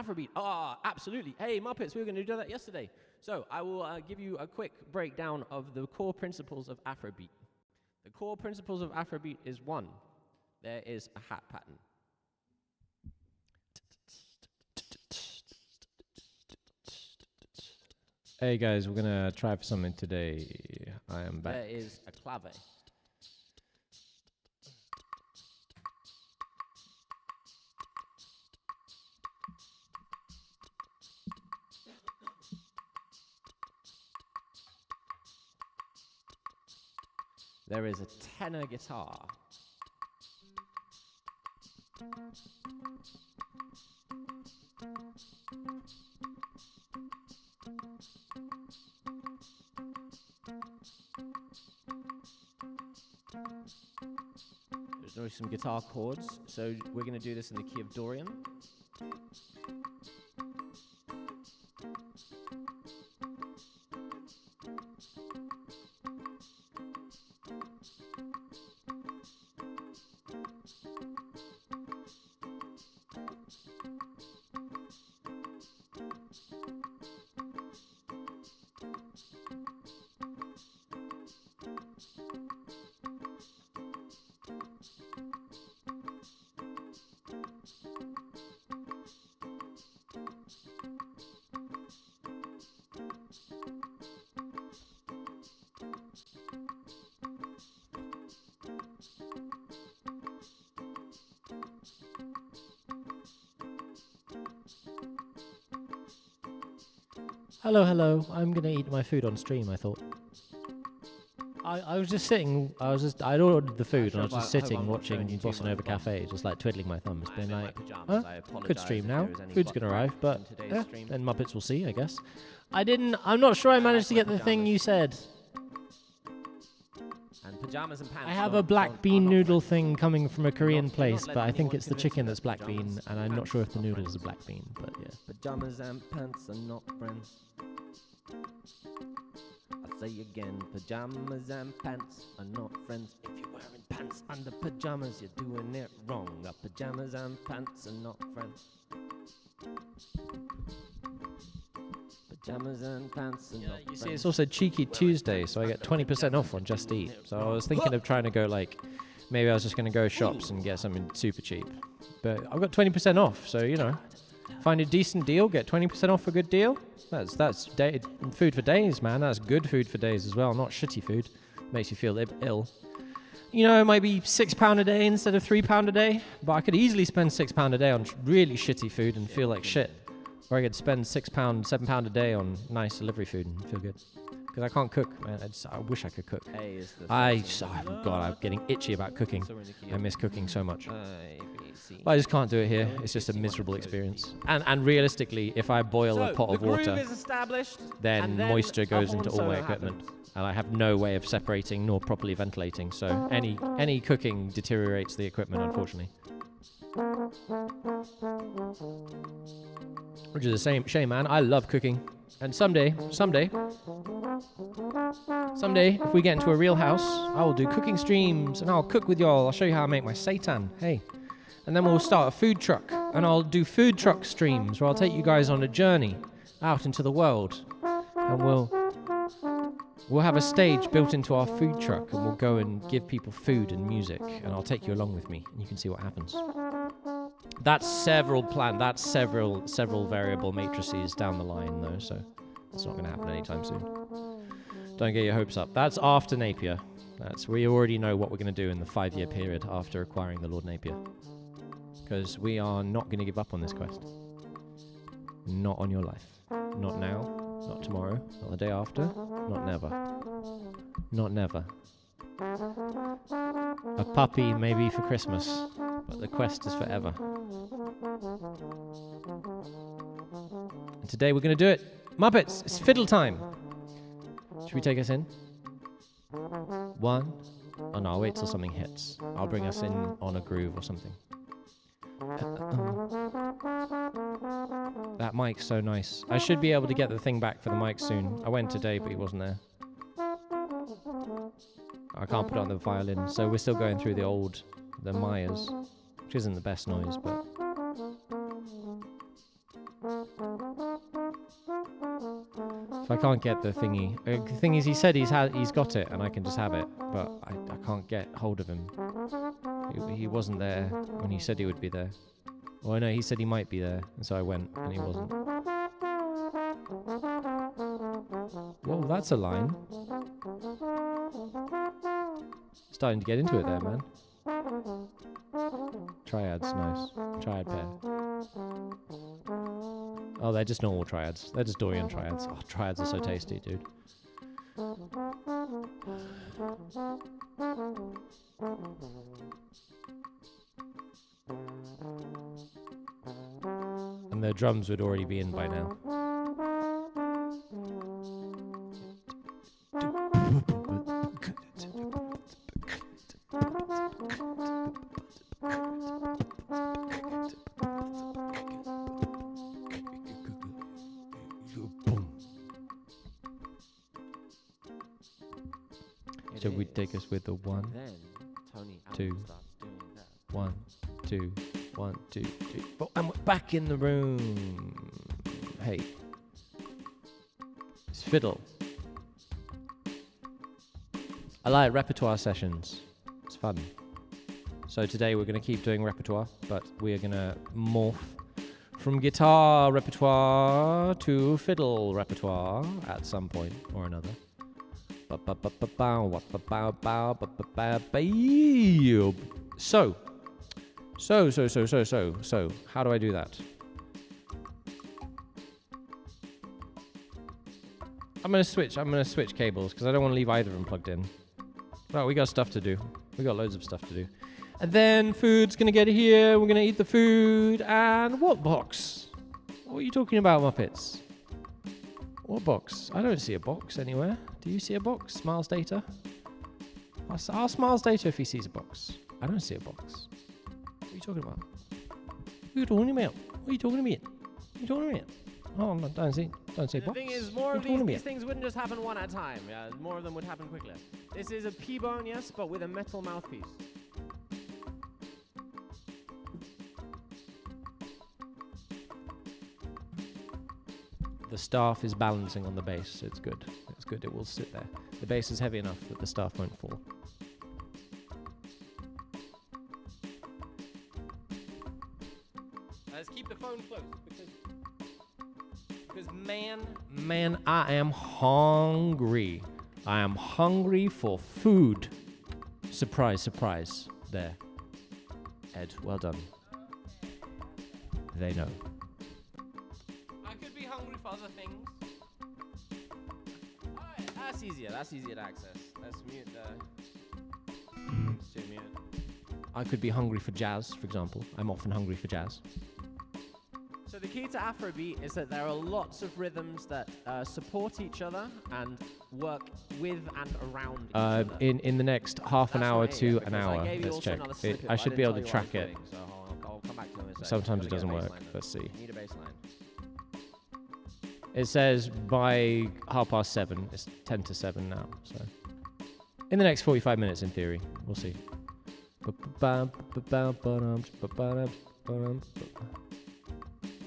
Afrobeat. Ah, absolutely. Hey, Muppets, we were going to do that yesterday. So I will give you a quick breakdown of the core principles of Afrobeat. The core principles of Afrobeat is one, there is a hat pattern. Hey guys, we're gonna try for something today. I am back. There is a clave. There is a tenor guitar. There's some guitar chords, so we're going to do this in the key of Dorian. Hello. I'm gonna eat my food on stream, I thought. I was just sitting, I'd ordered the food and I was just sitting watching Bossa Nova Cafe, just like twiddling my thumbs, being like, could stream now, food's gonna arrive, but then Muppets will see, I guess. I'm not sure I managed to get the thing you said. Pajamas and pants. I have a black bean noodle thing coming from a Korean place, but I think it's the chicken that's black bean, and I'm not sure if the noodles are black bean, but yeah. Pajamas and pants are not friends. I'll say again, pajamas and pants are not friends. If you're wearing pants under pajamas, you're doing it wrong. Pajamas and pants are not friends. Pajamas and pants and you see, it's also Cheeky Tuesday, so I get 20% off on Just Eat. So I was thinking of trying to go maybe I was just going to go shops and get something super cheap. But I've got 20% off, so, find a decent deal, get 20% off a good deal. That's food for days, man. That's good food for days as well, not shitty food. Makes you feel ill. It might be £6 a day instead of £3 a day, but I could easily spend £6 a day on really shitty food and feel like shit. Or I could spend £6, £7 a day on nice delivery food and feel good. Because I can't cook, man. I wish I could cook. I'm getting itchy about cooking. I miss cooking so much. But I just can't do it here. It's just a miserable experience. And realistically, if I boil a pot of water, then moisture goes into all my equipment. And I have no way of separating nor properly ventilating. So any cooking deteriorates the equipment, unfortunately. Which is a shame, man. I love cooking. And someday, if we get into a real house, I will do cooking streams and I'll cook with y'all. I'll show you how I make my seitan. Hey. And then we'll start a food truck and I'll do food truck streams where I'll take you guys on a journey out into the world. And we'll have a stage built into our food truck and we'll go and give people food and music and I'll take you along with me and you can see what happens. That's several variable matrices down the line, though, so it's not going to happen anytime soon. Don't get your hopes up. That's after Napier. We already know what we're going to do in the 5-year period after acquiring the Lord Napier. Because we are not going to give up on this quest. Not on your life. Not now. Not tomorrow. Not the day after. Not never. Not never. A puppy maybe for Christmas, but the quest is forever. And today we're going to do it. Muppets, it's fiddle time. Should we take us in? 1. Oh no, I'll wait till something hits. I'll bring us in on a groove or something. That mic's so nice. I should be able to get the thing back for the mic soon. I went today, but he wasn't there. I can't put it on the violin, so we're still going through the Myers, which isn't the best noise, but If I can't get the thingy, the thing is, he said he's got it, and I can just have it, but I can't get hold of him. He wasn't there when he said he would be there. Well, no, he said he might be there, and so I went, and he wasn't. Whoa, that's a line. Starting to get into it there, man. Triads, nice. Triad pair. Oh, they're just normal triads. They're just Dorian triads. Oh, triads are so tasty, dude. And their drums would already be in by now. Should we take us with the one, Then Tony two, starts doing that. 1, 2, 1, 2, 3, 4, and we're back in the room. Hey, it's fiddle. I like repertoire sessions. It's fun. So today we're going to keep doing repertoire, but we are going to morph from guitar repertoire to fiddle repertoire at some point or another. So, how do I do that? I'm gonna switch cables because I don't want to leave either of them plugged in. Well, we got stuff to do. We got loads of stuff to do. And then food's gonna get here. We're gonna eat the food. And what box? What are you talking about, Muppets? What box? I don't see a box anywhere. Do you see a box? Miles Data? Ask Miles Data if he sees a box. I don't see a box. What are you talking about? What are you talking about? What are you talking about? What are you talking about? Oh, I don't see a box. The thing is, more of these things wouldn't just happen one at a time. Yeah, more of them would happen quickly. This is a P-bone, yes, but with a metal mouthpiece. The staff is balancing on the bass. It's good. It's good. It will sit there. The bass is heavy enough that the staff won't fall. Let's keep the phone close because man, I am hungry. I am hungry for food. Surprise, surprise. There. Ed, well done. They know. I could be hungry for other things. Alright, that's easier. That's easier to access. Let's mute the... Let's do mute. I could be hungry for jazz, for example. I'm often hungry for jazz. So the key to Afrobeat is that there are lots of rhythms that support each other and work with and around each other. In the next half an hour to an I hour, gave you let's also check. another snippet, I but should didn't be able tell to you what I was track it. doing, so I'll come back to it in a second. Sometimes Gotta it doesn't get a work. baseline Let's see. though. Need a baseline. It says by 7:30. It's 10 to 7 now. So in the next 45 minutes, in theory, we'll see.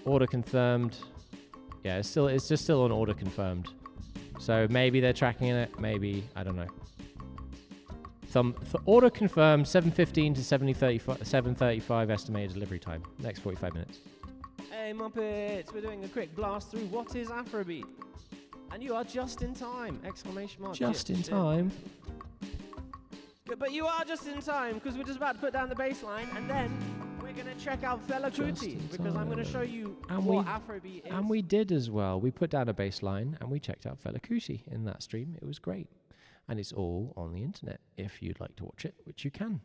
Order confirmed. Yeah, it's just still on order confirmed. So maybe they're tracking it. Maybe I don't know. Order confirmed. 7:15 to 7:35 estimated delivery time. Next 45 minutes. Hey Muppets, we're doing a quick blast through what is Afrobeat. And you are just in time! Exclamation mark. Just in shit. time. But you are just in time, because we're just about to put down the bass line, and then we're going to check out Fela Just Kuti, in because I'm going to time. show you And what Afrobeat is. And we did as well. We put down a bass line and we checked out Fela Kuti in that stream. It was great. And it's all on the internet if you'd like to watch it, which you can.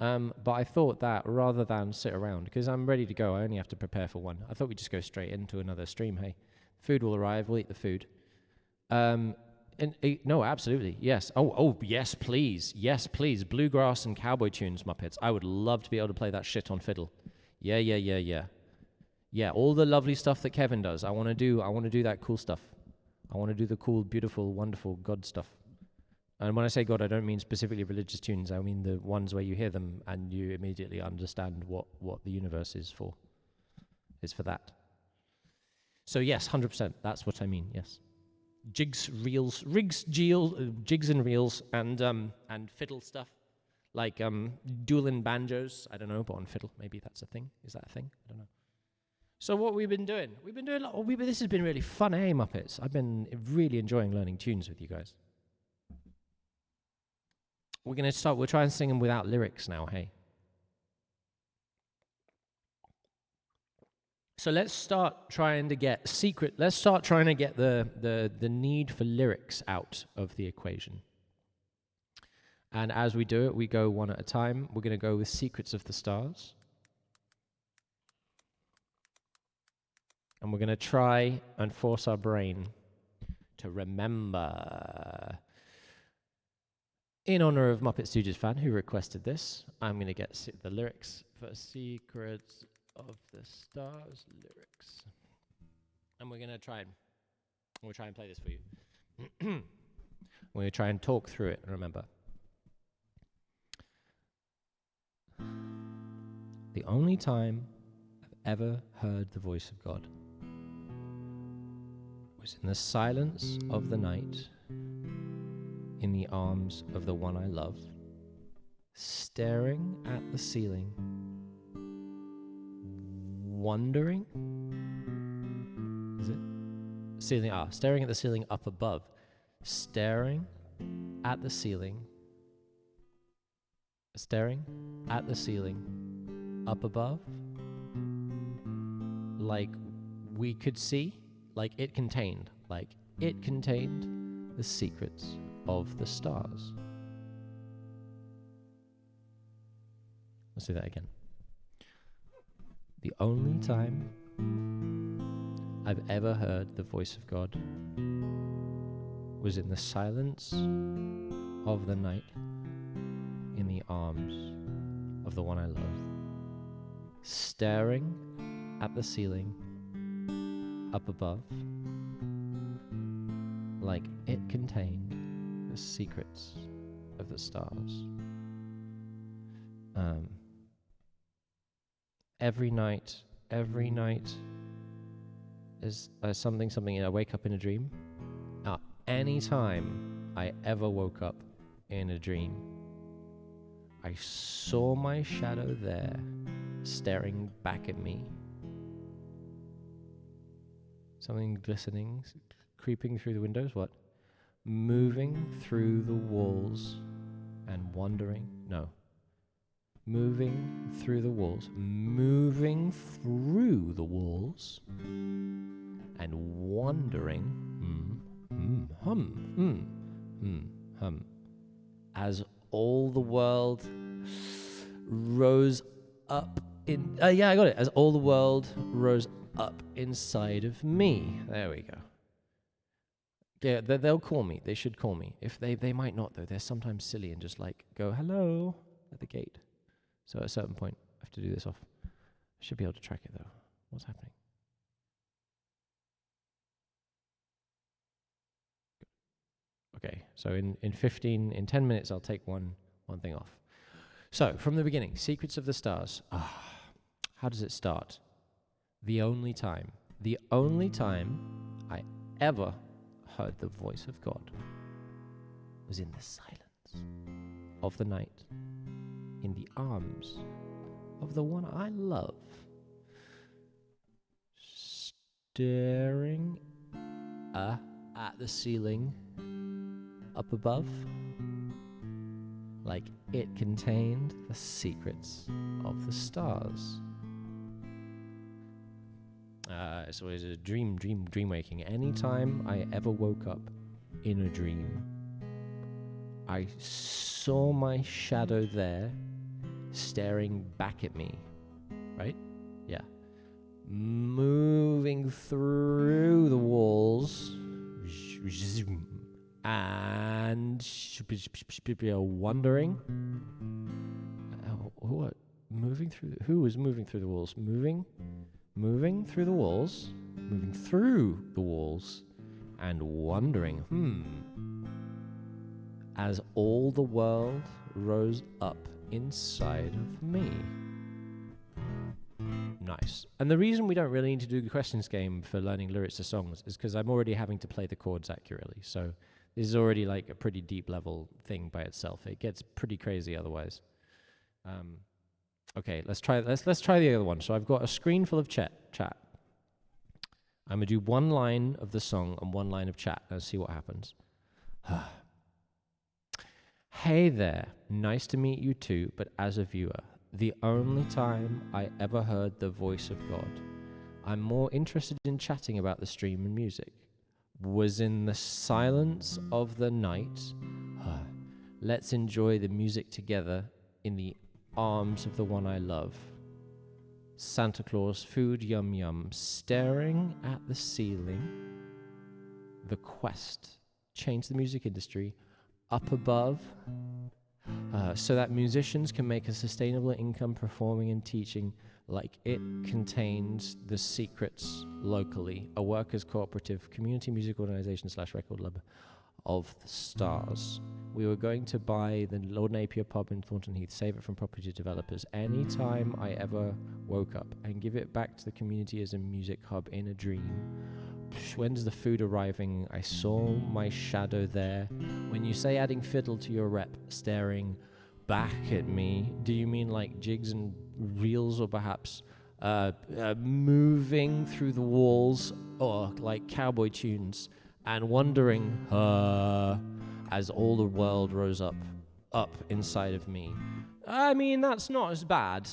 But I thought that rather than sit around, because I'm ready to go, I only have to prepare for one. I thought we'd just go straight into another stream. Hey, food will arrive. We'll eat the food. No, absolutely. Yes. Oh, yes, please. Yes, please. Bluegrass and cowboy tunes, Muppets. I would love to be able to play that shit on fiddle. Yeah. Yeah, all the lovely stuff that Kevin does. I want to do that cool stuff. I want to do the cool, beautiful, wonderful God stuff. And when I say God, I don't mean specifically religious tunes. I mean the ones where you hear them and you immediately understand what the universe is for. It's for that. So yes, 100%. That's what I mean. Yes. Jigs, reels, jigs and reels, and fiddle stuff, like dueling banjos. I don't know, but on fiddle, maybe that's a thing. Is that a thing? I don't know. So what we've been doing a lot. This has been really fun, eh, Muppets? I've been really enjoying learning tunes with you guys. We'll try and sing them without lyrics now, hey? So let's start trying to get the need for lyrics out of the equation. And as we do it, we go one at a time. We're going to go with Secrets of the Stars. And we're going to try and force our brain to remember. In honor of Muppet Stooges fan who requested this, I'm going to get the lyrics for Secrets of the Stars lyrics. And we're going to try and play this for you. We're going to try and talk through it and remember. The only time I've ever heard the voice of God was in the silence of the night, in the arms of the one I love, staring at the ceiling, wondering. Is it? Ceiling, staring at the ceiling up above. Staring at the ceiling. Staring at the ceiling up above. Like we could see, like it contained the secrets of the stars. Let's do that again. The only time I've ever heard the voice of God was in the silence of the night, in the arms of the one I love, staring at the ceiling up above, like it contained the secrets of the stars. Every night is something. I wake up in a dream. Any time I ever woke up in a dream, I saw my shadow there, staring back at me. Something glistening, creeping through the windows. What? Moving through the walls and wandering. No. Moving through the walls and wandering, as all the world rose up in, I got it, as all the world rose up inside of me. There we go. Yeah, they'll call me. They should call me. If they might not, though. They're sometimes silly and just like go hello at the gate. So at a certain point, I have to do this off. I should be able to track it, though. What's happening? Okay, so in 10 minutes, I'll take one thing off. So, from the beginning, Secrets of the Stars. How does it start? The only time I ever heard the voice of God was in the silence of the night, in the arms of the one I love, staring at the ceiling up above, like it contained the secrets of the stars. So it was a dream waking. Anytime I ever woke up in a dream, I saw my shadow there, staring back at me, right? Yeah. Moving through the walls, and wondering, what? Who was moving through the walls? Moving through the walls, and wondering, as all the world rose up inside of me. Nice. And the reason we don't really need to do the questions game for learning lyrics to songs is because I'm already having to play the chords accurately. So this is already like a pretty deep level thing by itself. It gets pretty crazy otherwise. Okay, let's try the other one. So I've got a screen full of chat. I'm gonna do one line of the song and one line of chat. Let's see what happens. Hey there, nice to meet you too, but as a viewer, the only time I ever heard the voice of God, I'm more interested in chatting about the stream and music, was in the silence of the night. Let's enjoy the music together in the arms of the one I love. Santa Claus, food yum yum, staring at the ceiling. The quest, change the music industry, up above, so that musicians can make a sustainable income performing and teaching like it contains the secrets locally, a workers' cooperative, community music organization / record label of the stars. We were going to buy the Lord Napier pub in Thornton Heath, save it from property developers anytime I ever woke up, and give it back to the community as a music hub in a dream. When's the food arriving? I saw my shadow there. When you say adding fiddle to your rep, staring back at me, do you mean like jigs and reels, or perhaps moving through the walls, or like cowboy tunes, and wondering as all the world rose up inside of me? I mean, that's not as bad.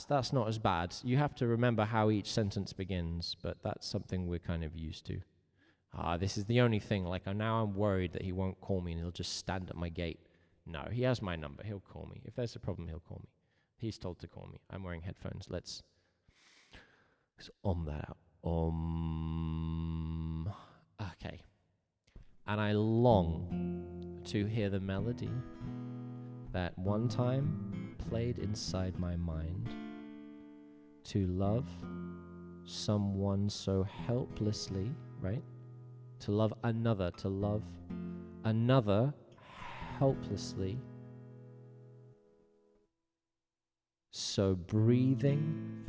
You have to remember how each sentence begins, but that's something we're kind of used to. This is the only thing. Like, now I'm worried that he won't call me and he'll just stand at my gate. No, he has my number. He'll call me. If there's a problem, he'll call me. He's told to call me. I'm wearing headphones. Let's that out. Okay. And I long to hear the melody that one time played inside my mind, to love someone so helplessly, right? To love another helplessly. So breathing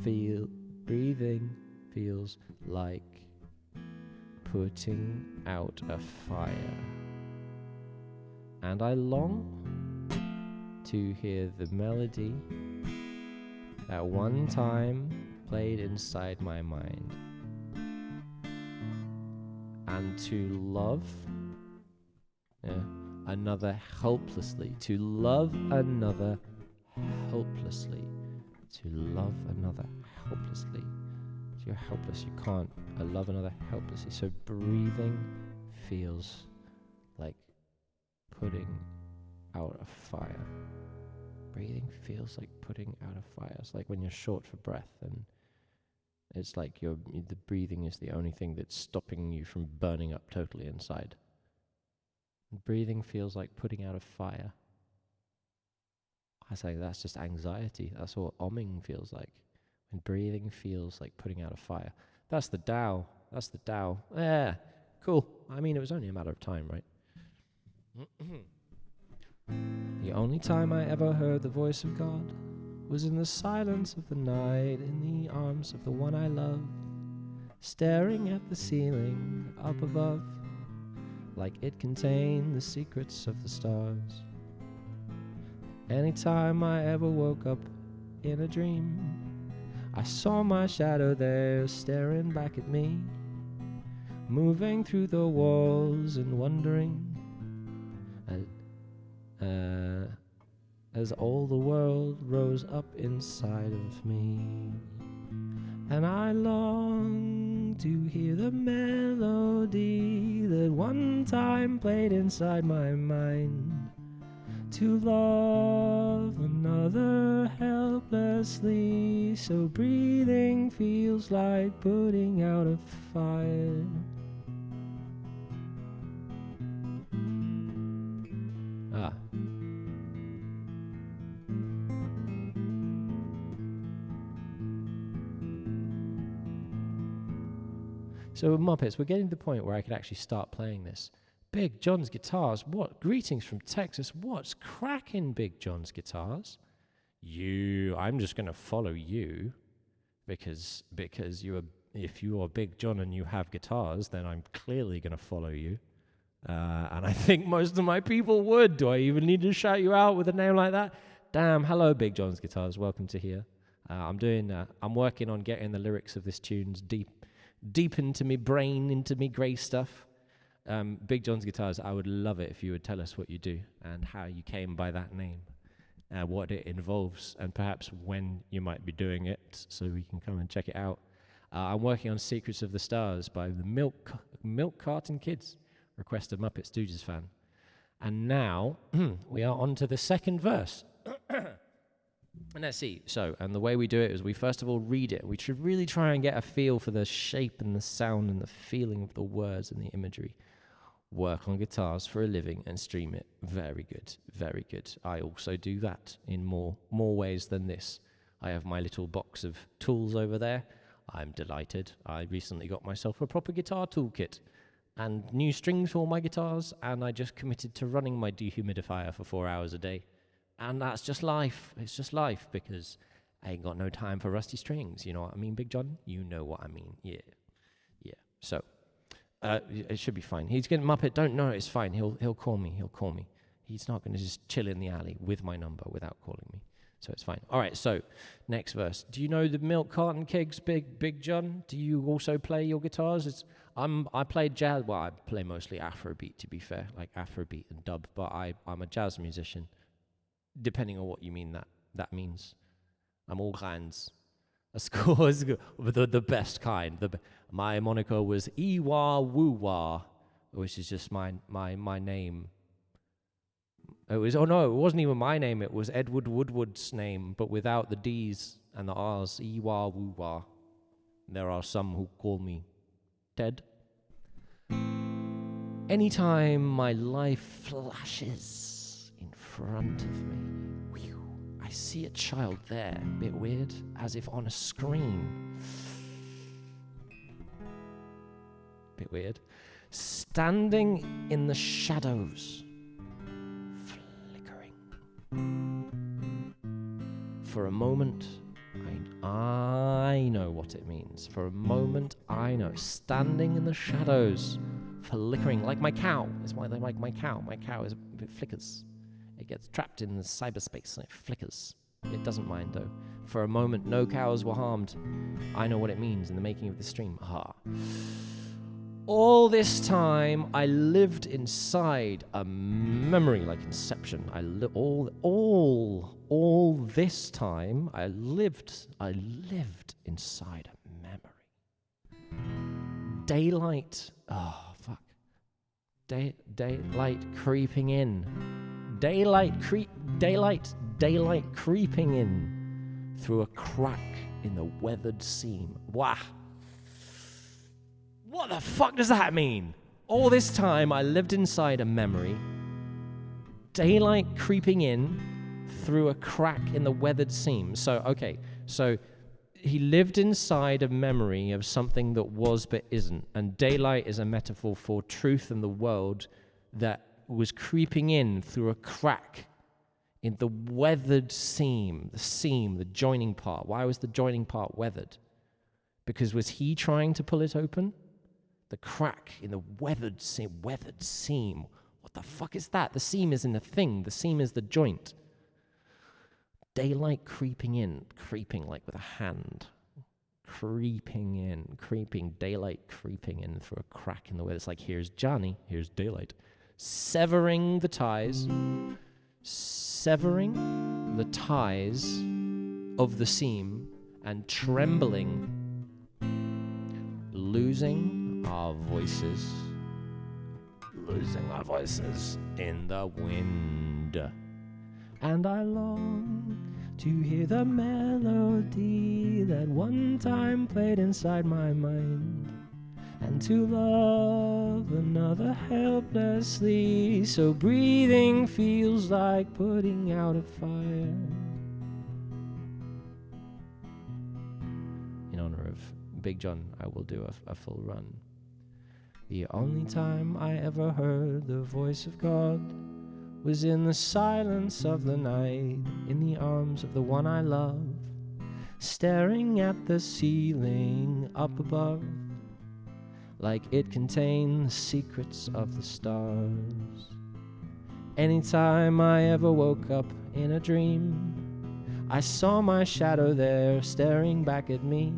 feels like putting out a fire. And I long to hear the melody that one time played inside my mind. And to love another helplessly. To love another helplessly. To love another helplessly. You're helpless, you can't love another helplessly. So breathing feels like putting out a fire. Breathing feels like putting out a fire. It's like when you're short for breath, and it's like the breathing is the only thing that's stopping you from burning up totally inside. Breathing feels like putting out a fire. I say that's just anxiety. That's what omming feels like. When breathing feels like putting out a fire. That's the Tao. Yeah, cool. I mean, it was only a matter of time, right? The only time I ever heard the voice of God was in the silence of the night, in the arms of the one I love, staring at the ceiling up above, like it contained the secrets of the stars. Anytime I ever woke up in a dream, I saw my shadow there staring back at me, moving through the walls and wondering as all the world rose up inside of me. And I long to hear the melody that one time played inside my mind, to love another helplessly, so breathing feels like putting out a fire. So Muppets, we're getting to the point where I could actually start playing this. Big John's Guitars, what? Greetings from Texas. What's cracking, Big John's Guitars? I'm just going to follow you. because if you are Big John and you have guitars, then I'm clearly going to follow you. And I think most of my people would. Do I even need to shout you out with a name like that? Damn, hello, Big John's Guitars. Welcome to here. I'm working on getting the lyrics of this tunes deep into me brain, into me grey stuff. Big John's Guitars, I would love it if you would tell us what you do and how you came by that name, what it involves, and perhaps when you might be doing it so we can come and check it out. I'm working on Secrets of the Stars by the Milk Carton Kids. Request a Muppet Stooges fan. And now we are on to the second verse. And let's see. And the way we do it is we first of all read it. We should really try and get a feel for the shape and the sound and the feeling of the words and the imagery. Work on guitars for a living and stream it. Very good, very good. I also do that in more ways than this. I have my little box of tools over there. I'm delighted. I recently got myself a proper guitar toolkit and new strings for all my guitars, and I just committed to running my dehumidifier for 4 hours a day. And that's just life. It's just life, because I ain't got no time for rusty strings. You know what I mean, Big John? You know what I mean. Yeah. So, it should be fine. He's getting Muppet. Don't know. It's fine. He'll call me. He's not going to just chill in the alley with my number without calling me. So it's fine. All right, so next verse. Do you know the Milk Carton Kids, Big John? Do you also play your guitars? I play jazz. Well, I play mostly Afrobeat, to be fair, like Afrobeat and dub. But I'm a jazz musician, depending on what you mean that means. I'm all kinds. The best kind. My moniker was Iwa Woo-Wah, which is just my name. It wasn't even my name. It was Edward Woodward's name, but without the D's and the R's. Iwa Woo-Wah. There are some who call me Ted. Anytime my life flashes in front of me, I see a child there, a bit weird, as if on a screen. Bit weird. Standing in the shadows. For a moment, I know what it means. For a moment, I know. Standing in the shadows, flickering, like my cow. It's like my cow. My cow it flickers. It gets trapped in the cyberspace and it flickers. It doesn't mind, though. For a moment, no cows were harmed. I know what it means in the making of the stream. Aha. All this time, I lived inside a memory, like Inception. All this time, I lived inside a memory. Daylight. Oh fuck. Daylight creeping in. Daylight creeping in through a crack in the weathered seam. Wah. What the fuck does that mean? All this time, I lived inside a memory. Daylight creeping in through a crack in the weathered seam. So he lived inside a memory of something that was but isn't. And daylight is a metaphor for truth in the world that was creeping in through a crack in the weathered seam, the joining part. Why was the joining part weathered? Because was he trying to pull it open? The crack in the weathered seam. What the fuck is that? The seam isn't a thing. The seam is the joint. Daylight creeping like with a hand. Daylight creeping in through a crack in the weather. It's like, here's Johnny, here's daylight. Severing the ties of the seam and trembling, losing our voices in the wind. And I long to hear the melody that one time played inside my mind, and to love another helplessly, so breathing feels like putting out a fire. In honor of Big John, I will do a full run. The only time I ever heard the voice of God was in the silence of the night, in the arms of the one I love. staring at the ceiling up above, like it contained the secrets of the stars. Anytime I ever woke up in a dream, I saw my shadow there staring back at me,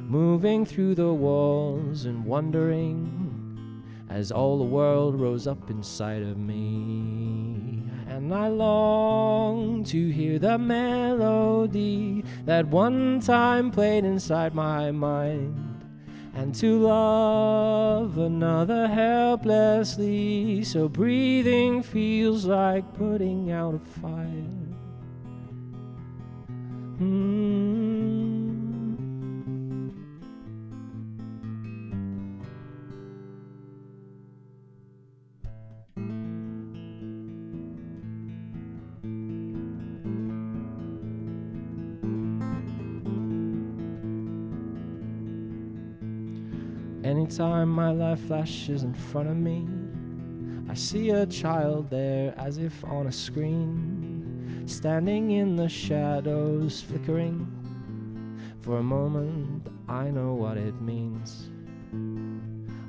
moving through the walls and wondering as all the world rose up inside of me. And I long to hear the melody that one time played inside my mind, and to love another helplessly, so breathing feels like putting out a fire. Anytime my life flashes in front of me, I see a child there as if on a screen, standing in the shadows, flickering. For a moment, I know what it means.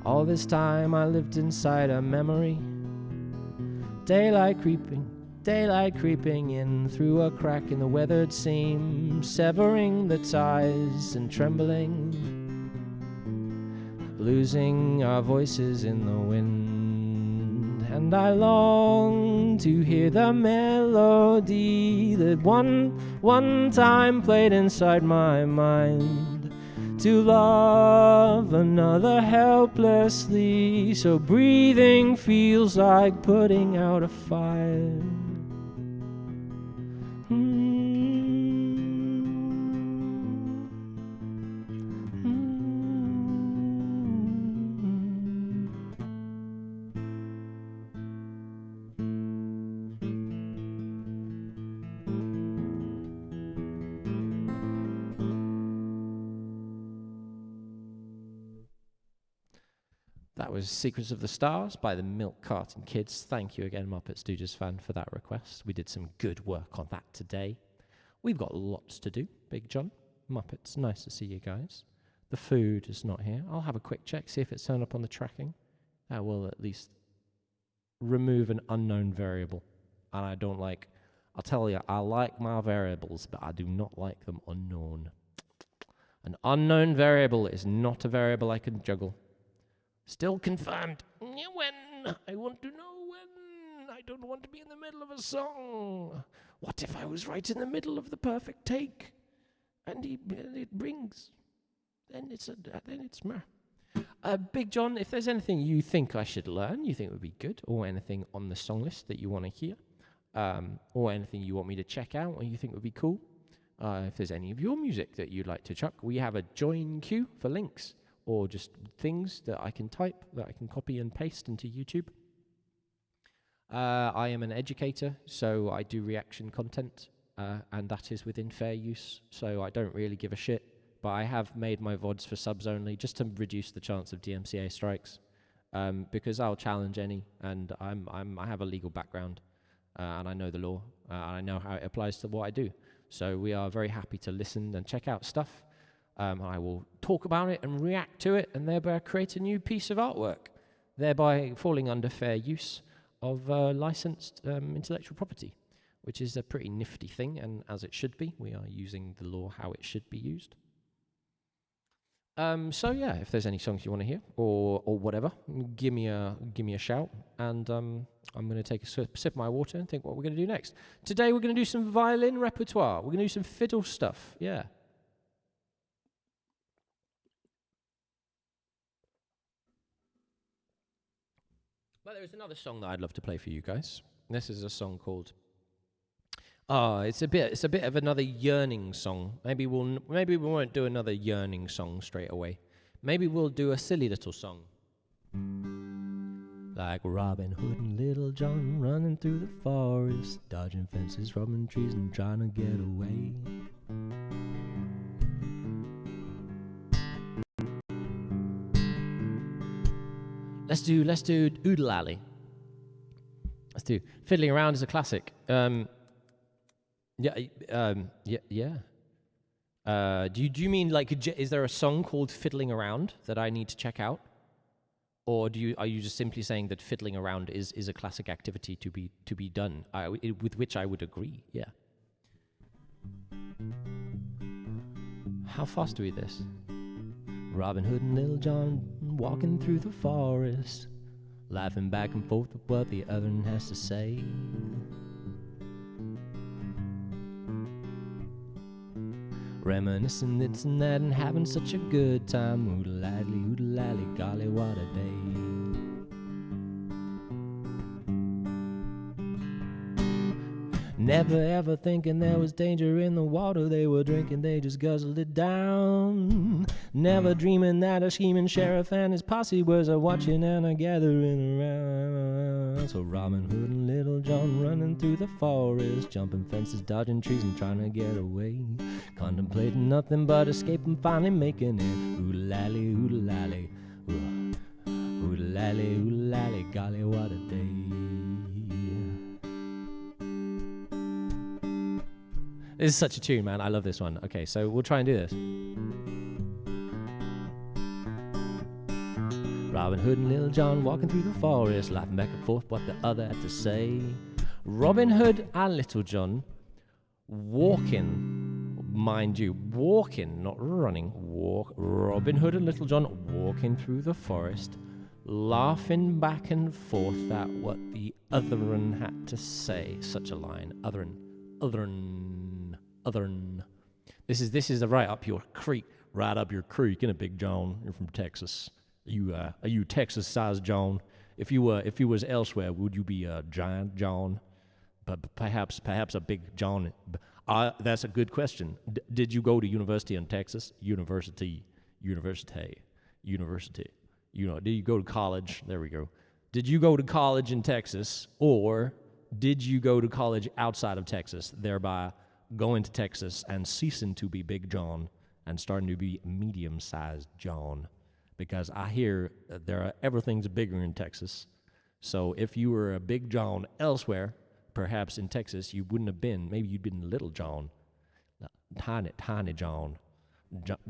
All this time I lived inside a memory, daylight creeping in through a crack in the weathered seam, severing the ties and trembling, losing our voices in the wind. And I long to hear the melody that one time played inside my mind, to love another helplessly, so breathing feels like putting out a fire. That was Secrets of the Stars by the Milk Carton Kids. Thank you again, Muppet Stooges fan, for that request. We did some good work on that today. We've got lots to do. Big John, Muppets, nice to see you guys. The food is not here. I'll have a quick check, see if it's turned up on the tracking. That will at least remove an unknown variable. And I'll tell you, I like my variables, but I do not like them unknown. An unknown variable is not a variable I can juggle. Still confirmed. When? I want to know when. I don't want to be in the middle of a song. What if I was right in the middle of the perfect take, and it rings? Then it's Big John. If there's anything you think I should learn, you think would be good, or anything on the song list that you want to hear, or anything you want me to check out, or you think would be cool, if there's any of your music that you'd like to chuck, we have a join queue for links, or just things that I can type, that I can copy and paste into YouTube. I am an educator, so I do reaction content, and that is within fair use, so I don't really give a shit, but I have made my VODs for subs only, just to reduce the chance of DMCA strikes, because I'll challenge any, and I have a legal background, and I know the law, and I know how it applies to what I do, so we are very happy to listen and check out stuff. I will talk about it and react to it, and thereby create a new piece of artwork, thereby falling under fair use of licensed intellectual property, which is a pretty nifty thing, and as it should be. We are using the law how it should be used. So yeah, if there's any songs you want to hear, or whatever, give me a shout, and I'm going to take a sip of my water and think what we're going to do next. Today we're going to do some violin repertoire. We're going to do some fiddle stuff, yeah. But there is another song that I'd love to play for you guys. This is a song called. It's a bit of another yearning song. Maybe we won't do another yearning song straight away. Maybe we'll do a silly little song. Like Robin Hood and Little John running through the forest, dodging fences, robbing trees, and trying to get away. Let's do Oodle Alley. Let's do Fiddling Around is a classic. Yeah. Do you mean like is there a song called "Fiddling Around" that I need to check out, or are you just simply saying that fiddling around is a classic activity to be done? With which I would agree. Yeah. How fast do we do this? Robin Hood and Little John walking through the forest, laughing back and forth with what the other one has to say. Reminiscing this and that and having such a good time. Oodle-lally, golly, what a day. Never ever thinking there was danger in the water they were drinking, they just guzzled it down. Never dreaming that a scheming sheriff and his posse was a watching and a gathering around. So Robin Hood and Little John running through the forest, jumping fences, dodging trees and trying to get away, contemplating nothing but escape and finally making it. Oodle-lally, oodle-lally, oodle-lally, oodle-lally, golly, what a day. This is such a tune, man. I love this one. Okay, so we'll try and do this. Robin Hood and Little John walking through the forest, laughing back and forth what the other had to say. Robin Hood and Little John walking, mind you, walking, not running, walk. Robin Hood and Little John walking through the forest, laughing back and forth at what the other one had to say. Such a line. Otherin. This is right up your creek, innit, Big John? You're from Texas. Are you Texas-sized John? If you was elsewhere, would you be a giant John? But perhaps a big John. That's a good question. Did you go to university in Texas? University. You know, did you go to college? There we go. Did you go to college in Texas, or did you go to college outside of Texas, thereby going to Texas and ceasing to be Big John and starting to be medium-sized John? Because I hear everything's bigger in Texas. So if you were a Big John elsewhere, perhaps in Texas, you wouldn't have been. Maybe you'd been Little John, tiny John,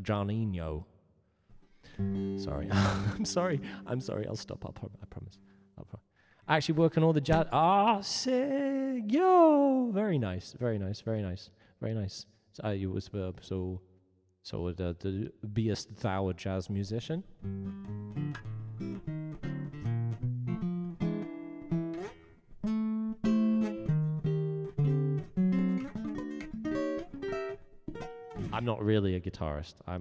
Johnino. Sorry, I'm sorry. I'll stop. I promise. I actually work on all the jazz. Sick, yo, very nice. So you was to be thou a jazz musician. I'm not really a guitarist. I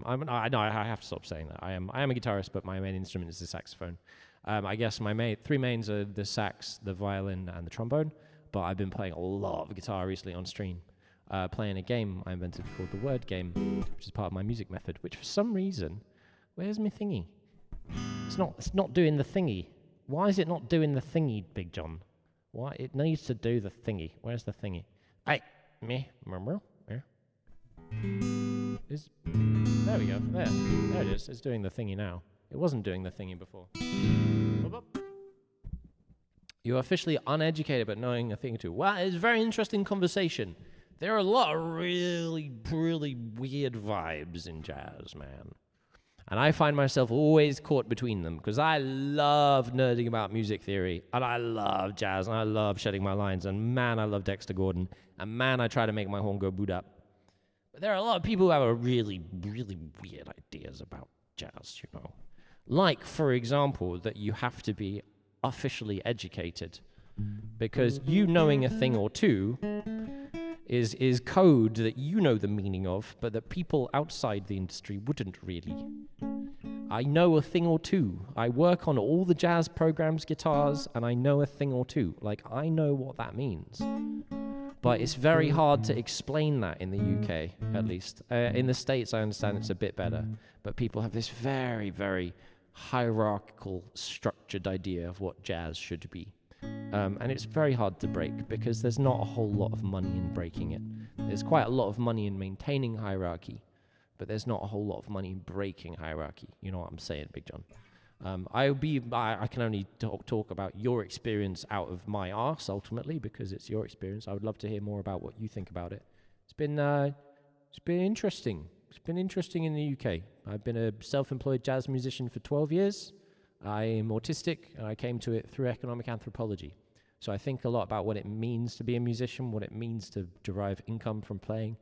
know I have to stop saying that. I am a guitarist, but my main instrument is the saxophone. I guess my three mains are the sax, the violin, and the trombone. But I've been playing a lot of guitar recently on stream. Playing a game I invented called the Word Game, which is part of my music method. Which for some reason, where's my thingy? It's not doing the thingy. Why is it not doing the thingy, Big John? Why it needs to do the thingy? Where's the thingy? Hey, me, remember? There we go. There it is. It's doing the thingy now. It wasn't doing the thingy before. You're officially uneducated but knowing a thing or two. Well, it's a very interesting conversation. There are a lot of really, really weird vibes in jazz, man. And I find myself always caught between them because I love nerding about music theory, and I love jazz, and I love shedding my lines, and man, I love Dexter Gordon, and man, I try to make my horn go boot up. But there are a lot of people who have really, really weird ideas about jazz, you know. Like, for example, that you have to be officially educated because you knowing a thing or two is code that you know the meaning of, but that people outside the industry wouldn't really. I know a thing or two. I work on all the jazz programs, guitars, and I know a thing or two. Like, I know what that means. But it's very hard to explain that in the UK, at least. In the States, I understand it's a bit better. But people have this very, very hierarchical, structured idea of what jazz should be. And it's very hard to break because there's not a whole lot of money in breaking it. There's quite a lot of money in maintaining hierarchy, but there's not a whole lot of money in breaking hierarchy. You know what I'm saying, Big John? I can only talk about your experience out of my arse ultimately because it's your experience. I would love to hear more about what you think about it. It's been interesting. It's been interesting in the UK. I've been a self-employed jazz musician for 12 years. I am autistic, and I came to it through economic anthropology. So I think a lot about what it means to be a musician, what it means to derive income from playing,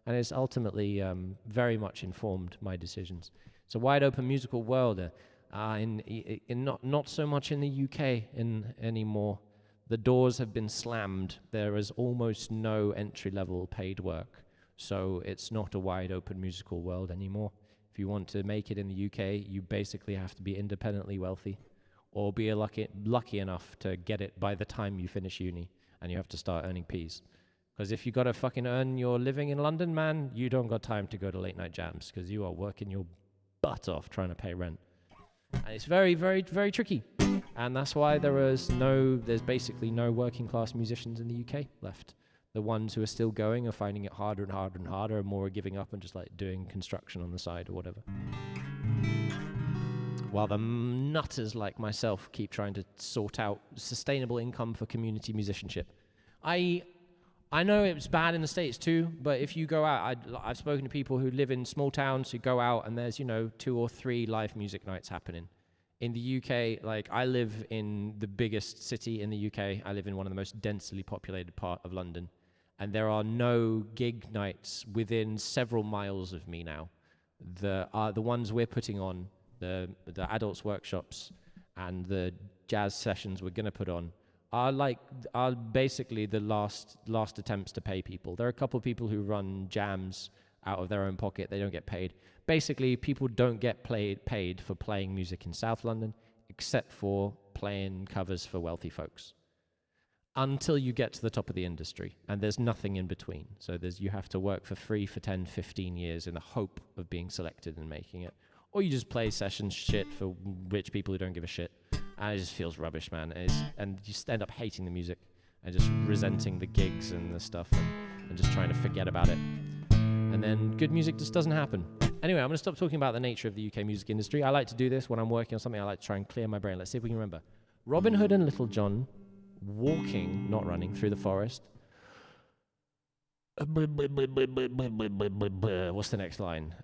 and it's ultimately very much informed my decisions. It's a wide open musical world, not so much in the UK anymore. The doors have been slammed. There is almost no entry-level paid work, so it's not a wide open musical world anymore. If you want to make it in the UK, you basically have to be independently wealthy, or be lucky enough to get it by the time you finish uni, and you have to start earning peas. Because if you got to fucking earn your living in London, man, you don't got time to go to late night jams, because you are working your butt off trying to pay rent. And it's very, very, very tricky. And that's why there's basically no working class musicians in the UK left. The ones who are still going are finding it harder and harder and harder, and more are giving up and just like doing construction on the side or whatever. While the nutters like myself keep trying to sort out sustainable income for community musicianship. I know it's bad in the States too, but if you go out, I've spoken to people who live in small towns who go out and there's, 2 or 3 live music nights happening. In the UK, like I live in the biggest city in the UK. I live in one of the most densely populated part of London. And there are no gig nights within several miles of me now. The ones we're putting on, the adults workshops and the jazz sessions we're going to put on are basically the last attempts to pay people. There are a couple of people who run jams out of their own pocket. They don't get paid. Basically, people don't get paid for playing music in South London, except for playing covers for wealthy folks, until you get to the top of the industry, and there's nothing in between. So you have to work for free for 10, 15 years in the hope of being selected and making it. Or you just play session shit for rich people who don't give a shit. And it just feels rubbish, man. And you just end up hating the music and just resenting the gigs and the stuff and just trying to forget about it. And then good music just doesn't happen. Anyway, I'm going to stop talking about the nature of the UK music industry. I like to do this when I'm working on something. I like to try and clear my brain. Let's see if we can remember. Robin Hood and Little John walking, not running, through the forest. What's the next line?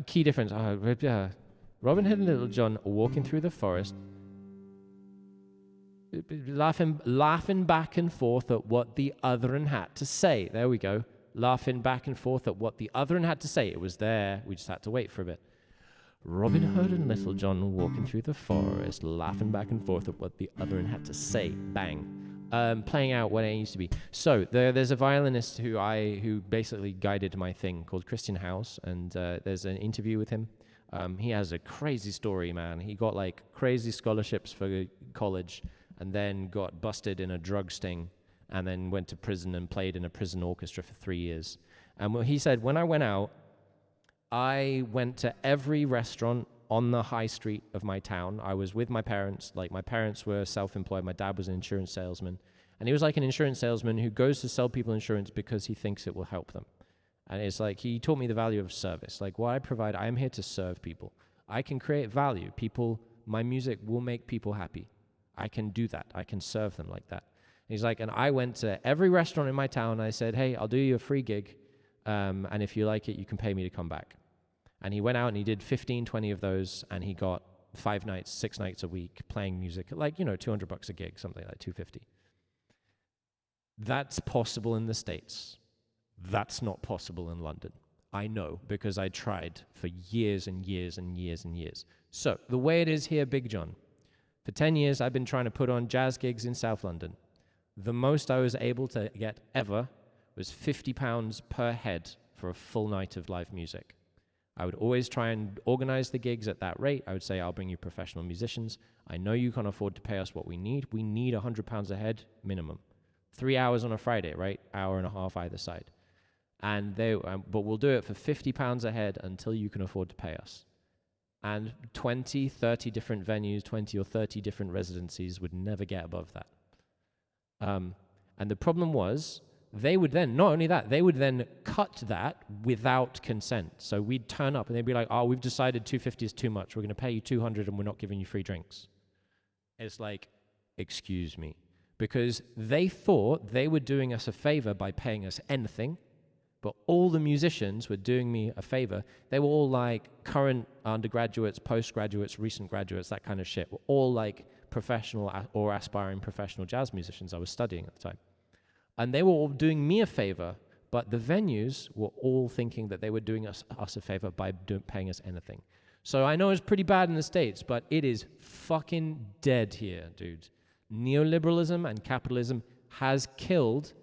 Key difference. Robin Hood and Little John are walking through the forest, laughing back and forth at what the other one had to say. There we go. Laughing back and forth at what the other one had to say. It was there. We just had to wait for a bit. Robin Hood and Little John walking through the forest, laughing back and forth at what the other one had to say. Bang. Playing out what it used to be. So there's a violinist who basically guided my thing called Christian House, and there's an interview with him. He has a crazy story, man. He got like crazy scholarships for college, and then got busted in a drug sting, and then went to prison and played in a prison orchestra for 3 years. And he said, when I went out, I went to every restaurant on the high street of my town. I was with my parents. Like, my parents were self-employed. My dad was an insurance salesman. And he was like an insurance salesman who goes to sell people insurance because he thinks it will help them. And it's like, he taught me the value of service. Like, what I provide, I am here to serve people. I can create value. My music will make people happy. I can do that. I can serve them like that. And he's like, and I went to every restaurant in my town. And I said, hey, I'll do you a free gig. And if you like it, you can pay me to come back. And he went out and he did 15, 20 of those, and he got 5 nights, 6 nights a week playing music, like, $200 a gig, something like $250. That's possible in the States. That's not possible in London. I know, because I tried for years and years and years and years. So the way it is here, Big John, for 10 years, I've been trying to put on jazz gigs in South London. The most I was able to get ever was £50 per head for a full night of live music. I would always try and organize the gigs at that rate. I would say, I'll bring you professional musicians. I know you can't afford to pay us what we need. We need £100 a head minimum. 3 hours on a Friday, right? Hour and a half either side. And but we'll do it for £50 a head until you can afford to pay us. And 20, 30 different venues, 20 or 30 different residencies would never get above that. And the problem was they would then, not only that, they would then cut that without consent. So we'd turn up and they'd be like, oh, we've decided 250 is too much. We're going to pay you 200 and we're not giving you free drinks. It's like, excuse me. Because they thought they were doing us a favor by paying us anything, but all the musicians were doing me a favor. They were all like current undergraduates, postgraduates, recent graduates, that kind of shit. Were all like professional or aspiring professional jazz musicians I was studying at the time. And they were all doing me a favor, but the venues were all thinking that they were doing us a favor by paying us anything. So I know it's pretty bad in the States, but it is fucking dead here, dude. Neoliberalism and capitalism has killed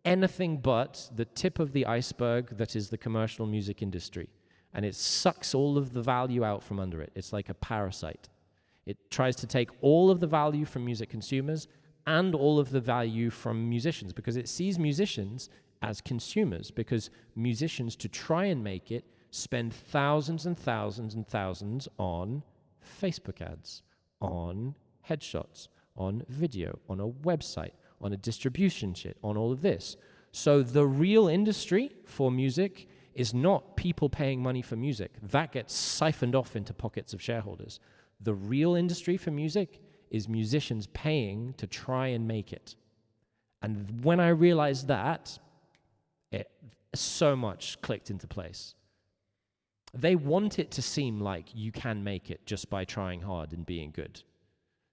anything but the tip of the iceberg that is the commercial music industry. And it sucks all of the value out from under it. It's like a parasite. It tries to take all of the value from music consumers and all of the value from musicians, because it sees musicians as consumers, because musicians, to try and make it, spend thousands and thousands and thousands on Facebook ads, on headshots, on video, on a website, on a distribution shit, on all of this. So the real industry for music is not people paying money for music. That gets siphoned off into pockets of shareholders. The real industry for music is musicians paying to try and make it. And when I realized that, so much clicked into place. They want it to seem like you can make it just by trying hard and being good.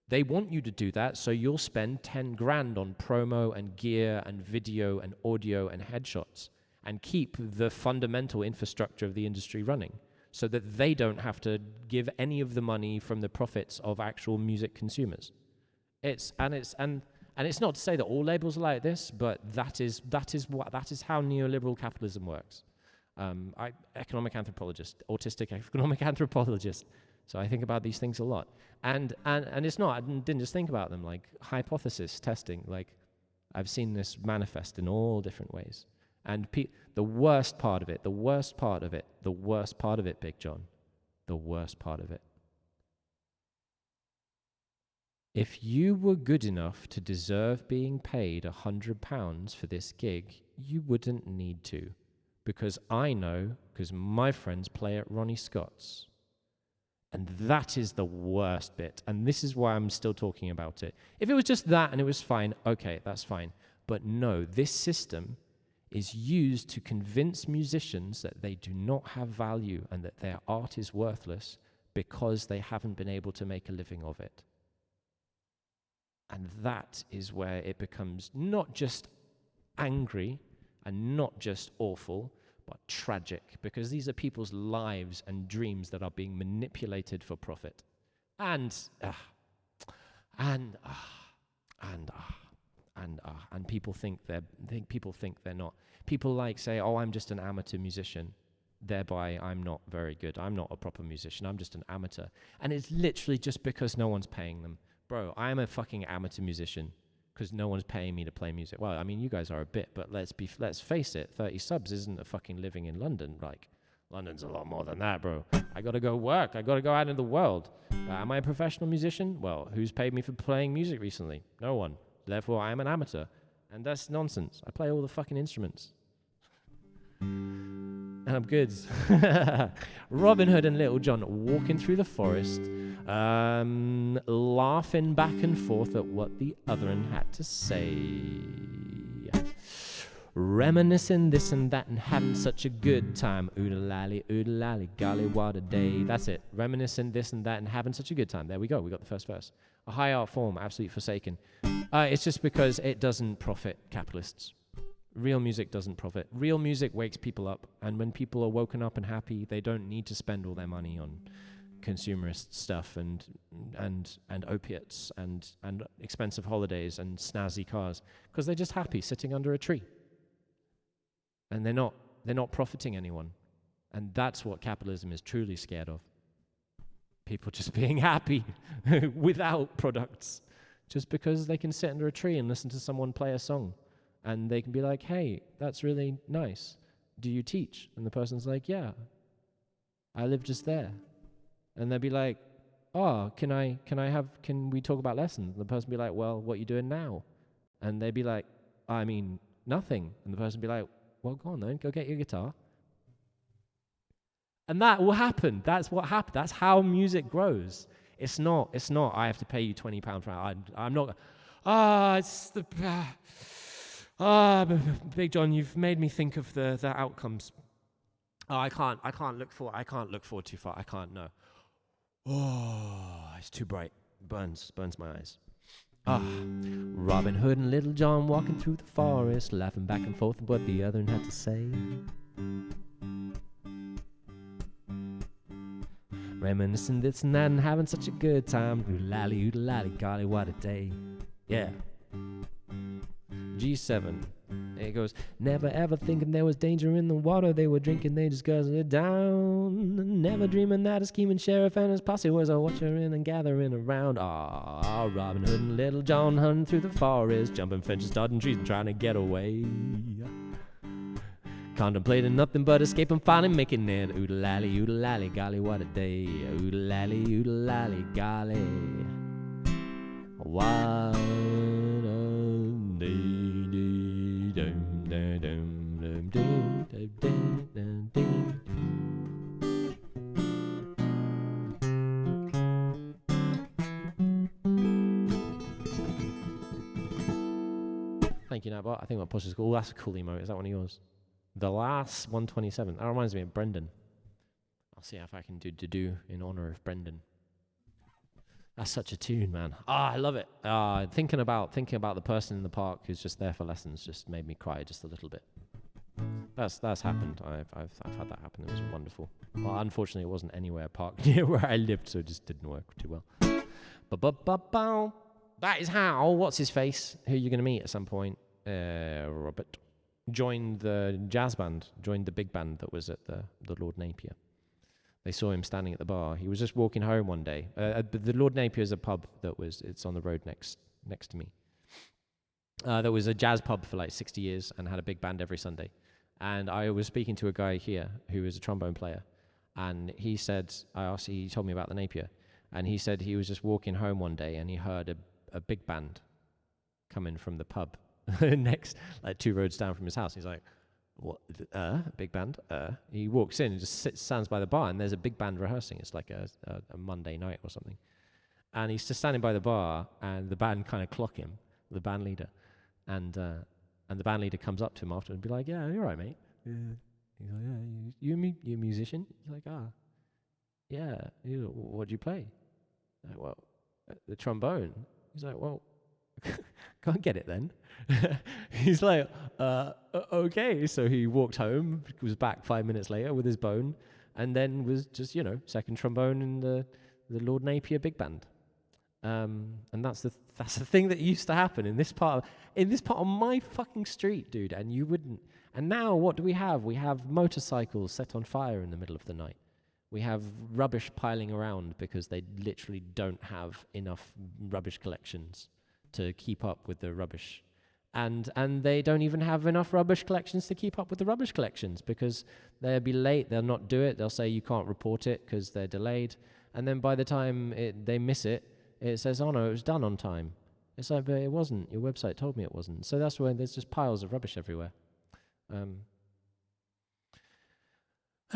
They want you to do that, so you'll spend 10 grand on promo and gear and video and audio and headshots and keep the fundamental infrastructure of the industry running so that they don't have to give any of the money from the profits of actual music consumers. It's not to say that all labels are like this, but that is how neoliberal capitalism works. Economic anthropologist, autistic economic anthropologist. So I think about these things a lot. And it's not, I didn't just think about them, like hypothesis testing. Like I've seen this manifest in all different ways. And the worst part of it, Big John, the worst part of it. If you were good enough to deserve being paid £100 for this gig, you wouldn't need to. Because I know, because my friends play at Ronnie Scott's. And that is the worst bit. And this is why I'm still talking about it. If it was just that and it was fine, okay, that's fine. But no, this system is used to convince musicians that they do not have value and that their art is worthless because they haven't been able to make a living of it. And that is where it becomes not just angry and not just awful, but tragic, because these are people's lives and dreams that are being manipulated for profit. And people think they're not. People like say, "Oh, I'm just an amateur musician. Thereby, I'm not very good. I'm not a proper musician. I'm just an amateur." And it's literally just because no one's paying them. Bro, I'm a fucking amateur musician because no one's paying me to play music. Well, I mean, you guys are a bit, but let's face it, 30 subs isn't a fucking living in London. Like, London's a lot more than that, bro. I gotta go work. I gotta go out into the world. Am I a professional musician? Well, who's paid me for playing music recently? No one. Therefore, I am an amateur. And that's nonsense. I play all the fucking instruments. And I'm good. Robin Hood and Little John walking through the forest, laughing back and forth at what the other one had to say. Reminiscing this and that and having such a good time. Oodalally, golly, what a day. That's it. Reminiscing this and that and having such a good time. There we go. We got the first verse. A high art form, absolutely forsaken. It's just because it doesn't profit capitalists. Real music doesn't profit. Real music wakes people up, and when people are woken up and happy, they don't need to spend all their money on consumerist stuff and opiates and expensive holidays and snazzy cars, because they're just happy sitting under a tree. And they're not profiting anyone. And that's what capitalism is truly scared of. People just being happy without products, just because they can sit under a tree and listen to someone play a song. And they can be like, "Hey, that's really nice. Do you teach?" And the person's like, "Yeah, I live just there." And they'll be like, "Oh, can we talk about lessons?" And the person be like, "Well, what are you doing now?" And they'd be like, "I mean, nothing. And the person would be like, well, go on then, go get your guitar. And that will happen. That's what happened. That's how music grows. It's not, I have to pay you £20 for it. I'm not, Big John, you've made me think of the outcomes. Oh, I can't look forward too far. I can't, no. Oh, it's too bright. Burns my eyes. Robin Hood and Little John walking through the forest, laughing back and forth at what the other had to say. Reminiscing this and that and having such a good time. Oodle-lally, golly, what a day. Yeah. G7. It goes, never ever thinking there was danger in the water they were drinking, they just guzzled it down. Never dreaming that a scheming sheriff and his posse was a watching and gathering around. Robin Hood and Little John hunting through the forest, jumping fences, dodging trees and trying to get away. Contemplating nothing but escaping, finally making it. Oodle-lally, golly, what a day. Oodle-lally, golly, what a day. Thank you, Nightbot. I think my push is cool. Oh, that's a cool emote. Is that one of yours? The last 127. That reminds me of Brendan. I'll see if I can do in honor of Brendan. That's such a tune, man. I love it. Thinking about the person in the park who's just there for lessons just made me cry just a little bit. That's happened. I've had that happen. It was wonderful. Well, unfortunately, it wasn't anywhere park near where I lived, so it just didn't work too well. That is how what's his face, who you're gonna meet at some point, Robert, joined the jazz band, joined the big band that was at the Lord Napier. They saw him standing at the bar. He was just walking home one day. The Lord Napier is a pub it's on the road next to me. There was a jazz pub for like 60 years and had a big band every Sunday. And I was speaking to a guy here who was a trombone player, and he said, he told me about the Napier, and he said he was just walking home one day and he heard a big band coming from the pub next, like 2 roads down from his house. He's like, what, big band? He walks in and just stands by the bar, and there's a big band rehearsing. It's like a Monday night or something. And he's just standing by the bar, and the band kind of clock him, the band leader. And the band leader comes up to him after and be like, yeah, you're right, mate. Yeah. He's like, yeah, you a musician? He's like, yeah. He's like, what do you play? Like, well, the trombone. He's like, well, can't get it then. He's like, okay. So he walked home, was back 5 minutes later with his bone, and then was just, second trombone in the Lord Napier big band. And that's the thing that used to happen in this part of my fucking street, dude. And you wouldn't. And now what do we have? We have motorcycles set on fire in the middle of the night. We have rubbish piling around because they literally don't have enough rubbish collections to keep up with the rubbish. And they don't even have enough rubbish collections to keep up with the rubbish collections because they'll be late, they'll not do it, they'll say you can't report it because they're delayed. And then by the time they miss it, it says, oh no, it was done on time. It's like, but it wasn't. Your website told me it wasn't. So that's why there's just piles of rubbish everywhere. And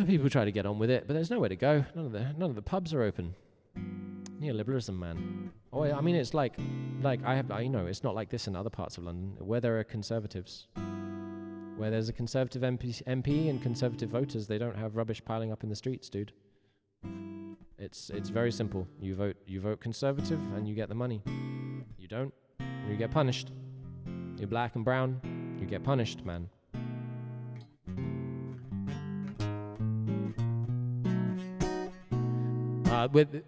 people try to get on with it, but there's nowhere to go. None of the pubs are open. Neoliberalism, man. Oh, I mean, it's like it's not like this in other parts of London where there are conservatives. Where there's a conservative MP and conservative voters, they don't have rubbish piling up in the streets, dude. It's very simple. You vote conservative and you get the money. You don't, you get punished. You're black and brown, you get punished, man.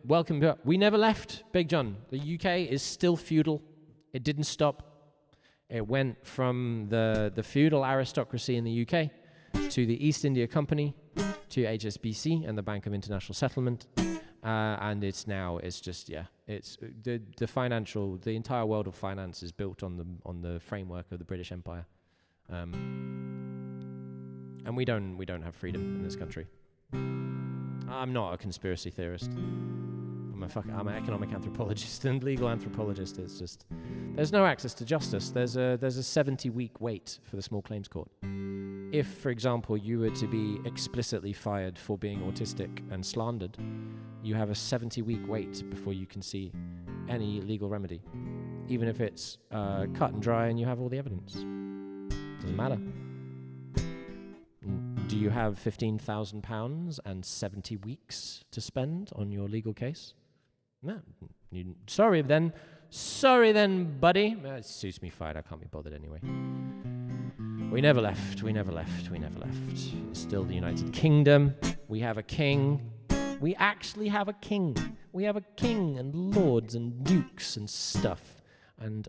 Welcome. We never left, Big John. The UK is still feudal. It didn't stop. It went from the feudal aristocracy in the UK to the East India Company, to HSBC and the Bank of International Settlement, and it's the entire world of finance is built on the framework of the British Empire, and we don't have freedom in this country. I'm not a conspiracy theorist. I'm I'm an economic anthropologist and legal anthropologist. It's just there's no access to justice. There's a 70-week wait for the small claims court. If, for example, you were to be explicitly fired for being autistic and slandered, you have a 70-week wait before you can see any legal remedy, even if it's cut and dry and you have all the evidence. Doesn't matter. Do you have £15,000 and 70 weeks to spend on your legal case? No. Sorry then, buddy. It suits me fine. I can't be bothered anyway. We never left. It's still the United Kingdom. We have a king. We actually have a king. We have a king and lords and dukes and stuff and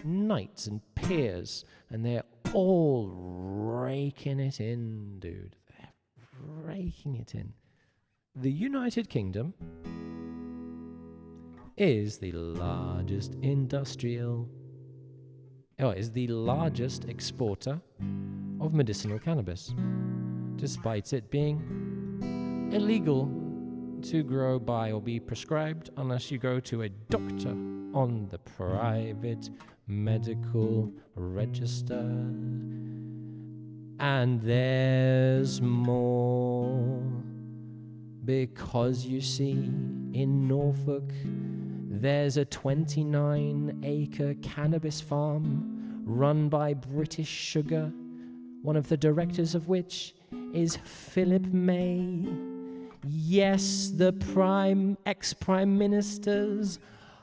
knights and peers, and they're all raking it in, dude. They're raking it in. The United Kingdom is the largest exporter of medicinal cannabis, despite it being illegal to grow, buy, or be prescribed unless you go to a doctor on the private medical register. And there's more, because you see, in Norfolk, there's a 29-acre cannabis farm run by British Sugar, one of the directors of which is Philip May. Yes, the ex-Prime Minister's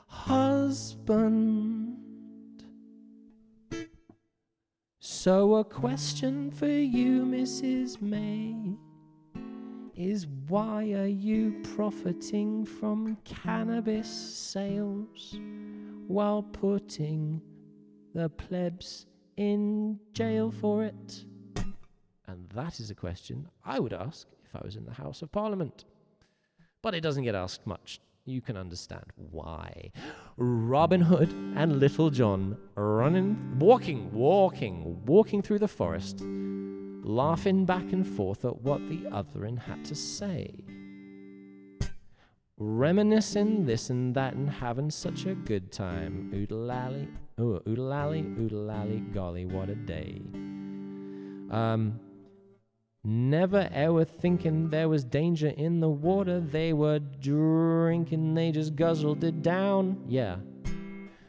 husband. So a question for you, Mrs. May, is why are you profiting from cannabis sales while putting the plebs in jail for it? And that is a question I would ask if I was in the House of Parliament. But it doesn't get asked much. You can understand why. Robin Hood and Little John walking through the forest, laughing back and forth at what the otherin had to say. Reminiscing this and that and having such a good time. Oodle-lally, oodle-lally, golly, what a day. Never ever thinking there was danger in the water they were drinking, they just guzzled it down, yeah.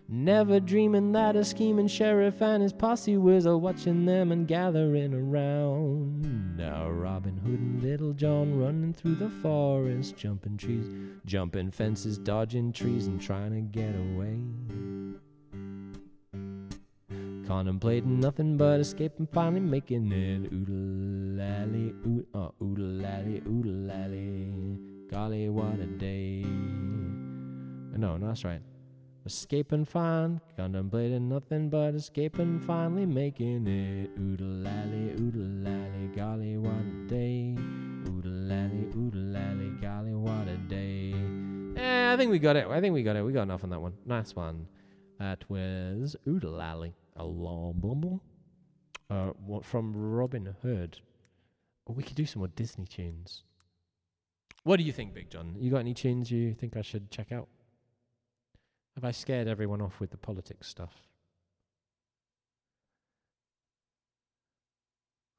Never dreaming that a scheming sheriff and his posse was watching them and gathering around. Now Robin Hood and Little John running through the forest, jumping trees, jumping fences, dodging trees and trying to get away. Contemplating nothing but escaping, finally making it. Oodle-lally, oodle-lally, oodle-lally, golly, what a day. No, that's right. Escaping fine, contemplating nothing but escaping, finally making it. Oodle-lally, oodle-lally, golly, what a day. Oodle-lally, oodle-lally, golly, what a day. I think we got it. We got enough on that one. Nice one. That was Oodle-lally. From Robin Hood. Or we could do some more Disney tunes. What do you think, Big John? You got any tunes you think I should check out? Have I scared everyone off with the politics stuff?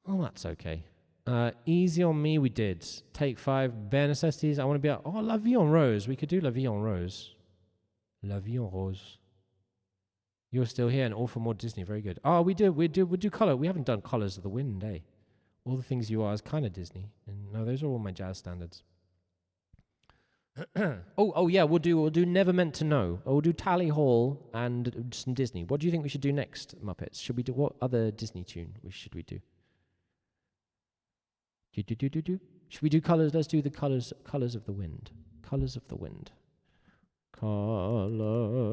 Oh, that's okay. Easy on Me, we did. Take 5, Bare Necessities. I want to be out. Oh, La Vie en Rose. We could do La Vie en Rose. La Vie en Rose. You're still here and all for more Disney. Very good. Oh, we do Color. We haven't done Colors of the Wind, eh? All the Things You Are is kind of Disney. And no, those are all my jazz standards. oh yeah, we'll do Never Meant to Know. Or we'll do Tally Hall and some Disney. What do you think we should do next, Muppets? Should we do what other Disney tune should we do? Should we do Colors? Let's do the Colors of the Wind. Colors of the Wind. Colors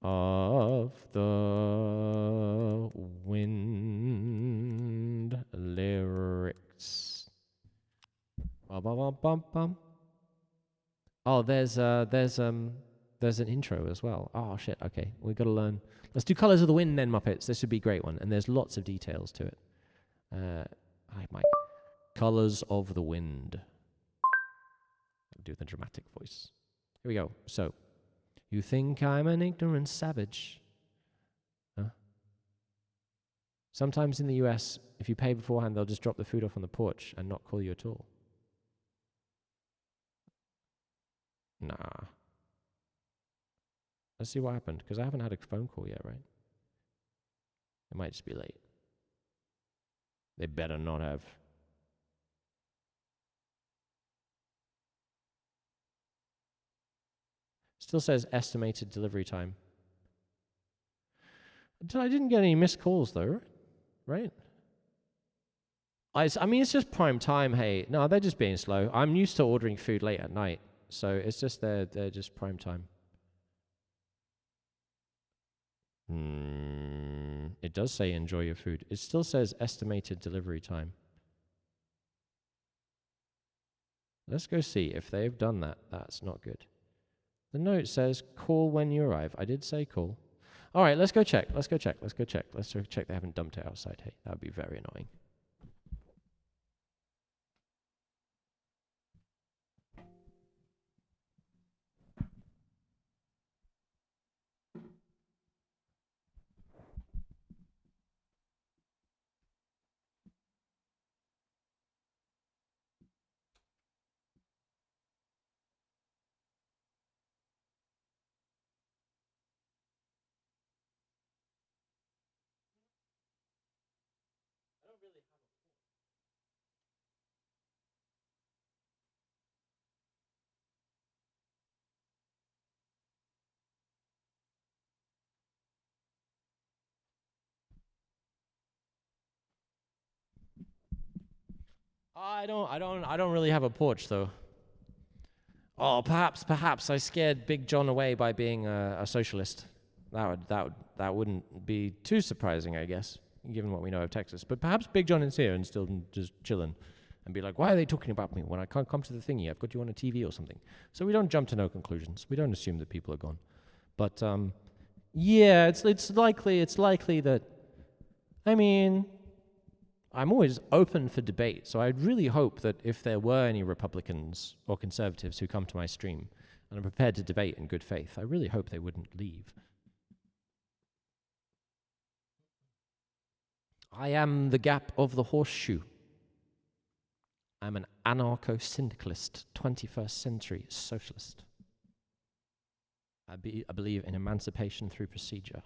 of the Wind lyrics. Bum. Oh, there's an intro as well. Oh shit. Okay, we got to learn. Let's do Colors of the Wind then, Muppets. This would be a great one, and there's lots of details to it. Hi, Mike. Colors of the Wind. Do the dramatic voice. Here we go. So, you think I'm an ignorant savage? Huh? Sometimes in the US, if you pay beforehand, they'll just drop the food off on the porch and not call you at all. Nah. Let's see what happened, because I haven't had a phone call yet, right? It might just be late. They better not have. Still says estimated delivery time. I didn't get any missed calls, though, right? I mean, it's just prime time, hey. No, they're just being slow. I'm used to ordering food late at night, so it's just they're just prime time. It does say enjoy your food. It still says estimated delivery time. Let's go see if they've done that. That's not good. The note says call when you arrive. I did say call. All right, let's go check. Let's go check they haven't dumped it outside. Hey, that would be very annoying. I don't really have a porch though. Oh, perhaps I scared Big John away by being a socialist. That wouldn't be too surprising, I guess, given what we know of Texas. But perhaps Big John is here and still just chilling, and be like, "Why are they talking about me when I can't come to the thingy? I've got you on a TV or something." So we don't jump to no conclusions. We don't assume that people are gone. But yeah, it's likely that. I mean, I'm always open for debate, so I'd really hope that if there were any Republicans or conservatives who come to my stream and are prepared to debate in good faith, I really hope they wouldn't leave. I am the gap of the horseshoe. I'm an anarcho-syndicalist, 21st century socialist. I believe in emancipation through procedure.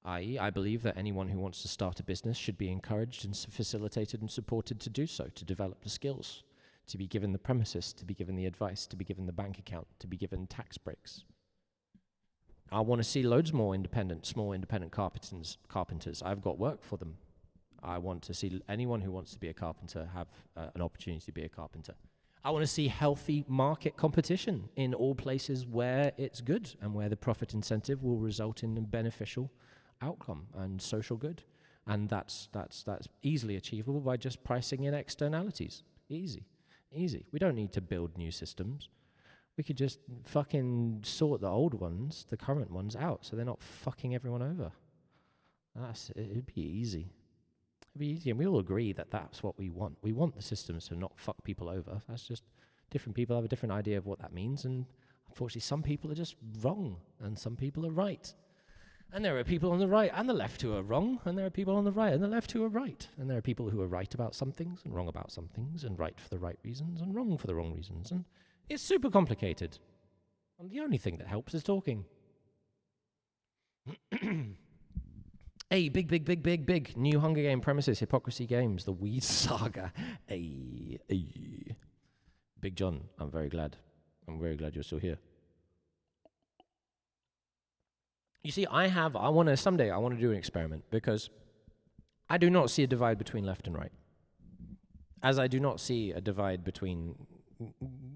I.e., I believe that anyone who wants to start a business should be encouraged and facilitated and supported to do so, to develop the skills, to be given the premises, to be given the advice, to be given the bank account, to be given tax breaks. I want to see loads more small independent carpenters. I've got work for them. I want to see anyone who wants to be a carpenter have an opportunity to be a carpenter. I want to see healthy market competition in all places where it's good and where the profit incentive will result in a beneficial outcome and social good. And that's easily achievable by just pricing in externalities. Easy. We don't need to build new systems. We could just fucking sort the old ones, the current ones, out so they're not fucking everyone over. It'd be easy. It'd be easy, and we all agree that that's what we want. We want the systems to not fuck people over. That's just different people have a different idea of what that means, and unfortunately some people are just wrong, and some people are right. And there are people on the right and the left who are wrong, and there are people on the right and the left who are right. And there are people who are right about some things and wrong about some things, and right for the right reasons and wrong for the wrong reasons. And it's super complicated. And the only thing that helps is talking. Hey, big new Hunger Game premises, Hypocrisy Games, the Weed Saga. Hey. Big John, I'm very glad you're still here. You see, someday I want to do an experiment, because I do not see a divide between left and right. As I do not see a divide between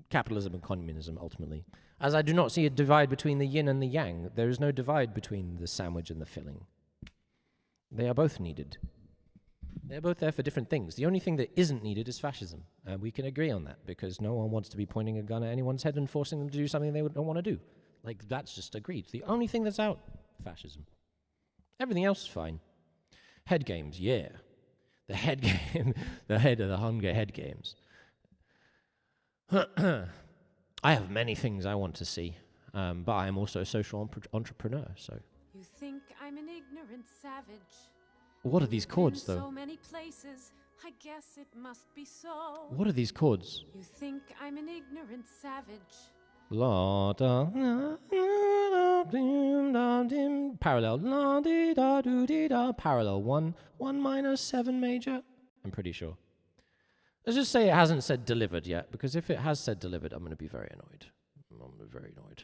capitalism and communism, ultimately. As I do not see a divide between the yin and the yang. There is no divide between the sandwich and the filling. They are both needed. They're both there for different things. The only thing that isn't needed is fascism. And we can agree on that, because no one wants to be pointing a gun at anyone's head and forcing them to do something they don't want to do. Like, that's just agreed. The only thing that's out, fascism. Everything else is fine. Head games, yeah. The head game, the head of the Hunger Head Games. I have many things I want to see, but I am also a social entrepreneur, so... You think I'm an ignorant savage. What are these chords, Been though? so many places, I guess it must be so. What are these chords? You think I'm an ignorant savage. La da parallel la di da do di da parallel 1 minor 7 major. I'm pretty sure. Let's just say it hasn't said delivered yet, because if it has said delivered, I'm going to be very annoyed. I'm going to be very annoyed.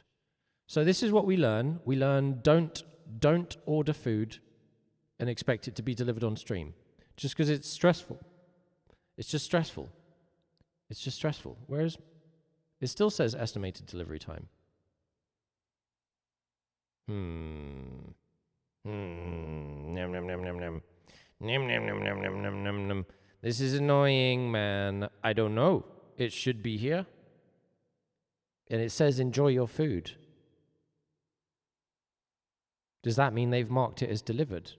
So this is what we learn. We learn don't order food and expect it to be delivered on stream, just because it's stressful. It's just stressful. It's just stressful. Whereas it still says estimated delivery time. Nom nom nom nom nom. Nom nom nom nom nom nom nom nom. This is annoying, man. I don't know. It should be here. And it says enjoy your food. Does that mean they've marked it as delivered?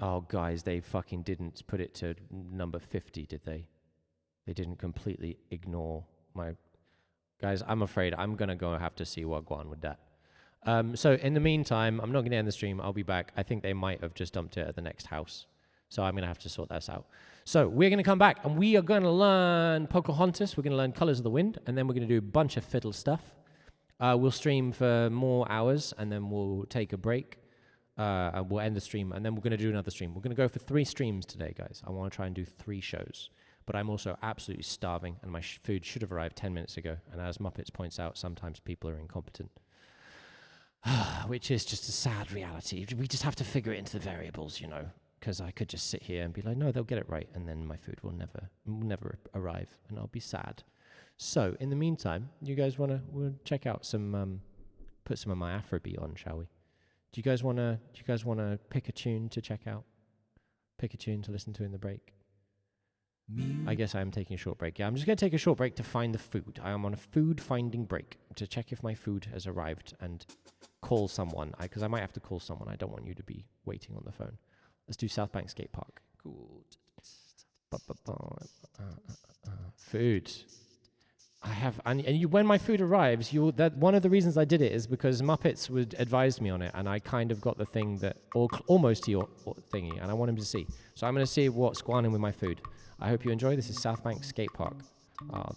Oh, guys, they fucking didn't put it to number 50, did they? They didn't completely ignore my... Guys, I'm afraid I'm going to go have to see what Guan with that. So in the meantime, I'm not going to end the stream. I'll be back. I think they might have just dumped it at the next house. So I'm going to have to sort this out. So we're going to come back, and we are going to learn Pocahontas. We're going to learn Colors of the Wind, and then we're going to do a bunch of fiddle stuff. We'll stream for more hours, and then we'll take a break. And we'll end the stream, and then we're going to do another stream. We're going to go for 3 streams today, guys. I want to try and do 3 shows. But I'm also absolutely starving, and my food should have arrived 10 minutes ago. And as Muppets points out, sometimes people are incompetent. Which is just a sad reality. We just have to figure it into the variables, you know. Because I could just sit here and be like, no, they'll get it right. And then my food will never arrive, and I'll be sad. So, in the meantime, you guys want to check out some, put some of my Afrobeat on, shall we? Do you guys want to pick a tune to check out? Pick a tune to listen to in the break? I guess I am taking a short break. Yeah, I'm just going to take a short break to find the food. I am on a food finding break to check if my food has arrived and call someone. Because I might have to call someone. I don't want you to be waiting on the phone. Let's do South Bank Skate Park. Cool. Food. I have, and you, when my food arrives, that one of the reasons I did it is because Muppets would advise me on it, and I kind of got the thing that, or almost to your thingy, and I want him to see. So I'm going to see what's going on with my food. I hope you enjoy. This is South Bank Skate Park. Alright.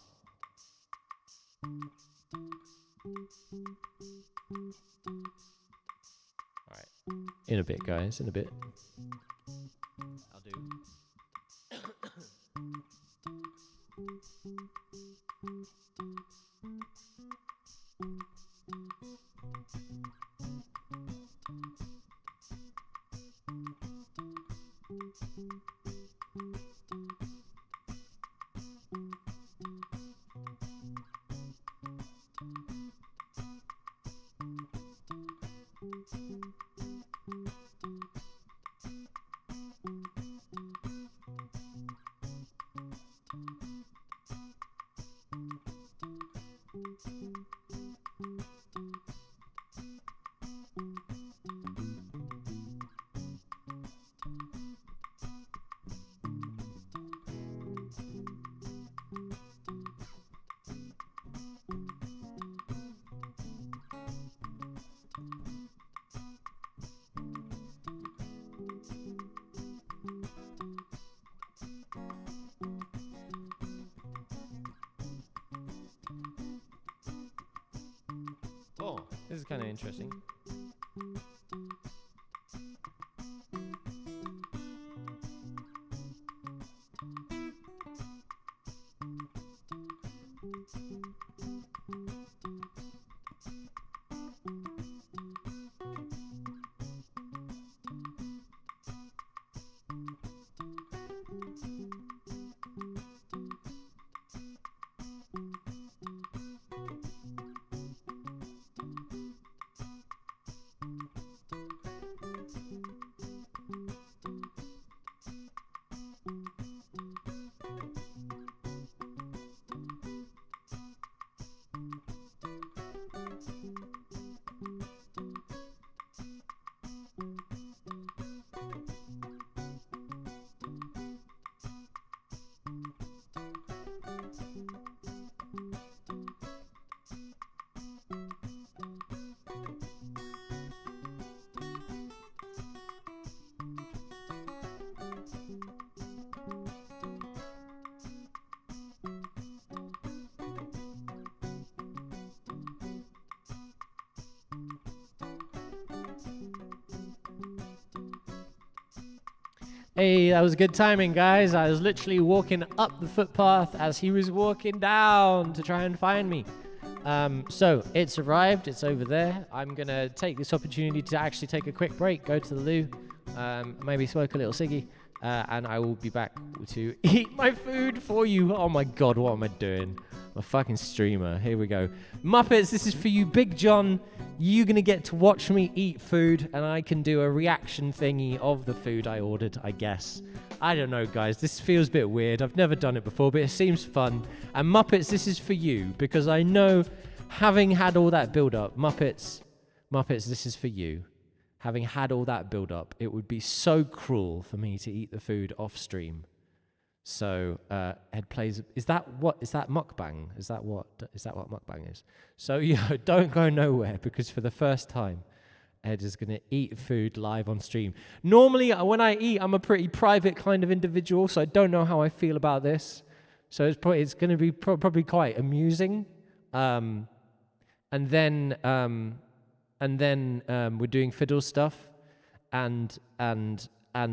In a bit, guys. In a bit. I'll do. Oh, this is kind of interesting. Hey, that was good timing, guys. I was literally walking up the footpath as he was walking down to try and find me. So it's arrived. It's over there. I'm going to take this opportunity to actually take a quick break, go to the loo, maybe smoke a little ciggy, and I will be back to eat my food for you. Oh my God, what am I doing? I'm a fucking streamer. Here we go. Muppets, this is for you. Big John, you're going to get to watch me eat food, and I can do a reaction thingy of the food I ordered, I guess. I don't know, guys. This feels a bit weird. I've never done it before, but it seems fun. And Muppets, this is for you, because I know, having had all that build-up, Muppets, this is for you. Having had all that build-up, it would be so cruel for me to eat the food off-stream. So, Ed plays. Is that mukbang? Is that what mukbang is? So, don't go nowhere, because for the first time, Ed is going to eat food live on stream. Normally, when I eat, I'm a pretty private kind of individual, so I don't know how I feel about this. So it's going to be probably quite amusing. And then we're doing fiddle stuff, and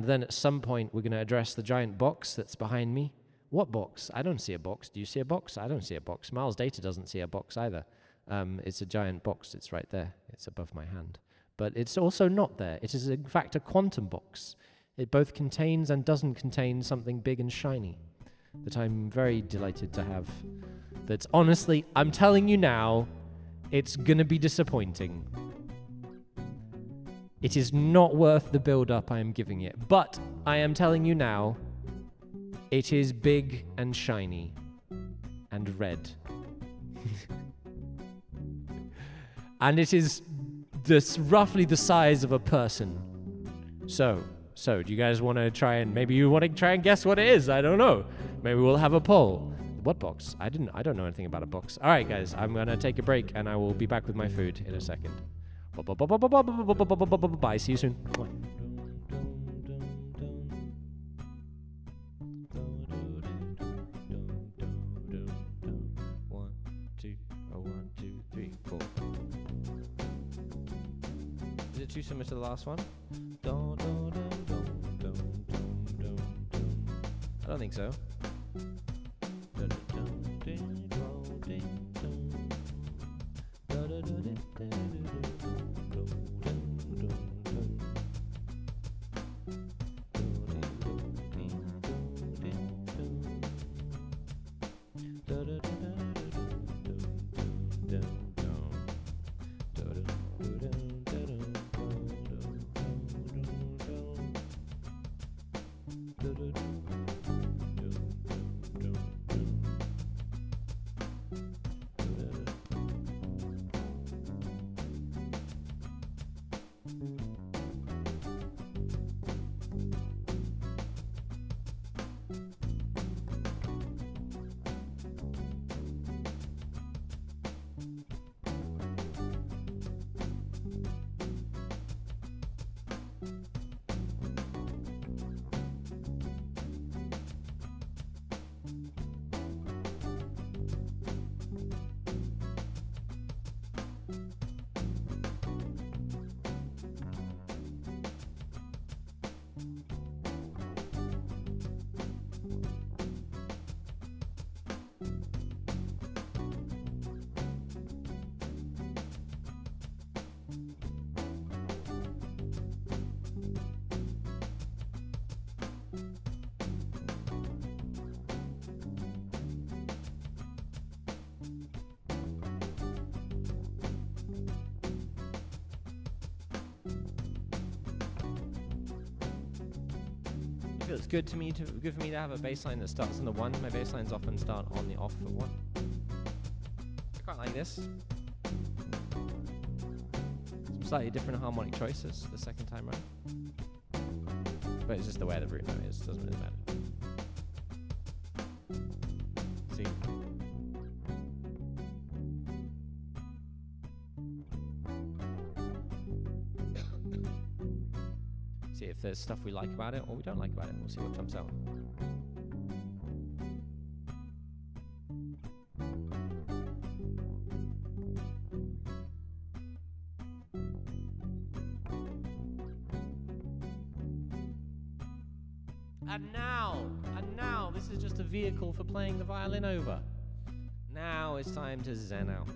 then at some point we're going to address the giant box that's behind me. What box? I don't see a box. Do you see a box? I don't see a box. Miles Data doesn't see a box either. It's a giant box. It's right there. It's above my hand. But it's also not there. It is, in fact, a quantum box. It both contains and doesn't contain something big and shiny that I'm very delighted to have. That's honestly, I'm telling you now, it's going to be disappointing. It is not worth the build-up I am giving it. But I am telling you now, it is big and shiny and red. And it is roughly the size of a person. So do you guys want to try and, maybe you want to try and guess what it is? I don't know. Maybe we'll have a poll. What box? I don't know anything about a box. All right, guys, I'm going to take a break, and I will be back with my food in a second. Bye. See you soon. One, two, three, four. Is it too similar to the last one? I don't think so. It feels good for me to have a bass line that starts on the 1. My bass lines often start on the off of 1. I quite like this. Some slightly different harmonic choices the second time round. But it's just the way the root note is. Doesn't really matter. See? See if there's stuff we like about it or we don't like about it. We'll see what jumps out. And now, this is just a vehicle for playing the violin over. Now it's time to zen out.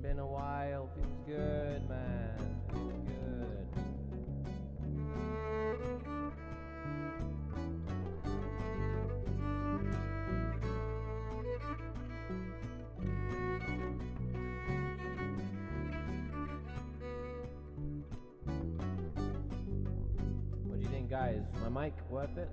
Been a while, feels good, man. Feels good. What do you think, guys? My mic worth it?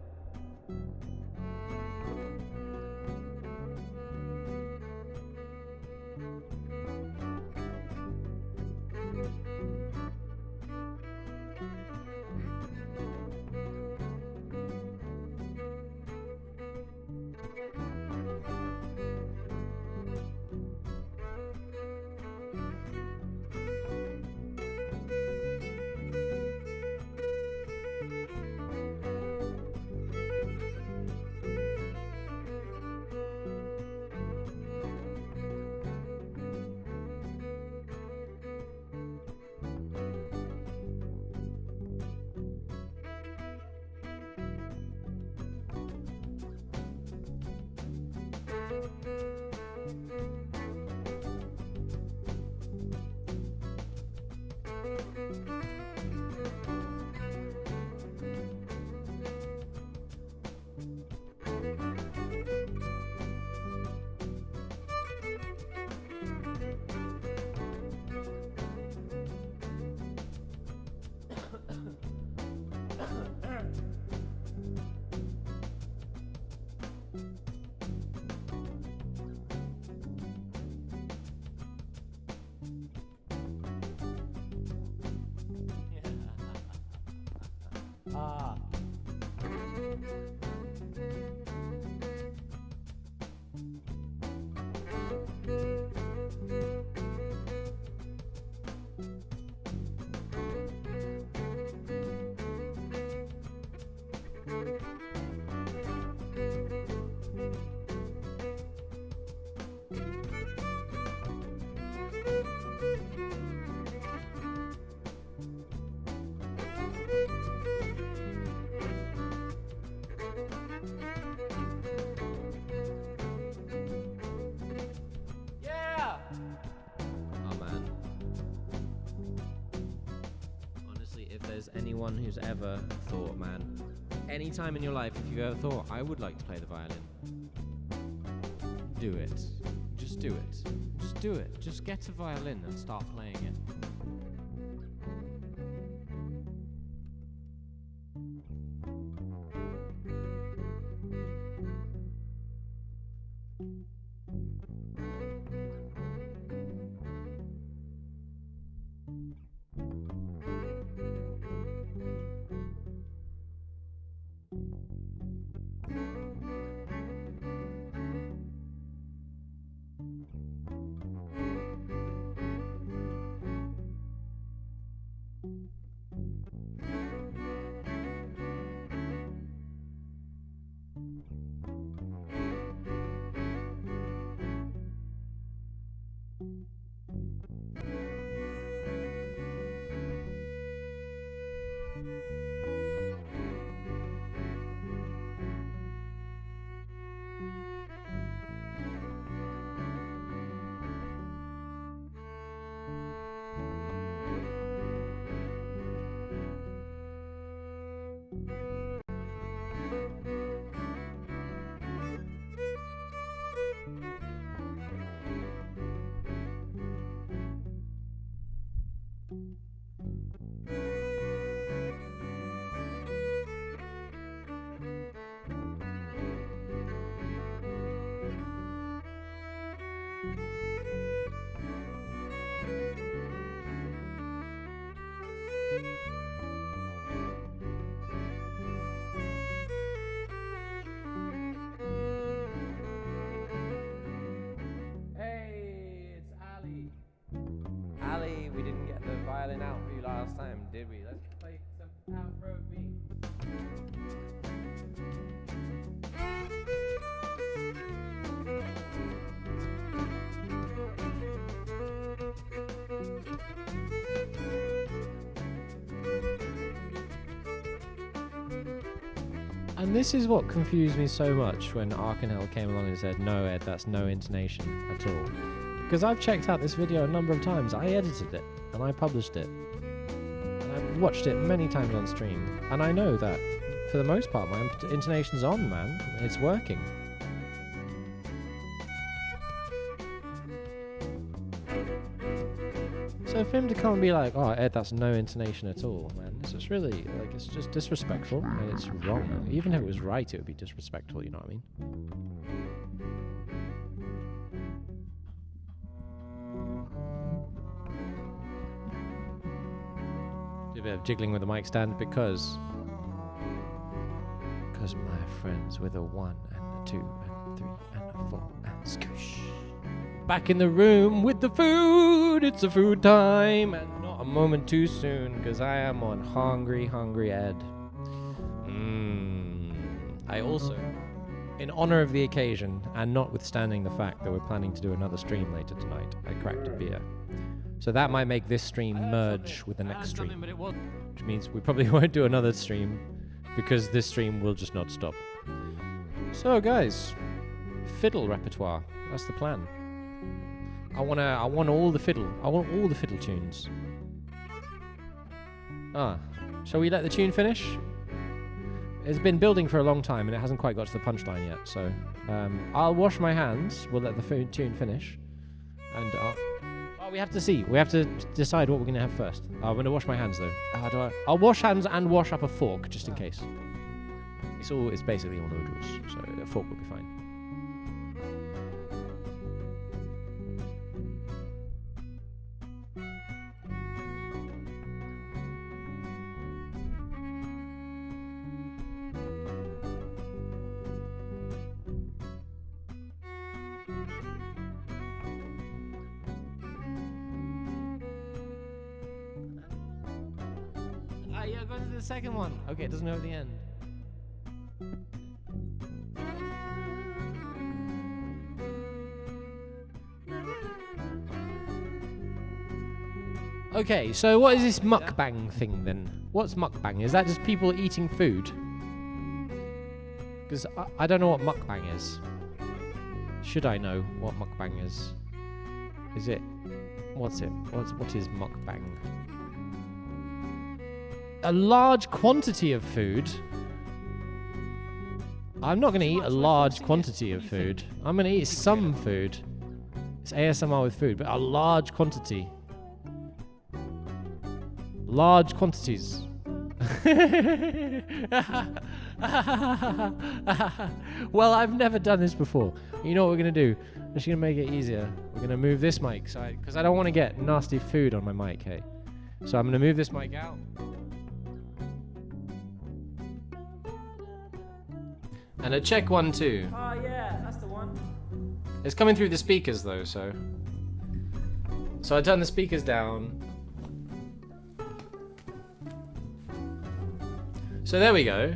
Ah. Yeah! Oh man. Honestly, if there's anyone who's ever thought, man, any time in your life, if you've ever thought, I would like to play the violin, do it. Just do it. Just do it. Just get a violin and start playing it. Apparently we didn't get the violin out for you last time, did we? Let's play some Afrobeat. And this is what confused me so much when Arkanel came along and said, no, Ed, that's no intonation at all. Because I've checked out this video a number of times. I edited it, and I published it. And I've watched it many times on stream. And I know that, for the most part, my intonation's on, man. It's working. So for him to come and be like, oh, Ed, that's no intonation at all, man, it's just really, like, it's just disrespectful, and it's wrong. Even if it was right, it would be disrespectful, you know what I mean? Do a bit of jiggling with the mic stand because my friends with a 1 and a 2 and a 3 and a 4 and scoosh. Back in the room with the food, it's a food time, and not a moment too soon, because I am on hungry Ed. I also, in honor of the occasion, and notwithstanding the fact that we're planning to do another stream later tonight, I cracked a beer. So that might make this stream merge with the next stream, which means we probably won't do another stream, because this stream will just not stop. So guys, fiddle repertoire, that's the plan. I want all the fiddle. I want all the fiddle tunes. Shall we let the tune finish? It's been building for a long time and it hasn't quite got to the punchline yet. So I'll wash my hands. We'll let the tune finish. And we have to see. We have to decide what we're gonna have first. I'm gonna wash my hands though. I'll wash hands and wash up a fork just in case. It's basically all noodles, so a fork will be fine. Yeah, go to the second one. Okay, it doesn't know the end. Okay, so what is this mukbang thing then? What's mukbang? Is that just people eating food? Because I don't know what mukbang is. Should I know what mukbang is? Is it? What's it? What is mukbang? A large quantity of food. I'm not going to eat a large quantity of food. I'm going to eat some food. It's ASMR with food, but a large quantity. Large quantities. Well, I've never done this before. You know what we're going to do? We're just going to make it easier. We're going to move this mic side, because I don't want to get nasty food on my mic, hey? So I'm going to move this mic out. And a check 1, 2. Oh yeah, that's the one. It's coming through the speakers though, so I turn the speakers down. So there we go.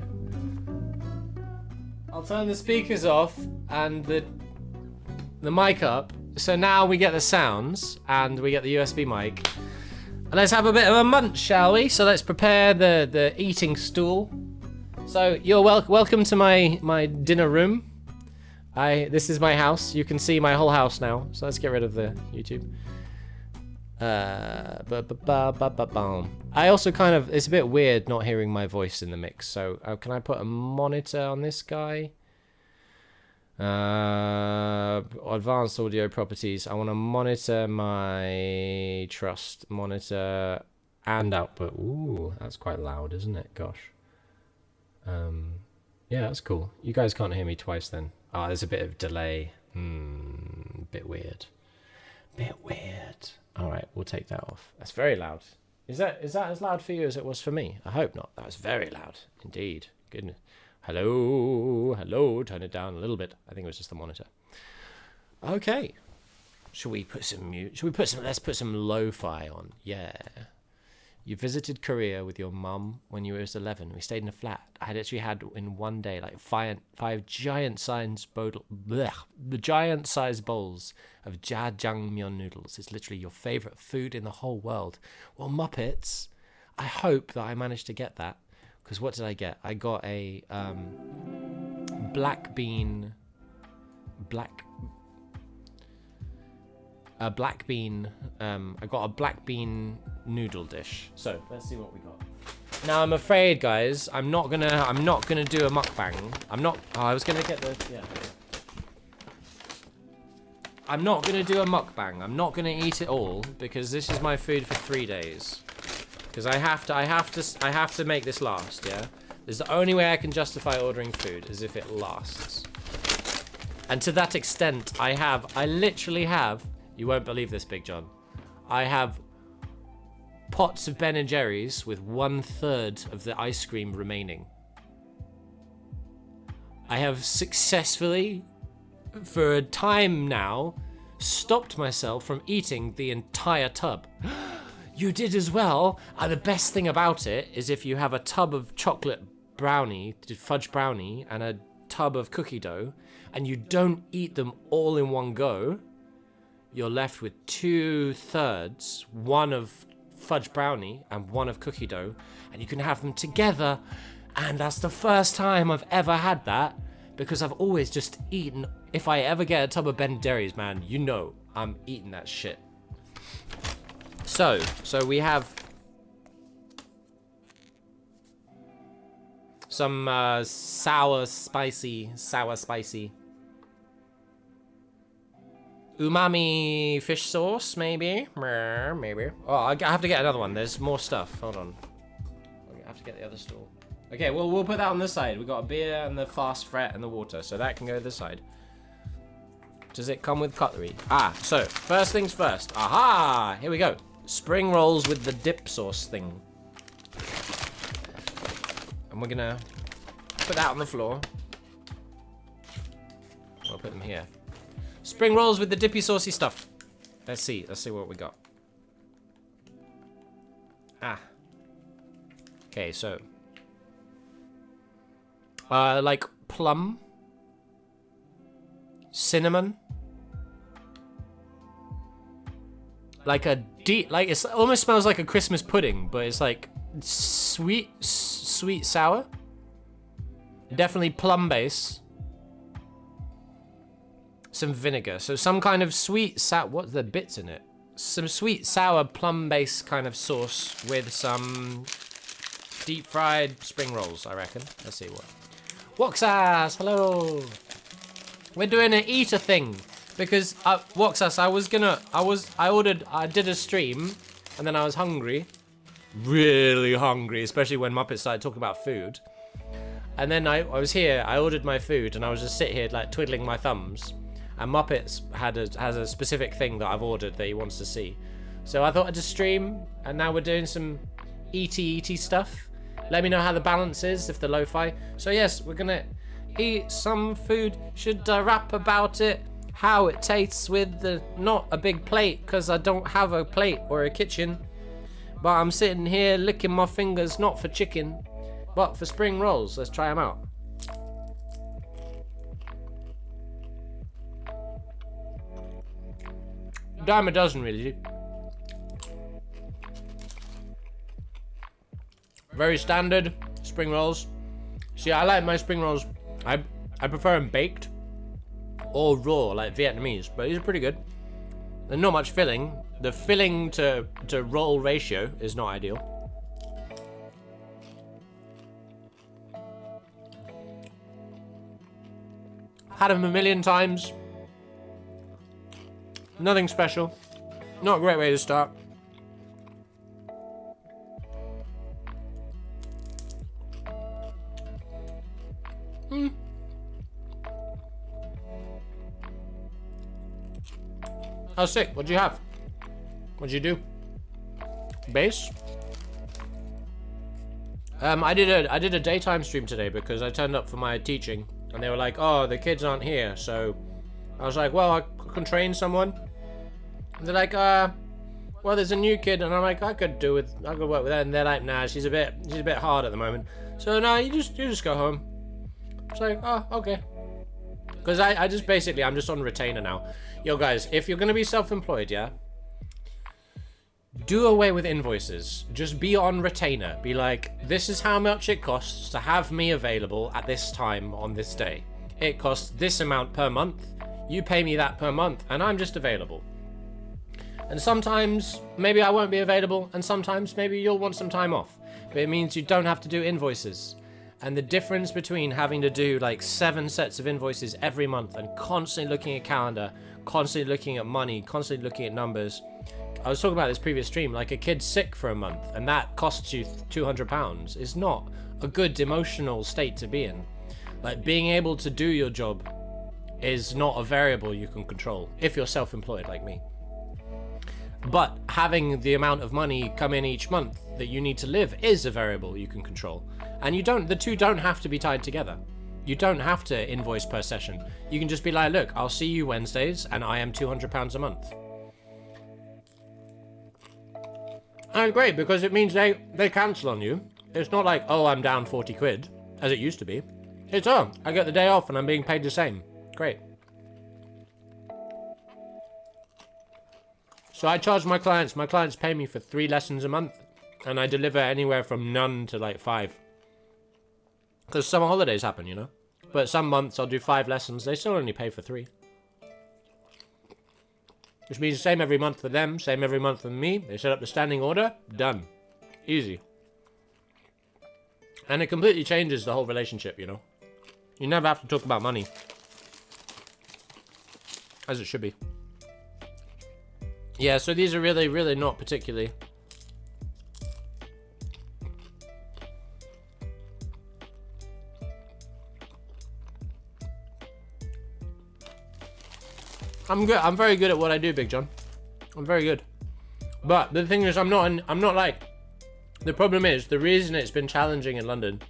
I'll turn the speakers off and the mic up. So now we get the sounds and we get the USB mic. And let's have a bit of a munch, shall we? So let's prepare the eating stool. So you're welcome to my dinner room. This is my house. You can see my whole house now. So let's get rid of the YouTube. I also kind of, it's a bit weird not hearing my voice in the mix. So can I put a monitor on this guy? Advanced audio properties. I want to monitor my trust monitor and output. Ooh, that's quite loud, isn't it? Gosh. Yeah, that's cool. You guys can't hear me twice then. Ah, there's a bit of delay. Bit weird. All right, we'll take that off. That's very loud. Is that as loud for you as it was for me? I hope not. That was very loud indeed. Goodness. Hello. Turn it down a little bit. I think it was just the monitor. Okay. Should we put some mute? Should we put some? Let's put some lo-fi on. Yeah. You visited Korea with your mum when you were 11. We stayed in a flat. I had actually had in one day like five giant-sized bowls of jjajangmyeon noodles. It's literally your favorite food in the whole world. Well, Muppets, I hope that I managed to get that. Because what did I get? I got a black bean I got a black bean noodle dish. So let's see what we got. Now I'm afraid, guys, I'm not gonna do a mukbang. I was gonna get the I'm not gonna do a mukbang. I'm not gonna eat it all because this is my food for 3 days. Because I have to make this last. Yeah, this is the only way I can justify ordering food is if it lasts. And to that extent, I literally have. You won't believe this, Big John. I have pots of Ben & Jerry's with 1/3 of the ice cream remaining. I have successfully, for a time now, stopped myself from eating the entire tub. You did as well. And the best thing about it is if you have a tub of chocolate brownie, fudge brownie, and a tub of cookie dough, and you don't eat them all in one go, you're left with 2/3, one of fudge brownie and one of cookie dough, and you can have them together. And that's the first time I've ever had that, because I've always just eaten. If I ever get a tub of Ben & Jerry's, man, you know I'm eating that shit. So we have some sour spicy umami fish sauce, maybe. Oh, I have to get another one. There's more stuff. Hold on. I have to get the other stool. Okay, well, we'll put that on this side. We've got a beer and the fast fret and the water, so that can go this side. Does it come with cutlery? So first things first. Aha! Here we go. Spring rolls with the dip sauce thing. And we're gonna put that on the floor. I'll put them here. Spring rolls with the dippy saucy stuff. Let's see what we got. Okay, so like plum, cinnamon, like a deep, like it almost smells like a Christmas pudding, but it's like sweet sour. Definitely plum base. Some vinegar, so some kind of sweet sour. What's the bits in it? Some sweet sour plum base kind of sauce with some deep fried spring rolls, I reckon. Let's see what. Woxas, hello. We're doing an eater thing because Woxas, I did a stream and then I was hungry, really hungry, especially when Muppets started talking about food. And then I was here, I ordered my food and I was just sitting here like twiddling my thumbs. And Muppets has a specific thing that I've ordered that he wants to see. So I thought I'd just stream, and now we're doing some ET stuff. Let me know how the balance is, if the lo-fi. So yes, we're gonna eat some food. Should I rap about it? How it tastes with the, not a big plate, because I don't have a plate or a kitchen. But I'm sitting here licking my fingers, not for chicken, but for spring rolls. Let's try them out. Dime a dozen, really. Very standard spring rolls. See, I like my spring rolls. I prefer them baked or raw, like Vietnamese, but these are pretty good. There's not much filling. The filling to roll ratio is not ideal. Had them a million times. Nothing special. Not a great way to start. How's sick? What'd you have? What'd you do? Base? I did a daytime stream today because I turned up for my teaching and they were like, oh, the kids aren't here, so I was like, well, I can train someone. They're like, well, there's a new kid, and I'm like, I could work with her, and they're like, nah, she's a bit hard at the moment. So no, you just go home. It's like, oh, okay. Because I just basically, I'm just on retainer now. Yo, guys, if you're gonna be self-employed, yeah, do away with invoices. Just be on retainer. Be like, this is how much it costs to have me available at this time on this day. It costs this amount per month. You pay me that per month, and I'm just available. And sometimes, maybe I won't be available, and sometimes maybe you'll want some time off. But it means you don't have to do invoices. And the difference between having to do like 7 sets of invoices every month and constantly looking at calendar, constantly looking at money, constantly looking at numbers. I was talking about this previous stream, like a kid's sick for a month, and that costs you £200 is not a good emotional state to be in. Like, being able to do your job is not a variable you can control if you're self-employed like me. But having the amount of money come in each month that you need to live is a variable you can control. And the two don't have to be tied together. You don't have to invoice per session. You can just be like, look, I'll see you Wednesdays and I am £200 a month. And great, because it means they cancel on you. It's not like, oh, I'm down 40 quid, as it used to be. It's, oh, I get the day off and I'm being paid the same. Great. So I charge my clients pay me for 3 lessons a month, and I deliver anywhere from none to like 5. Because summer holidays happen, you know? But some months I'll do 5 lessons, they still only pay for 3. Which means same every month for them, same every month for me. They set up the standing order, done. Easy. And it completely changes the whole relationship, you know? You never have to talk about money. As it should be. Yeah, so these are really, really not particularly... I'm good. I'm very good at what I do, Big John. I'm very good. But the thing is, I'm not like... The problem is, the reason it's been challenging in London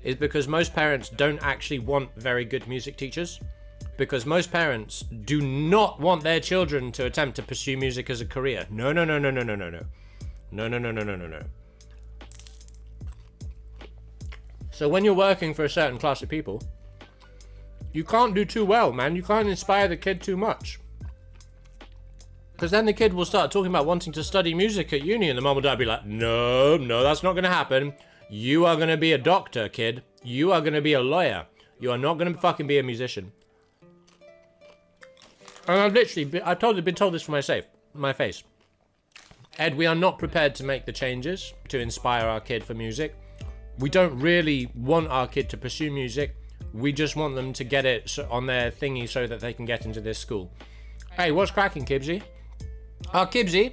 is because most parents don't actually want very good music teachers. Because most parents do not want their children to attempt to pursue music as a career. No, no, no, no, no, no, no, no. No, no, no, no, no, no, no. So when you're working for a certain class of people, you can't do too well, man. You can't inspire the kid too much. Because then the kid will start talking about wanting to study music at uni, and the mum will be like, no, no, that's not going to happen. You are going to be a doctor, kid. You are going to be a lawyer. You are not going to fucking be a musician. And I've totally been told this from my face. Ed, we are not prepared to make the changes to inspire our kid for music. We don't really want our kid to pursue music. We just want them to get it on their thingy so that they can get into this school. Hey, what's cracking, Kibsy? Kibsy,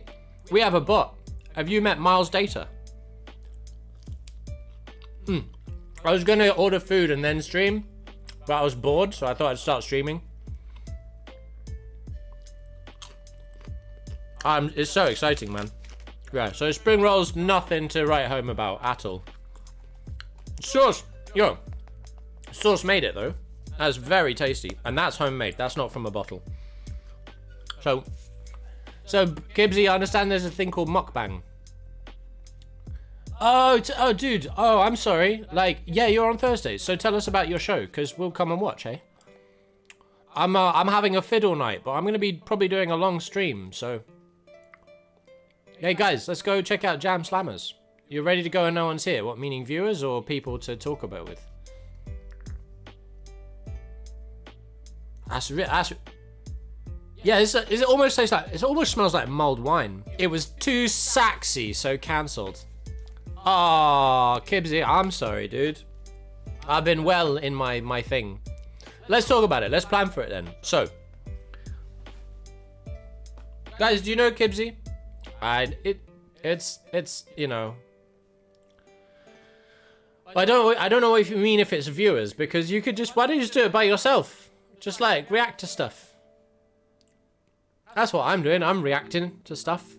we have a bot. Have you met Miles Data? I was gonna order food and then stream, but I was bored, so I thought I'd start streaming. It's so exciting, man. Yeah, so spring rolls, nothing to write home about at all. Sauce made it though. That's very tasty, and that's homemade. That's not from a bottle. So Gibbsy, I understand there's a thing called mukbang. Oh, dude. Oh, I'm sorry. Like, yeah, you're on Thursdays. So tell us about your show, because we'll come and watch, hey? I'm having a fiddle night, but I'm gonna be probably doing a long stream. So, hey guys, let's go check out Jam Slammers. You ready to go and no one's here? What, meaning viewers or people to talk about with? Yeah, it almost tastes like, it almost smells like mulled wine. It was too saxy, so cancelled. Oh, Kibsy, I'm sorry, dude. I've been well in my thing. Let's talk about it. Let's plan for it then. So, guys, do you know Kibsy? It's you know. I don't know if you mean if it's viewers, because you could just, why don't you just do it by yourself? Just like react to stuff. That's what I'm doing. I'm reacting to stuff.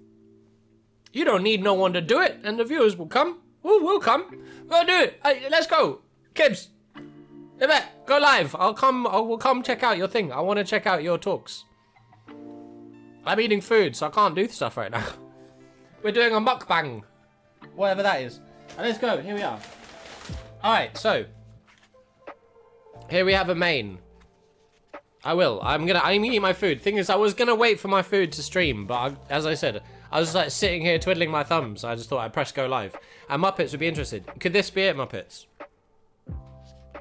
You don't need no one to do it, and the viewers will come. We'll come. We'll do it. Hey, let's go. Kibs. Go live. We'll come check out your thing. I want to check out your talks. I'm eating food, so I can't do stuff right now. We're doing a mukbang. Whatever that is. And let's go. Here we are. Alright, so. Here we have a main. I'm eating my food. Thing is, I was gonna wait for my food to stream, but as I said, I was like sitting here twiddling my thumbs. I just thought I'd press go live. And Muppets would be interested. Could this be it, Muppets?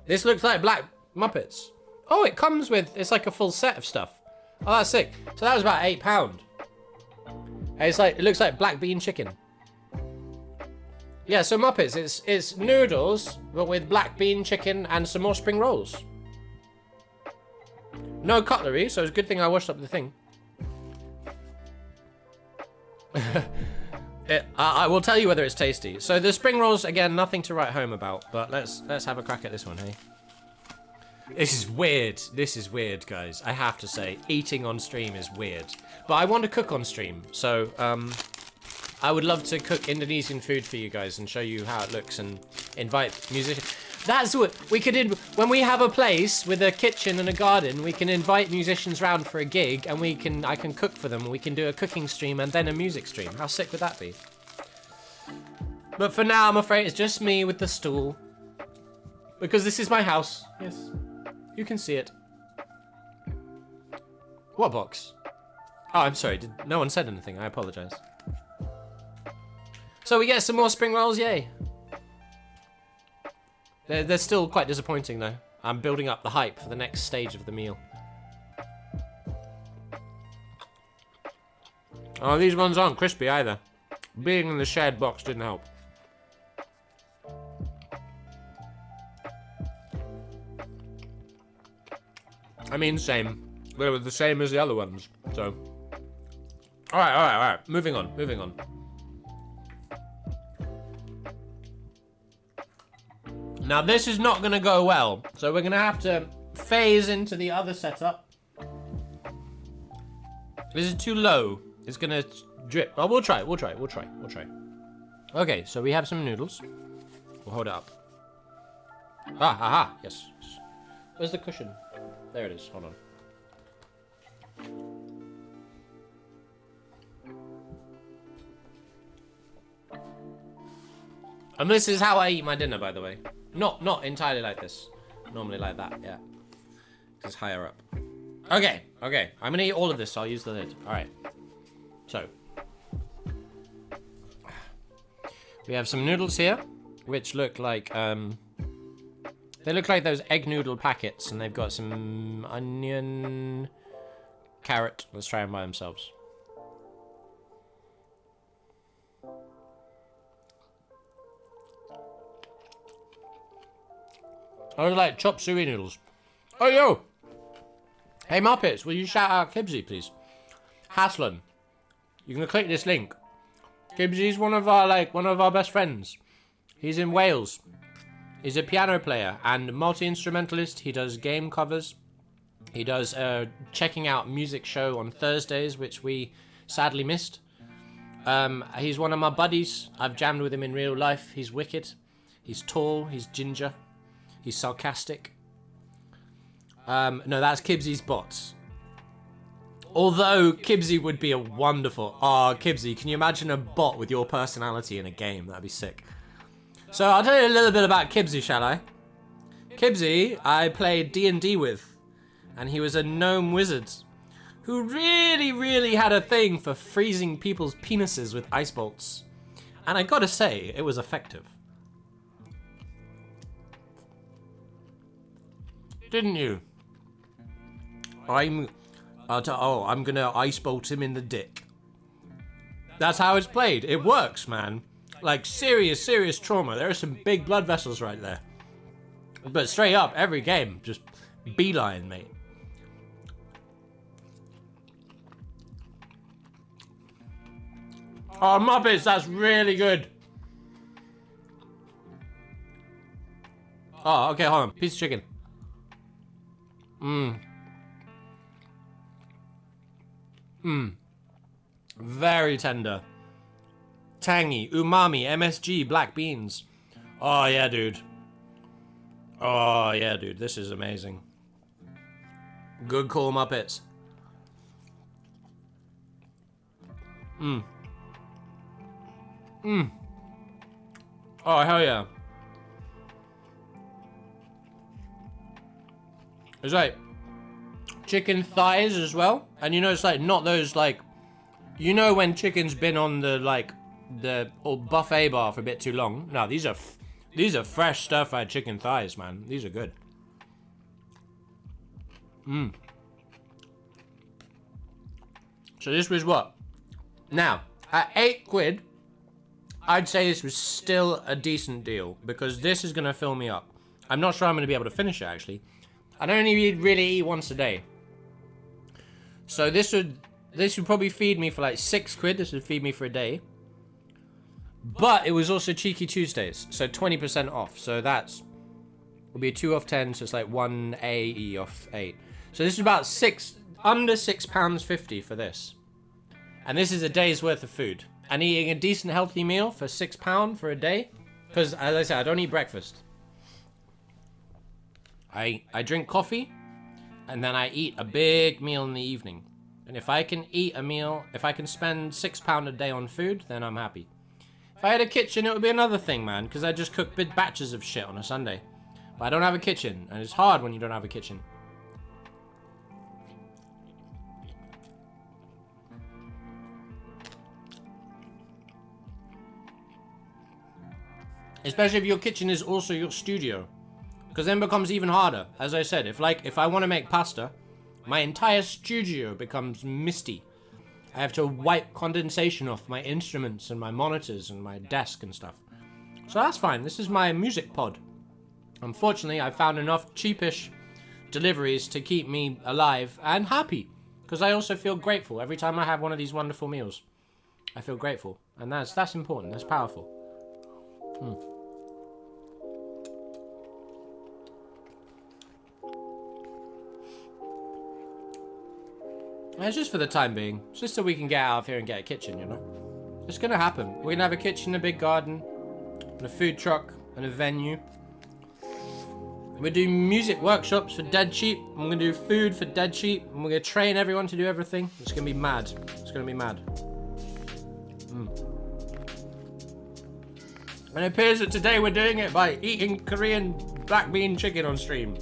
This looks like Black Muppets. Oh, it comes with, it's like a full set of stuff. Oh, that's sick. So that was about £8. It looks like black bean chicken. Yeah, so Muppets, it's noodles, but with black bean chicken and some more spring rolls. No cutlery, so it's a good thing I washed up the thing. I will tell you whether it's tasty. So the spring rolls, again, nothing to write home about, but let's have a crack at this one, hey? This is weird. This is weird, guys. I have to say, eating on stream is weird. But I want to cook on stream, so I would love to cook Indonesian food for you guys and show you how it looks and invite musicians. That's what we could do. When we have a place with a kitchen and a garden, we can invite musicians round for a gig, and I can cook for them. We can do a cooking stream and then a music stream. How sick would that be? But for now, I'm afraid it's just me with the stool. Because this is my house. Yes. You can see it. What box? Oh, I'm sorry. No one said anything. I apologize. So we get some more spring rolls. Yay. They're still quite disappointing, though. I'm building up the hype for the next stage of the meal. Oh, these ones aren't crispy either. Being in the shared box didn't help. I mean, same. They were the same as the other ones, so. Alright. Moving on. Now, this is not going to go well, so we're going to have to phase into the other setup. This is too low. It's going to drip. Oh, we'll try. Okay, so we have some noodles. We'll hold it up. Yes. Where's the cushion? There it is. Hold on. And this is how I eat my dinner, by the way. Not entirely like this. Normally like that, yeah. It's higher up. Okay. I'm gonna eat all of this, so I'll use the lid. Alright. So. We have some noodles here, which look like, they look like those egg noodle packets, and they've got some onion, carrot. Let's try them by themselves. I was like chop suey noodles. Oh, yo! Hey, Muppets, will you shout out Kibsy, please? Haslan, you can click this link. Kibsy's one of our best friends. He's in Wales. He's a piano player and multi-instrumentalist. He does game covers. He does a checking out music show on Thursdays, which we sadly missed. He's one of my buddies. I've jammed with him in real life. He's wicked. He's tall. He's ginger. He's sarcastic. No, that's Kibsy's bots. Although Kibsy would be a wonderful... Kibsy, can you imagine a bot with your personality in a game? That'd be sick. So I'll tell you a little bit about Kibsy, shall I? Kibsy, I played D&D with, and he was a gnome wizard who really had a thing for freezing people's penises with ice bolts. And I gotta say, it was effective. Didn't you? I'm gonna ice bolt him in the dick. That's how it's played. It works, man. Like, serious trauma. There are some big blood vessels right there. But straight up, every game, just beeline, mate. Oh, Muppets, that's really good. Oh, okay, hold on. Piece of chicken. Very tender. Tangy, umami, MSG, black beans. Oh yeah, dude. This is amazing. Good call, Muppets. Oh, hell yeah. It's like chicken thighs as well. And you know, it's like not those like, you know when chicken's been on the like the old buffet bar for a bit too long. No, these are fresh stir-fried chicken thighs, man. These are good. So this was what? Now, at £8, I'd say this was still a decent deal because this is gonna fill me up. I'm not sure I'm gonna be able to finish it actually. I don't really eat once a day. So this would probably feed me for like £6. This would feed me for a day. But it was also Cheeky Tuesdays, so 20% off. So that's will be a 2 off 10, so it's like 1 AE off 8. So this is about under £6.50 for this. And this is a day's worth of food. And eating a decent healthy meal for £6 for a day. Because as I said, I don't eat breakfast. I drink coffee and then I eat a big meal in the evening. And if I can eat a meal, if I can spend £6 a day on food, then I'm happy. If I had a kitchen, it would be another thing, man, because I just cook big batches of shit on a Sunday. But I don't have a kitchen, and it's hard when you don't have a kitchen. Especially if your kitchen is also your studio. Because then it becomes even harder. As I said, if I want to make pasta, my entire studio becomes misty. I have to wipe condensation off my instruments and my monitors and my desk and stuff. So that's fine. This is my music pod. Unfortunately, I found enough cheapish deliveries to keep me alive and happy. Because I also feel grateful every time I have one of these wonderful meals. I feel grateful. And that's important. That's powerful. It's just for the time being. It's just so we can get out of here and get a kitchen, you know? It's gonna happen. We're gonna have a kitchen, a big garden, and a food truck, and a venue. We're doing music workshops for dead cheap. I'm gonna do food for dead cheap. And we're gonna train everyone to do everything. It's gonna be mad. It's gonna be mad. And it appears that today we're doing it by eating Korean black bean chicken on stream.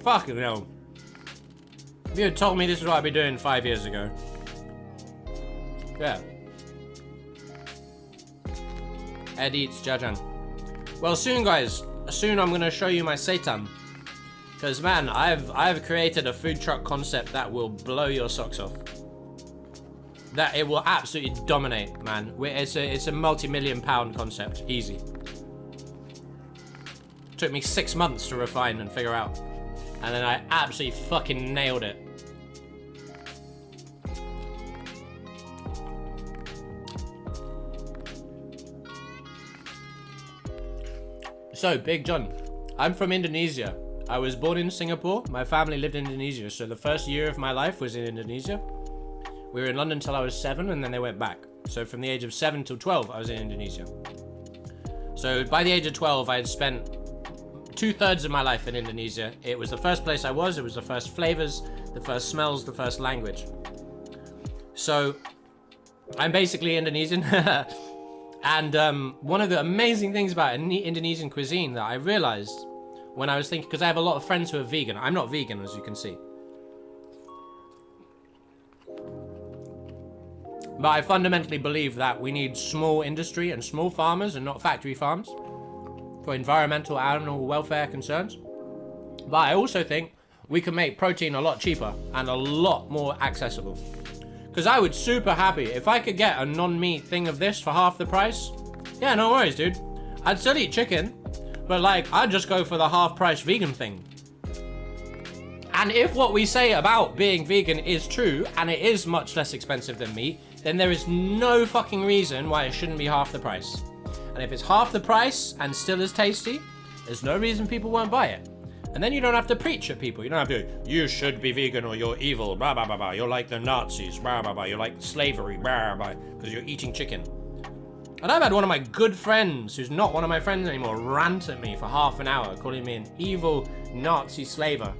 Fucking hell. If you had told me this is what I'd be doing 5 years ago. Yeah. Ed eats jajang. Well, soon, guys. Soon I'm going to show you my seitan. Because, man, I've created a food truck concept that will blow your socks off. That it will absolutely dominate, man. It's a multi-million pound concept. Easy. Took me 6 months to refine and figure out. And then I absolutely fucking nailed it. So, Big John, I'm from Indonesia. I was born in Singapore. My family lived in Indonesia. So the first year of my life was in Indonesia. We were in London till I was 7 and then they went back. So from the age of 7 till 12, I was in Indonesia. So by the age of 12, I had spent 2/3 of my life in Indonesia. It was the first place I was. It was the first flavors, the first smells, the first language. So I'm basically Indonesian. And one of the amazing things about Indonesian cuisine that I realized when I was thinking, because I have a lot of friends who are vegan. I'm not vegan, as you can see. But I fundamentally believe that we need small industry and small farmers and not factory farms for environmental animal welfare concerns. But I also think we can make protein a lot cheaper and a lot more accessible. Because I would super happy if I could get a non-meat thing of this for half the price. Yeah, no worries, dude. I'd still eat chicken, but like, I'd just go for the half-price vegan thing. And if what we say about being vegan is true, and it is much less expensive than meat, then there is no fucking reason why it shouldn't be half the price. And if it's half the price and still as tasty, there's no reason people won't buy it. And then you don't have to preach at people. You don't have to, you should be vegan or you're evil, blah, blah, blah, blah. You're like the Nazis, blah, blah, blah. You're like slavery, blah, blah, because you're eating chicken. And I've had one of my good friends, who's not one of my friends anymore, rant at me for half an hour, calling me an evil Nazi slaver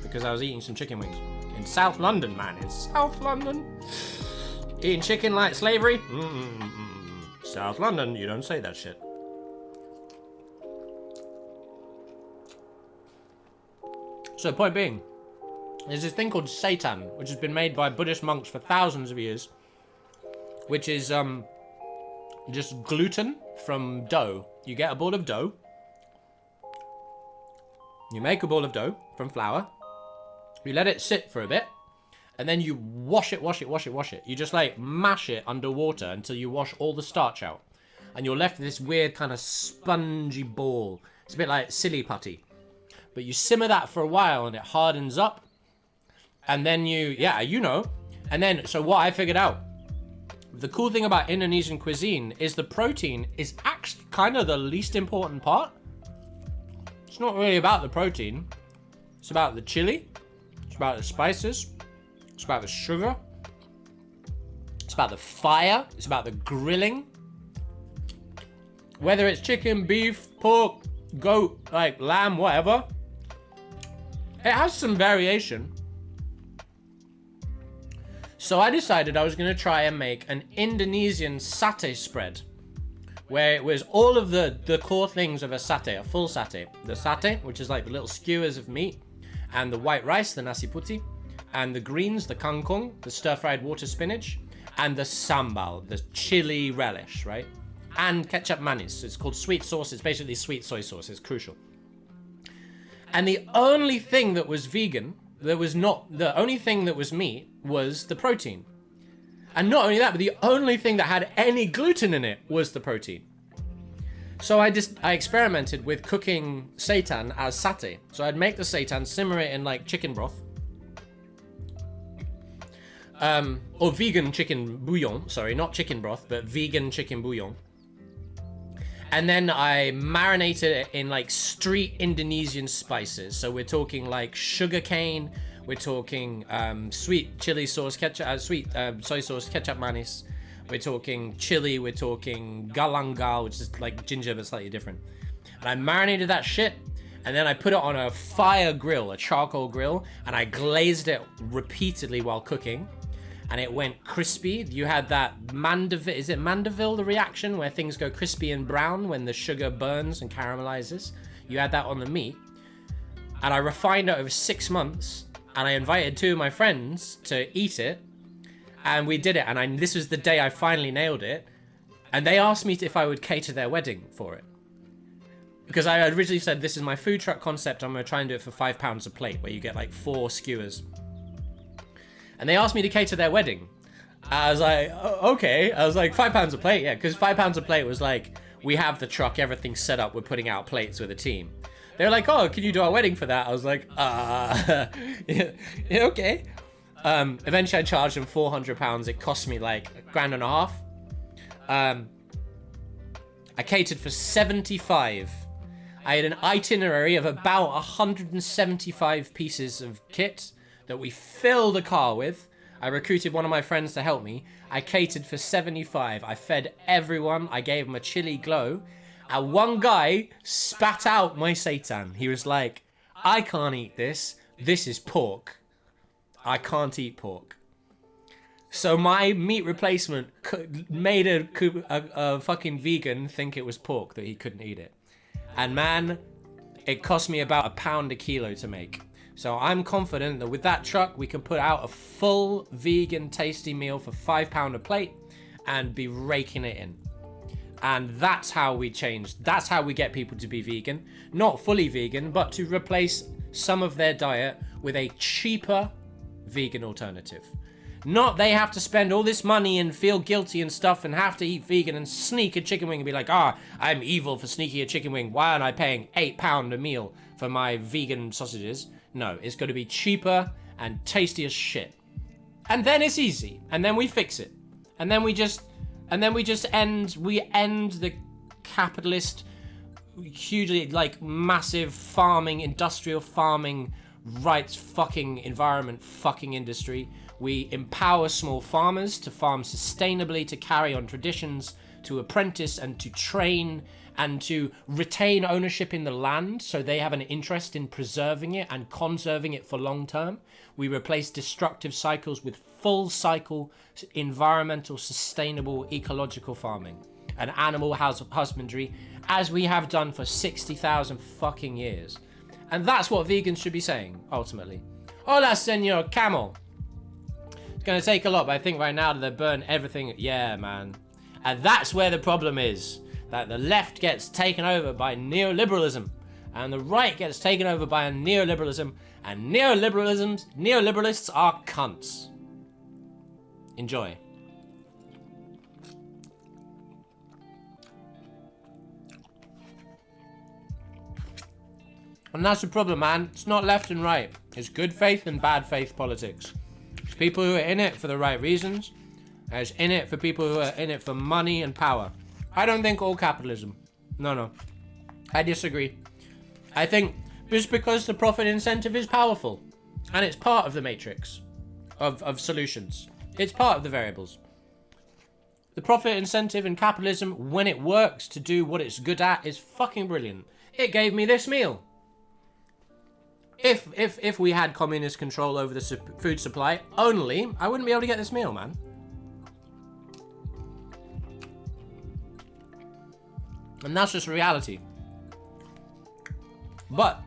because I was eating some chicken wings. In South London, man, in South London. Eating chicken like slavery? South London, you don't say that shit. So point being, there's this thing called seitan, which has been made by Buddhist monks for thousands of years, which is just gluten from dough. You get a ball of dough. You make a ball of dough from flour. You let it sit for a bit, and then you wash it. You just like mash it underwater until you wash all the starch out. And you're left with this weird kind of spongy ball. It's a bit like silly putty. But you simmer that for a while and it hardens up. And then And then, so what I figured out, the cool thing about Indonesian cuisine is the protein is actually kind of the least important part. It's not really about the protein. It's about the chili. It's about the spices. It's about the sugar. It's about the fire. It's about the grilling. Whether it's chicken, beef, pork, goat, like lamb, whatever. It has some variation. So I decided I was going to try and make an Indonesian satay spread. Where it was all of the core things of a satay, a full satay. The satay, which is like the little skewers of meat. And the white rice, the nasi putih. And the greens, the kangkong, the stir-fried water spinach. And the sambal, the chili relish, right? And ketchup manis. It's called sweet sauce. It's basically sweet soy sauce. It's crucial. And the only thing that was vegan, the only thing that was meat was the protein. And not only that, but the only thing that had any gluten in it was the protein. So I experimented with cooking seitan as satay. So I'd make the seitan, simmer it in like chicken broth. Or vegan chicken bouillon. Sorry, not chicken broth, but vegan chicken bouillon. And then I marinated it in like street Indonesian spices. So we're talking like sugarcane. We're talking sweet chili sauce, ketchup, sweet soy sauce, ketchup manis. We're talking chili. We're talking galangal, which is like ginger but slightly different. And I marinated that shit. And then I put it on a fire grill, a charcoal grill. And I glazed it repeatedly while cooking. And it went crispy. You had that is it Mandeville, the reaction where things go crispy and brown when the sugar burns and caramelizes? You had that on the meat. And I refined it over 6 months. And I invited 2 of my friends to eat it. And we did it. And this was the day I finally nailed it. And they asked me if I would cater their wedding for it. Because I originally said, this is my food truck concept. I'm going to try and do it for £5 a plate, where you get like 4 skewers. And they asked me to cater their wedding. I was like, oh, okay. I was like, £5 a plate, yeah. Because £5 a plate was like, we have the truck, everything's set up, we're putting out plates with a team. They were like, oh, can you do our wedding for that? I was like, yeah, okay. Eventually I charged them £400. It cost me like £1.5 grand. I catered for 75. I had an itinerary of about 175 pieces of kit that we filled a car with. I recruited one of my friends to help me. I catered for 75. I fed everyone. I gave them a chili glow. And one guy spat out my seitan. He was like, I can't eat this. This is pork. I can't eat pork. So my meat replacement made a fucking vegan think it was pork, that he couldn't eat it. And man, it cost me about £1 a kilo to make. So I'm confident that with that truck, we can put out a full vegan tasty meal for £5 a plate and be raking it in. And that's how we change. That's how we get people to be vegan. Not fully vegan, but to replace some of their diet with a cheaper vegan alternative. Not they have to spend all this money and feel guilty and stuff and have to eat vegan and sneak a chicken wing and be like, I'm evil for sneaking a chicken wing. Why aren't I paying £8 a meal for my vegan sausages? No, it's going to be cheaper and tasty as shit. And then it's easy. And then we fix it. And then we just end the capitalist, hugely like massive farming, industrial farming, rights fucking environment fucking industry. We empower small farmers to farm sustainably, to carry on traditions, to apprentice and to train and to retain ownership in the land so they have an interest in preserving it and conserving it for long term. We replace destructive cycles with full cycle, environmental, sustainable, ecological farming and animal husbandry, as we have done for 60,000 fucking years. And that's what vegans should be saying, ultimately. Hola, senor camel. It's gonna take a lot, but I think right now they burn everything. Yeah, man. And that's where the problem is. That the left gets taken over by neoliberalism, and the right gets taken over by neoliberalism, and neoliberalists are cunts. Enjoy. And that's the problem, man. It's not left and right. It's good faith and bad faith politics. It's people who are in it for the right reasons. And it's in it for people who are in it for money and power. I don't think all capitalism. No. I disagree. I think just because the profit incentive is powerful, and it's part of the matrix of solutions. It's part of the variables. The profit incentive in capitalism, when it works to do what it's good at, is fucking brilliant. It gave me this meal. If we had communist control over the food supply only, I wouldn't be able to get this meal, man. And that's just reality. But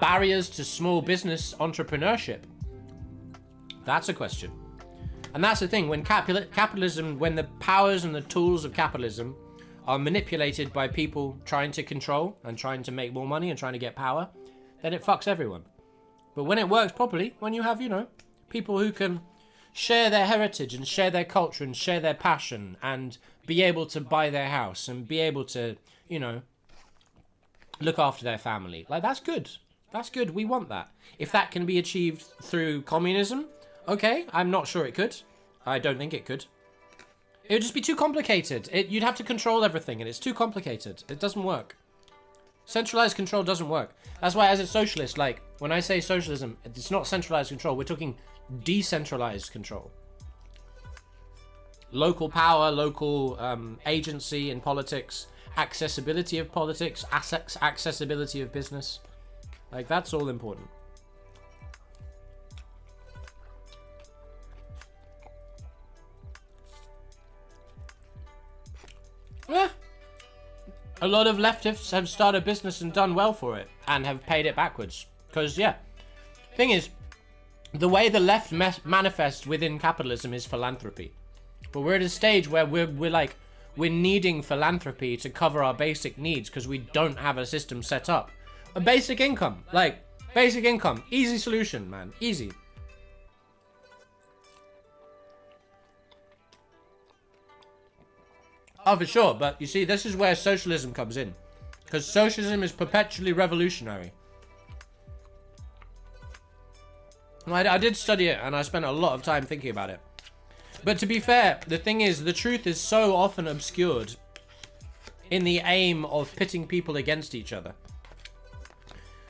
barriers to small business entrepreneurship, that's a question. And that's the thing, when capitalism, when the powers and the tools of capitalism are manipulated by people trying to control and trying to make more money and trying to get power, then it fucks everyone. But when it works properly, when you have, people who can share their heritage and share their culture and share their passion and be able to buy their house and be able to, look after their family. Like, that's good. That's good. We want that. If that can be achieved through communism, okay, I'm not sure it could. I don't think it could. It would just be too complicated. You'd have to control everything, and it's too complicated. It doesn't work. Centralized control doesn't work. That's why, as a socialist, like, when I say socialism, it's not centralized control. We're talking decentralized control. Local power, local agency in politics, accessibility of politics, accessibility of business. Like, that's all important. Yeah. A lot of leftists have started a business and done well for it and have paid it backwards. Because, thing is, the way the left manifests within capitalism is philanthropy. But we're at a stage where we're needing philanthropy to cover our basic needs because we don't have a system set up. A basic income. Easy solution, man. Easy. Oh, for sure. But you see, this is where socialism comes in. Because socialism is perpetually revolutionary. I did study it, and I spent a lot of time thinking about it. But to be fair, the thing is, the truth is so often obscured in the aim of pitting people against each other.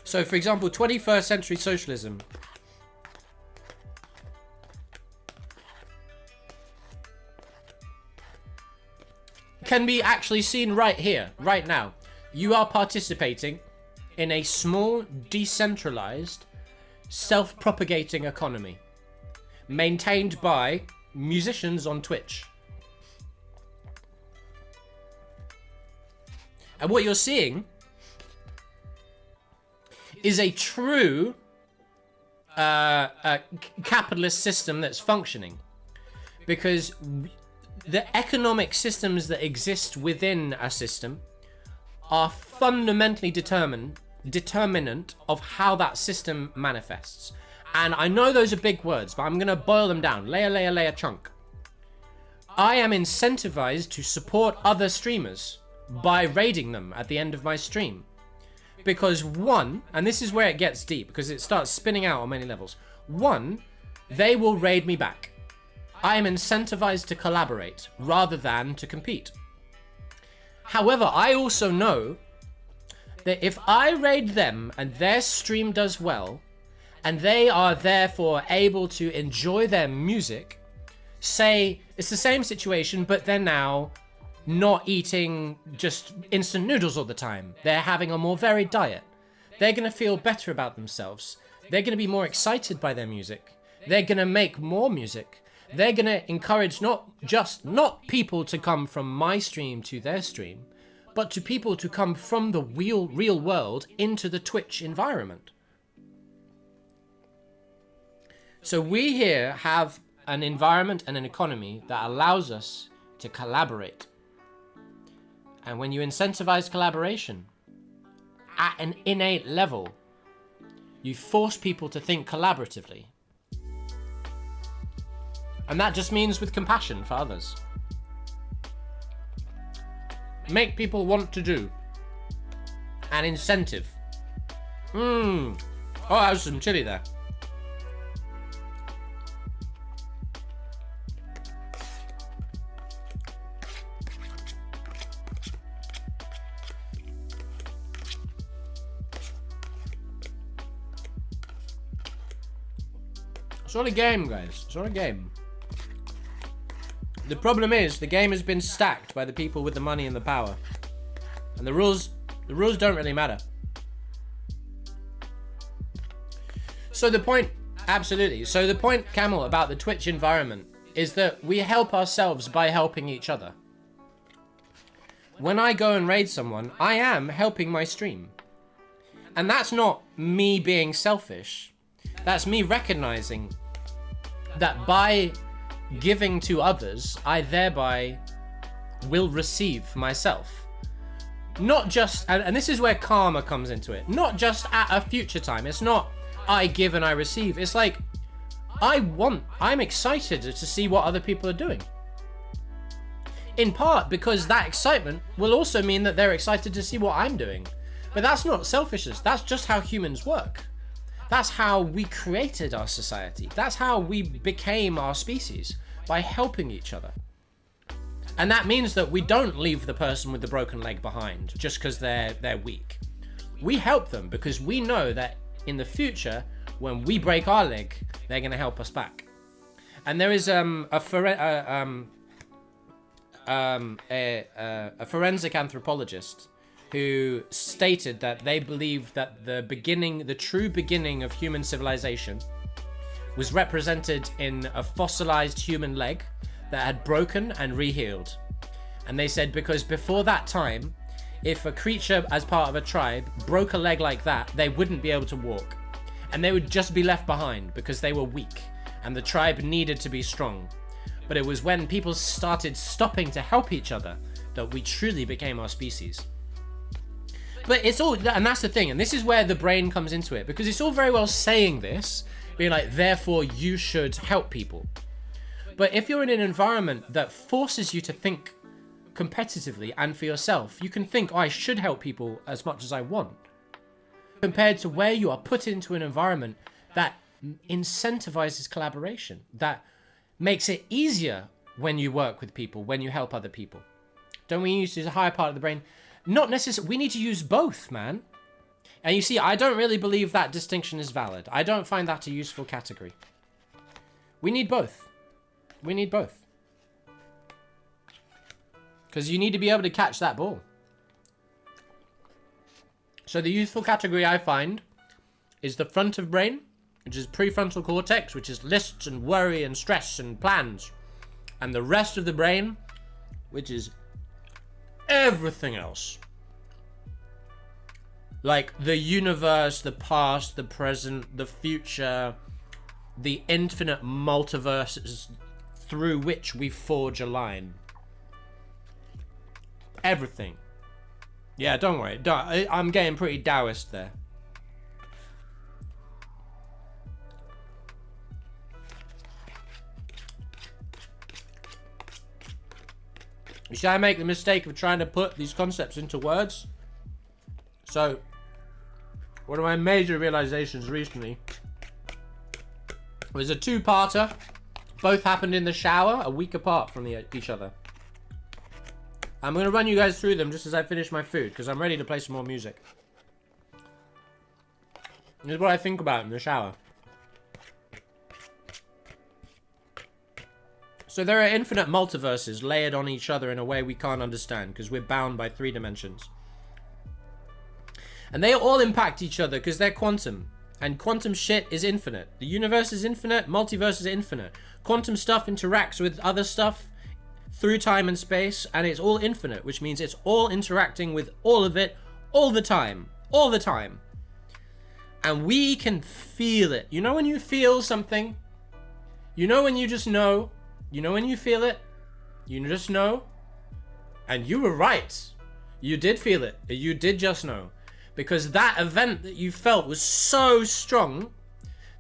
So, for example, 21st century socialism can be actually seen right here, right now. You are participating in a small, decentralized, self-propagating economy maintained by musicians on Twitch. And what you're seeing is a true capitalist system that's functioning, because the economic systems that exist within a system are fundamentally determinant of how that system manifests. And I know those are big words, but I'm going to boil them down. Layer, chunk. I am incentivized to support other streamers by raiding them at the end of my stream. Because one, and this is where it gets deep, because it starts spinning out on many levels. One, they will raid me back. I am incentivized to collaborate rather than to compete. However, I also know that if I raid them and their stream does well, and they are therefore able to enjoy their music, say it's the same situation, but they're now not eating just instant noodles all the time. They're having a more varied diet. They're going to feel better about themselves. They're going to be more excited by their music. They're going to make more music. They're going to encourage not people to come from my stream to their stream, but to people to come from the real world into the Twitch environment. So we here have an environment and an economy that allows us to collaborate. And when you incentivize collaboration at an innate level, you force people to think collaboratively. And that just means with compassion for others. Make people want to do. An incentive. Oh, that was some chili there. It's not a game, guys. It's not a game. The problem is, the game has been stacked by the people with the money and the power. And the rules don't really matter. So the point, absolutely. So the point, Camel, about the Twitch environment is that we help ourselves by helping each other. When I go and raid someone, I am helping my stream. And that's not me being selfish. That's me recognizing that by giving to others, I thereby will receive myself. Not just, and this is where karma comes into it, not just at a future time. It's not I give and I receive. It's like, I'm excited to see what other people are doing. In part because that excitement will also mean that they're excited to see what I'm doing. But that's not selfishness. That's just how humans work. That's how we created our society. That's how we became our species, by helping each other. And that means that we don't leave the person with the broken leg behind just because they're weak. We help them because we know that in the future, when we break our leg, they're going to help us back. And there is a forensic anthropologist who stated that they believe that the true beginning of human civilization was represented in a fossilized human leg that had broken and rehealed. And they said because before that time, if a creature as part of a tribe broke a leg like that, they wouldn't be able to walk. And they would just be left behind because they were weak and the tribe needed to be strong. But it was when people started stopping to help each other that we truly became our species. But it's all, and that's the thing, and this is where the brain comes into it, because it's all very well saying this, being like, therefore you should help people. But if you're in an environment that forces you to think competitively and for yourself, you can think, oh, I should help people as much as I want. Compared to where you are put into an environment that incentivizes collaboration, that makes it easier when you work with people, when you help other people. Don't we use a higher part of the brain? Not necessarily. We need to use both, man. And you see, I don't really believe that distinction is valid. I don't find that a useful category. We need both. We need both. Because you need to be able to catch that ball. So the useful category I find is the front of brain, which is prefrontal cortex, which is lists and worry and stress and plans. And the rest of the brain, which is everything else. Like the universe, the past, the present, the future, the infinite multiverses through which we forge a line. Everything. Yeah, don't worry. I'm getting pretty Taoist there. You see, I make the mistake of trying to put these concepts into words. So, one of my major realizations recently was a two-parter. Both happened in the shower, a week apart from each other. I'm going to run you guys through them just as I finish my food, because I'm ready to play some more music. This is what I think about in the shower. So there are infinite multiverses layered on each other in a way we can't understand because we're bound by 3 dimensions. And they all impact each other because they're quantum. And quantum shit is infinite. The universe is infinite, multiverse is infinite. Quantum stuff interacts with other stuff through time and space, and it's all infinite, which means it's all interacting with all of it all the time. All the time. And we can feel it. You know when you feel something? You know when you just know? You know when you feel it? You just know? And you were right. You did feel it. You did just know. Because that event that you felt was so strong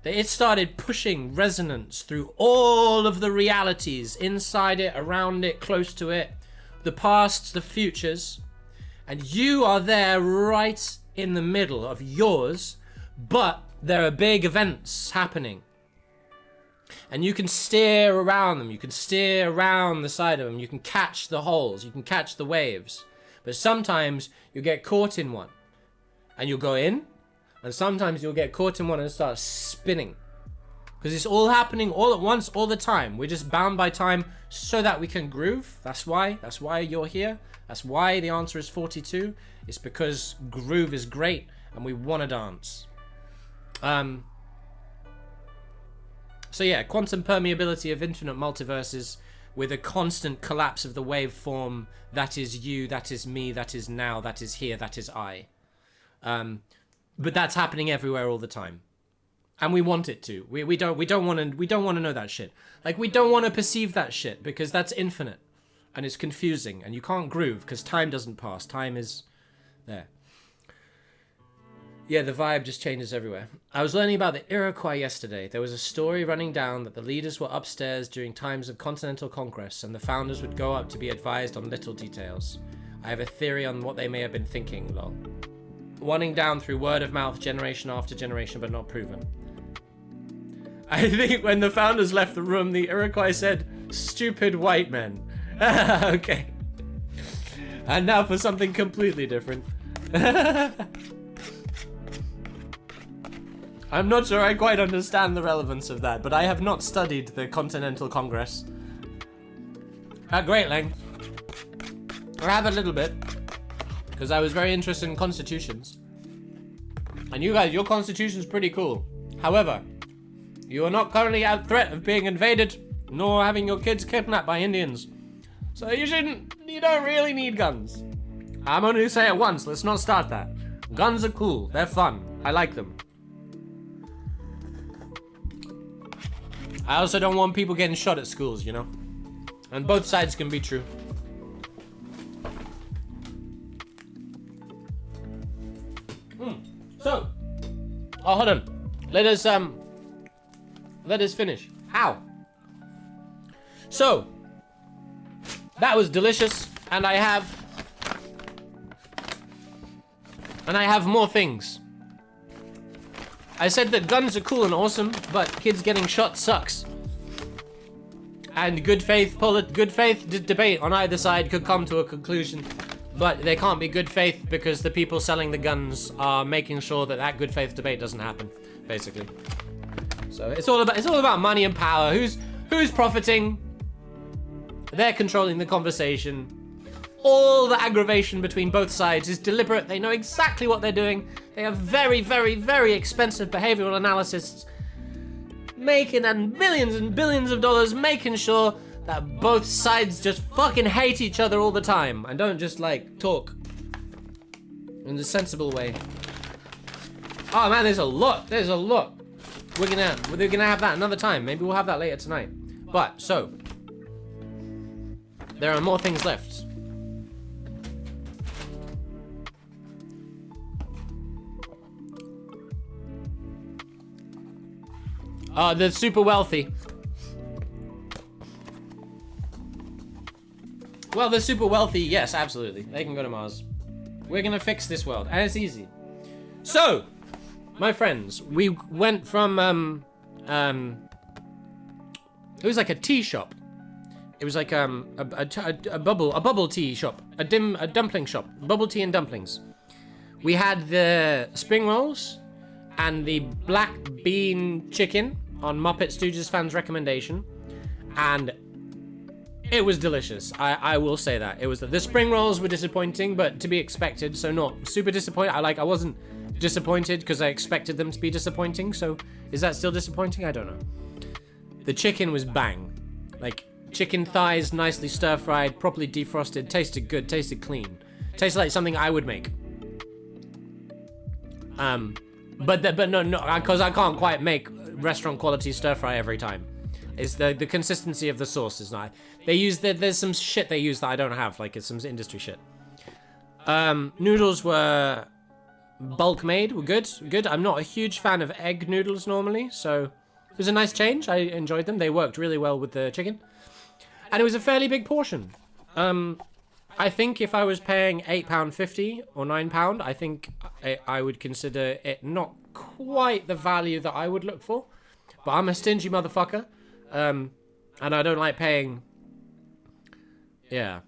that it started pushing resonance through all of the realities inside it, around it, close to it, the pasts, the futures. And you are there right in the middle of yours, but there are big events happening. And you can steer around them. You can steer around the side of them. You can catch the holes. You can catch the waves. But sometimes you get caught in one. And you'll go in, and sometimes you'll get caught in one and start spinning. Because it's all happening all at once, all the time. We're just bound by time so that we can groove. That's why you're here. That's why the answer is 42. It's because groove is great, and we want to dance. So yeah, quantum permeability of infinite multiverses with a constant collapse of the waveform. That is you, that is me, that is now, that is here, that is I. But that's happening everywhere all the time, and we want it to. We don't want to know that shit. Like, we don't want to perceive that shit because that's infinite, and it's confusing, and you can't groove because time doesn't pass. Time is there. Yeah, the vibe just changes everywhere. I was learning about the Iroquois yesterday. There was a story running down that the leaders were upstairs during times of continental conquest, and the founders would go up to be advised on little details. I have a theory on what they may have been thinking, lol. Running down through word of mouth generation after generation, but not proven. I think when the founders left the room, the Iroquois said, "Stupid white men." Okay. And now for something completely different. I'm not sure I quite understand the relevance of that, but I have not studied the Continental Congress at great length. I have a little bit. Because I was very interested in constitutions. And you guys, your constitution's pretty cool. However, you are not currently at threat of being invaded, nor having your kids kidnapped by Indians. So you don't really need guns. I'm only gonna say it once, let's not start that. Guns are cool, they're fun, I like them. I also don't want people getting shot at schools, you know? And both sides can be true. So, oh, hold on. Let us finish. How? So, that was delicious, and I have more things. I said that guns are cool and awesome, but kids getting shot sucks. And good faith debate on either side could come to a conclusion. But they can't be good faith because the people selling the guns are making sure that good faith debate doesn't happen, basically. So it's all about money and power. Who's profiting? They're controlling the conversation. All the aggravation between both sides is deliberate. They know exactly what they're doing. They have very, very, very expensive behavioral analysts making millions and billions of dollars making sure that both sides just fucking hate each other all the time and don't just like talk in a sensible way. Oh man, there's a lot. We're gonna have that another time. Maybe we'll have that later tonight. But so there are more things left. The super wealthy. Well, the super wealthy, yes, absolutely. They can go to Mars. We're gonna fix this world, and it's easy. So, my friends, we went from, it was like a tea shop. It was like, a bubble tea shop. A dumpling shop. Bubble tea and dumplings. We had the spring rolls and the black bean chicken on Muppet Stooges fans' recommendation. And It was delicious. I will say that. It was the spring rolls were disappointing, but to be expected, so not super disappointed. I wasn't disappointed because I expected them to be disappointing, so is that still disappointing? I don't know. The chicken was bang. Like, chicken thighs, nicely stir-fried, properly defrosted, tasted good, tasted clean. Tasted like something I would make. But no, because I can't quite make restaurant quality stir-fry every time. It's the consistency of the sauce is not. There's some shit they use that I don't have, like it's some industry shit. Noodles were bulk made, were good. I'm not a huge fan of egg noodles normally, so it was a nice change. I enjoyed them. They worked really well with the chicken. And it was a fairly big portion. I think if I was paying £8.50 or £9, I think I would consider it not quite the value that I would look for. But I'm a stingy motherfucker. And I don't like paying... Yeah.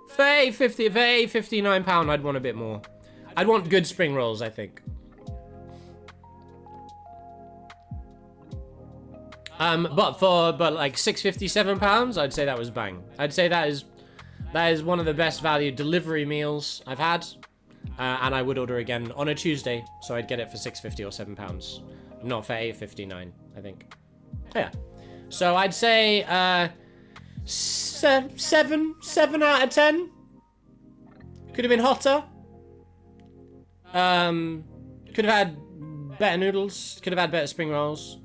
For £8.59, I'd want a bit more. I'd want good spring rolls, I think. But like £6.57, I'd say that was bang. I'd say that is one of the best value delivery meals I've had, and I would order again on a Tuesday, so I'd get it for £6.50 or £7, not for £8.59, I think. Yeah, so I'd say 7 out of 10. Could have been hotter. Could have had better noodles. Could have had better spring rolls.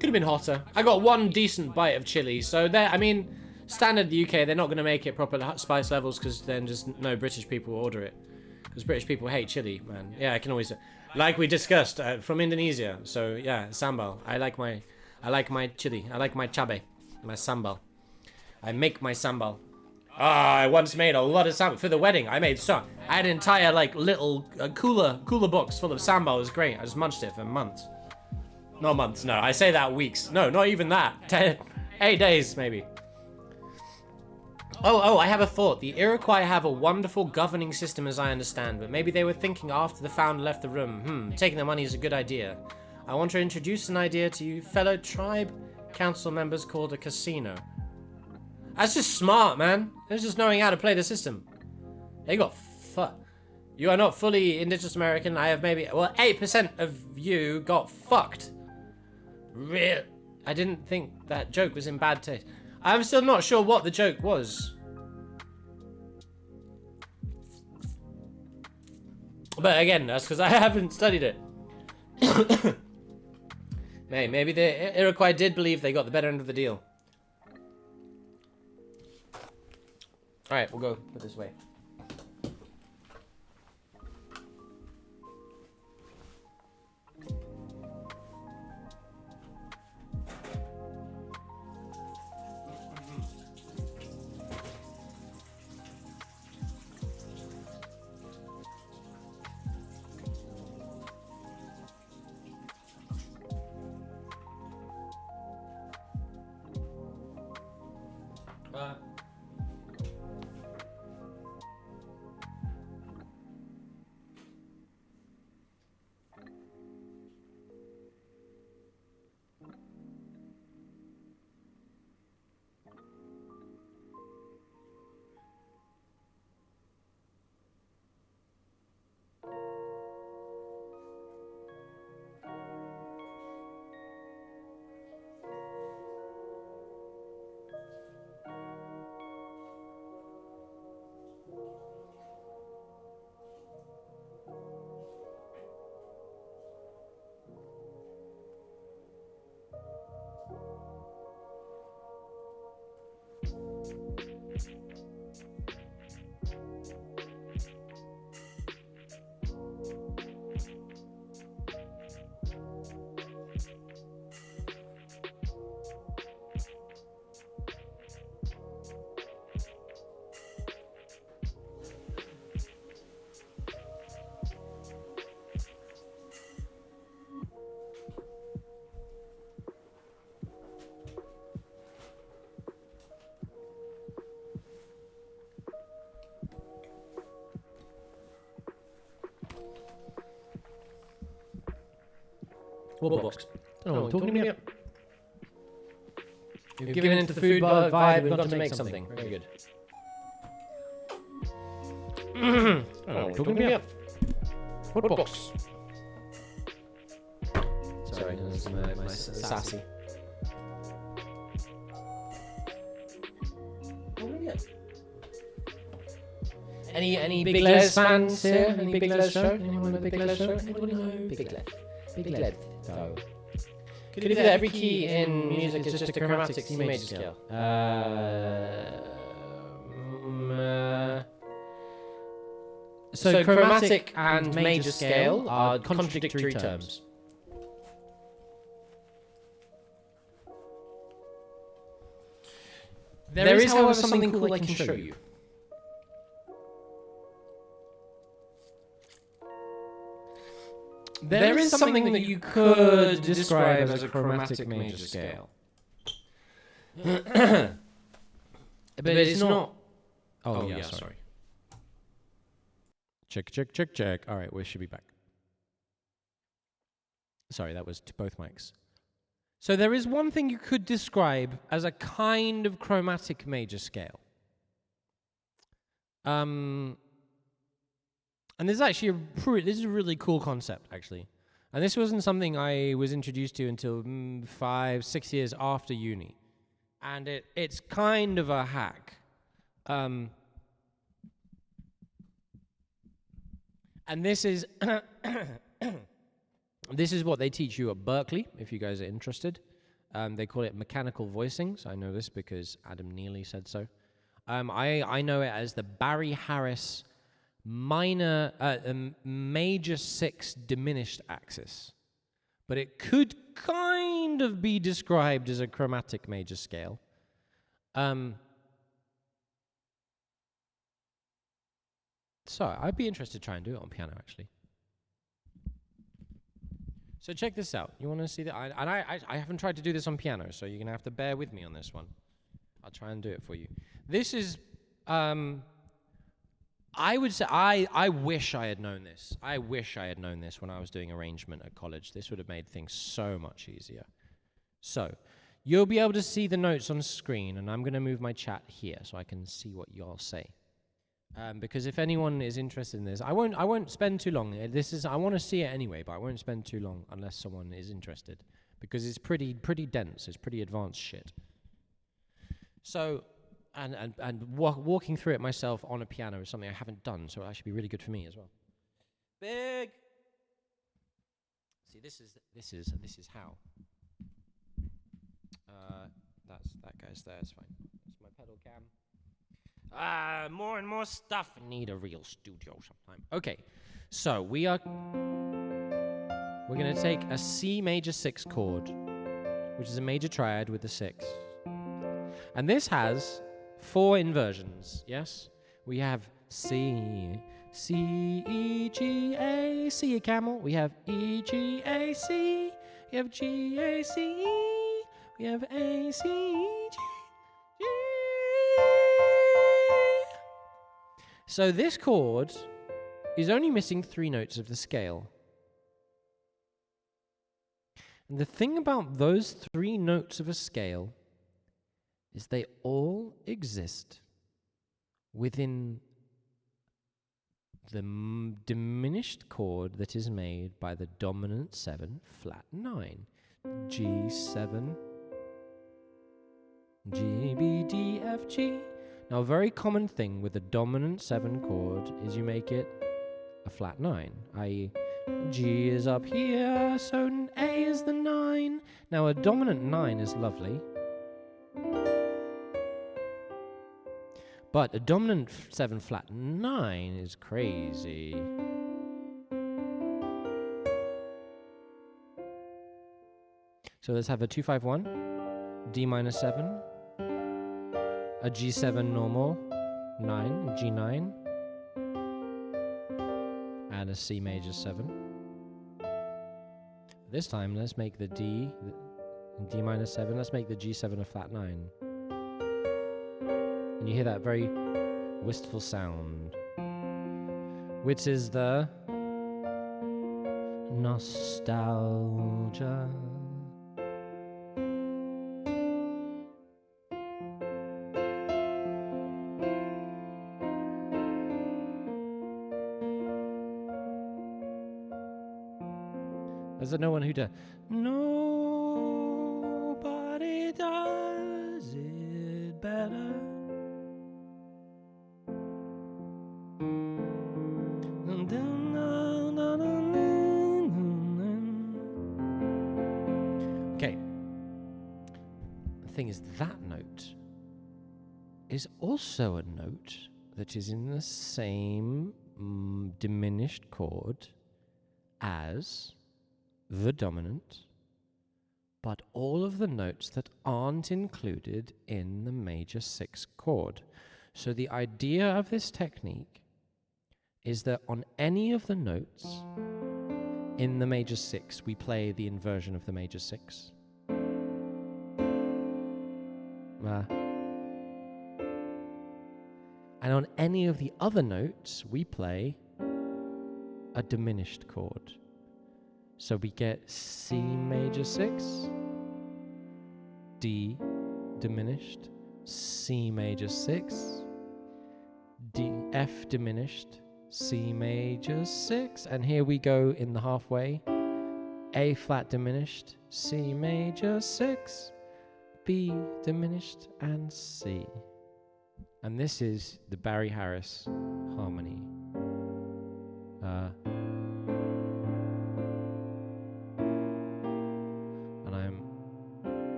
Could have been hotter. I got one decent bite of chili, so there. I mean, standard UK, they're not going to make it proper spice levels because then just no British people will order it. Because British people hate chili, man. Yeah, I can always, like we discussed, from Indonesia. So yeah, sambal. I like my chili. I like my cabe, my sambal. I make my sambal. I once made a lot of sambal for the wedding. I had an entire like little cooler box full of sambal. It was great. I just munched it for months. Not months, no. I say that weeks. No, not even that. 8 days, maybe. Oh, I have a thought. The Iroquois have a wonderful governing system as I understand, but maybe they were thinking after the founder left the room, taking their money is a good idea. I want to introduce an idea to you fellow tribe council members called a casino. That's just smart, man. That's just knowing how to play the system. They got You are not fully Indigenous American. I have maybe, 8% of you got fucked. Real. I didn't think that joke was in bad taste. I'm still not sure what the joke was. But again, that's because I haven't studied it. Maybe the Iroquois did believe they got the better end of the deal. Alright, we'll go put this way. What box? Don't know what I'm talking about. You've given into the food vibe, we've got to make something. Very good. I don't know what I'm talking about. What box? Sorry, that's my sassy. Any Big Les fans here? Any Big Les show? Anyone know Big Les show? Anybody know Big Les? Big Les. So, could you do that? Every key in music is just a chromatic C major scale. So chromatic and major scale are contradictory terms. There is, however, something cool I can show you. There is something that you could describe as a chromatic major scale. But it's not... Oh, yeah, sorry. Check. All right, we should be back. Sorry, that was to both mics. So there is one thing you could describe as a kind of chromatic major scale. And this is actually this is a really cool concept, actually. And this wasn't something I was introduced to until 5-6 years after uni. And it's kind of a hack. And this is this is what they teach you at Berkeley, if you guys are interested. They call it mechanical voicing. So I know this because Adam Neely said so. I know it as the Barry Harris major 6 diminished axis. But it could kind of be described as a chromatic major scale. So I'd be interested to try and do it on piano, actually. So check this out. You want to see that? I haven't tried to do this on piano, so you're going to have to bear with me on this one. I'll try and do it for you. This is, I would say, I wish I had known this. I wish I had known this when I was doing arrangement at college. This would have made things so much easier. So, you'll be able to see the notes on screen, and I'm going to move my chat here so I can see what y'all say. Because if anyone is interested in this, I won't spend too long. I want to see it anyway, but I won't spend too long unless someone is interested, because it's pretty dense. It's pretty advanced shit. So, and walking through it myself on a piano is something I haven't done, so it'll actually be really good for me as well. Big. See, this is how. That guy's there. It's fine. It's my pedal cam. More and more stuff. I need a real studio sometime. Okay, so we're going to take a C major 6 chord, which is a major triad with the 6. And this has 4 inversions, yes? We have C, E, G, A, C, a camel. We have E, G, A, C. We have G, A, C, E. We have A, C, E, G. So this chord is only missing 3 notes of the scale. And the thing about those 3 notes of a scale is they all exist within the diminished chord that is made by the dominant 7 flat 9. G7, G, B, D, F, G. Now, a very common thing with the dominant 7 chord is you make it a flat 9, i.e. G is up here, so A is the 9. Now, a dominant 9 is lovely, but a dominant 7 flat 9 is crazy. So let's have a 2-5-1, D minor 7, a G7 normal, 9, G9, and a C major 7. This time, let's make the D minor 7, let's make the G7 a flat 9. And you hear that very wistful sound, which is the nostalgia. There's no one who does. Nobody does it better. Okay. The thing is, that note is also a note that is in the same diminished chord as the dominant, but all of the notes that aren't included in the major 6 chord. So the idea of this technique is that on any of the notes in the major 6, we play the inversion of the major 6. And on any of the other notes, we play a diminished chord. So we get C major 6, D diminished, C major 6, D, F diminished, C major 6, and here we go in the halfway, A flat diminished, C major 6, B diminished, and C. And this is the Barry Harris harmony.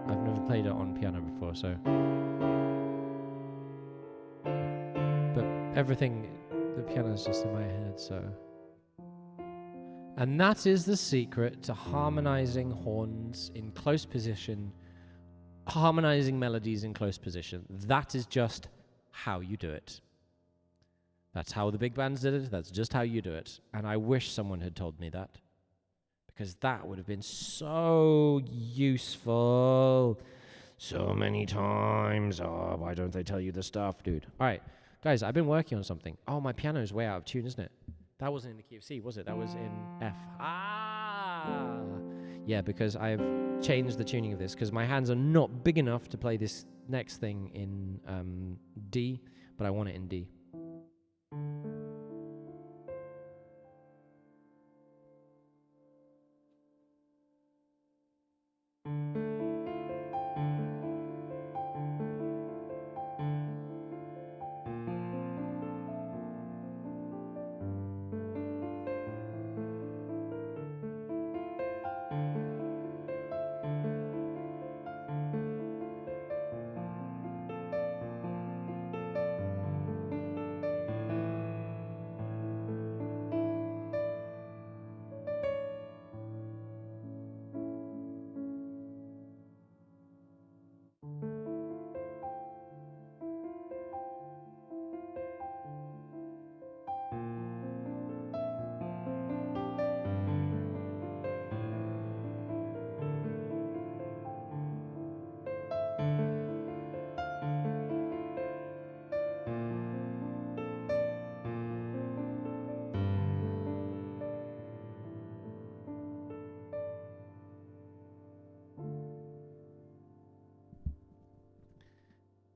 I've never played it on piano before, so. But everything, the piano's just in my head, so. And that is the secret to harmonizing horns in close position, harmonizing melodies in close position. That is just how you do it. That's how the big bands did it. That's just how you do it. And I wish someone had told me that, because that would have been so useful so many times. Oh, why don't they tell you the stuff, dude? All right, guys, I've been working on something. Oh, my piano is way out of tune, isn't it? That wasn't in the key of C, was it? That was in F. Yeah, because I've changed the tuning of this, because my hands are not big enough to play this next thing in D, but I want it in D.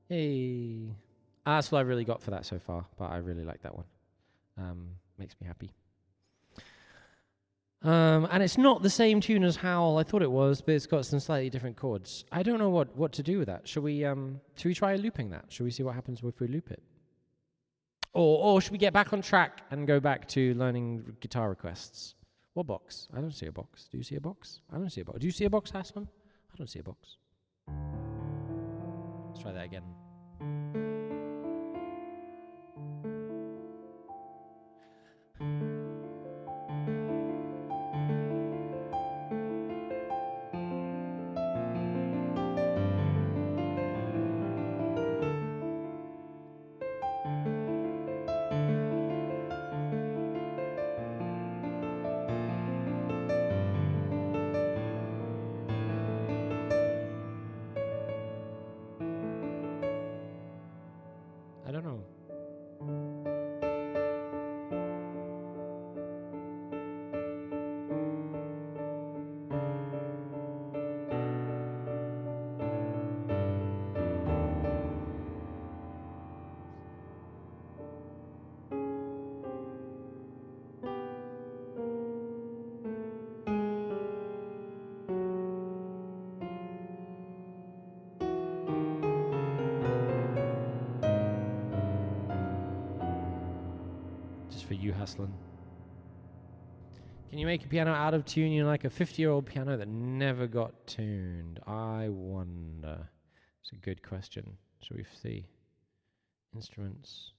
Hey. That's what I really got for that so far, but I really like that one. Makes me happy. And it's not the same tune as Howl. I thought it was, but it's got some slightly different chords. I don't know what to do with that. Should we try looping that? Should we see what happens if we loop it? Or should we get back on track and go back to learning guitar requests? What box? I don't see a box. Do you see a box? I don't see a box. Do you see a box, Hasman? I don't see a box. Let's try that again. you, Haslan. Can you make a piano out of tune? You know, like a 50-year-old piano that never got tuned? I wonder. It's a good question. Shall we see? Instruments.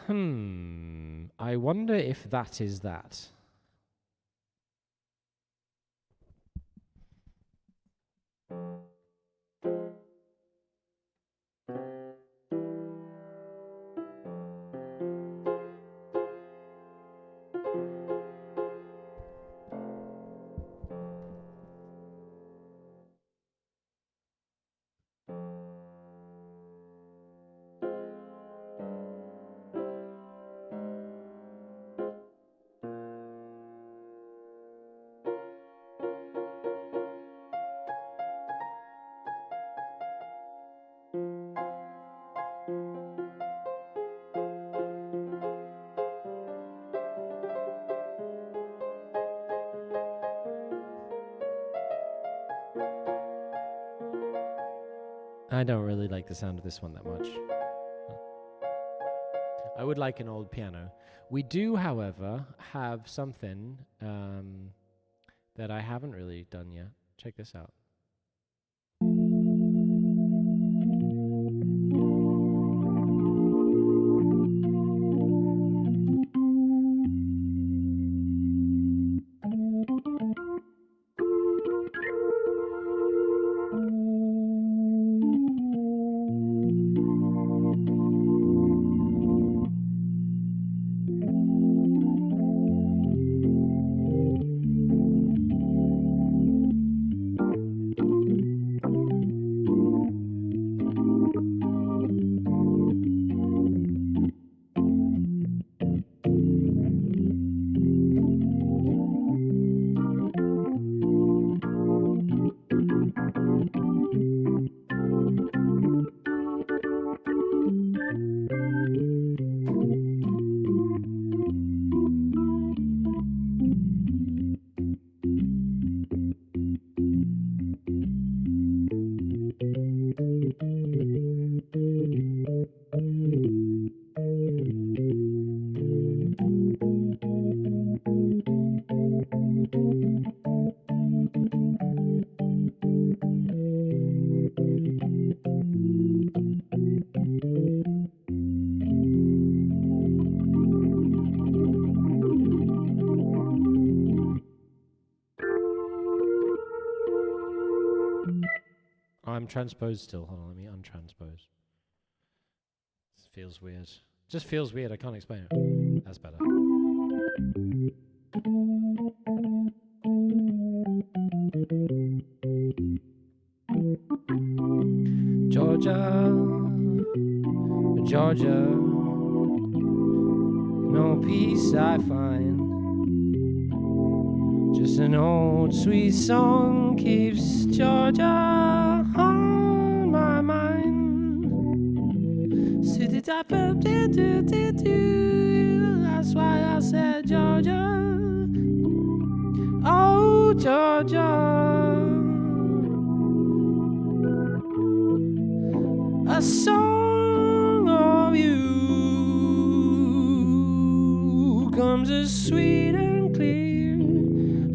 I wonder if that is that. I don't really like the sound of this one that much. I would like an old piano. We do, however, have something that I haven't really done yet. Check this out. I'm transposed still. Hold on, let me untranspose. This feels weird. Just feels weird. I can't explain it. That's better. Georgia, Georgia, no peace I find. Just an old sweet song keeps Georgia on my mind. That's why I said Georgia. Oh, Georgia. A song of you comes as sweet and clear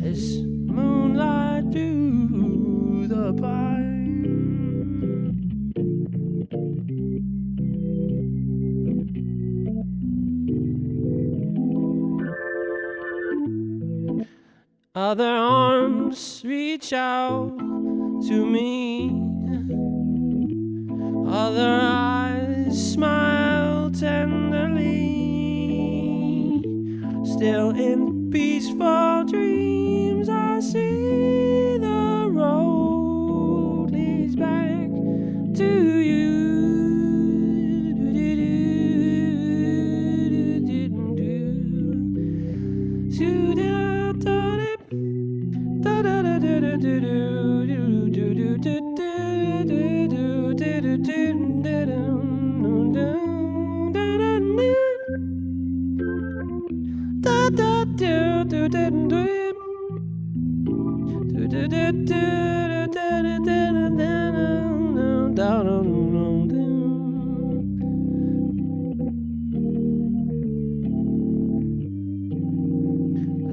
as moonlight through the pine. Other arms reach out to me, other eyes smile tenderly. Still in peaceful dreams I see the road leads back to you.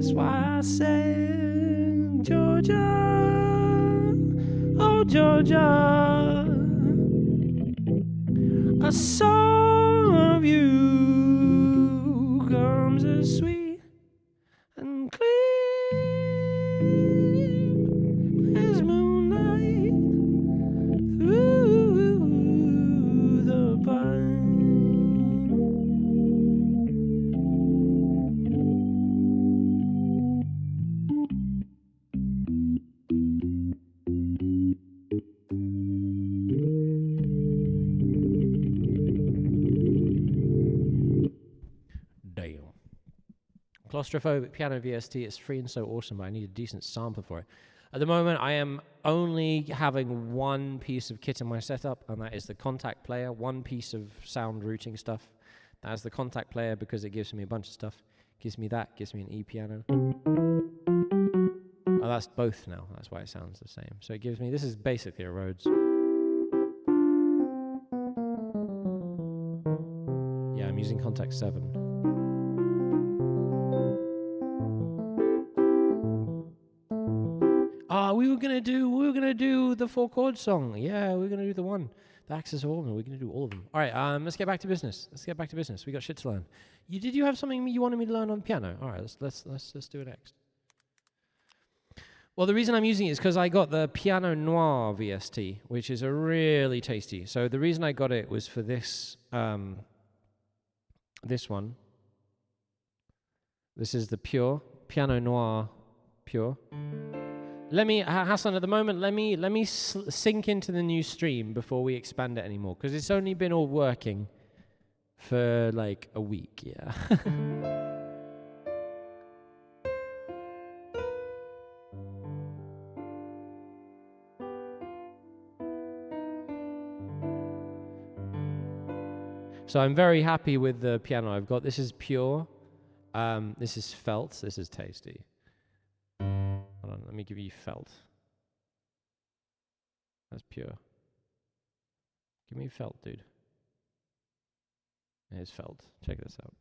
That's why I sang Georgia, oh Georgia, a song of you comes as sweet and clear as moonlight through the pine. Damn. Claustrophobic piano VST is free and so awesome, but I need a decent sampler for it. At the moment, I am only having one piece of kit in my setup, and that is the Contact player, one piece of sound routing stuff. That's the Contact player because it gives me a bunch of stuff. Gives me that, gives me an E-piano. Oh, that's both now. That's why it sounds the same. So it gives me, this is basically a Rhodes. Yeah, I'm using Contact 7. We were gonna do the 4-chord song. Yeah, we were gonna do the one, the Axis of Ormond. We're gonna do all of them. All right, let's get back to business. We got shit to learn. Did you have something you wanted me to learn on piano? All right, let's do it next. Well, the reason I'm using it is because I got the Piano Noir VST, which is a really tasty. So the reason I got it was for this this one. This is the Pure Piano Noir Pure. Let me, Hassan, at the moment, let me sink into the new stream before we expand it anymore, because it's only been all working for like a week, yeah. So I'm very happy with the piano I've got. This is Pure. This is Felt. This is tasty. Hold on, let me give you Felt. That's Pure. Give me Felt, dude. Here's Felt. Check this out.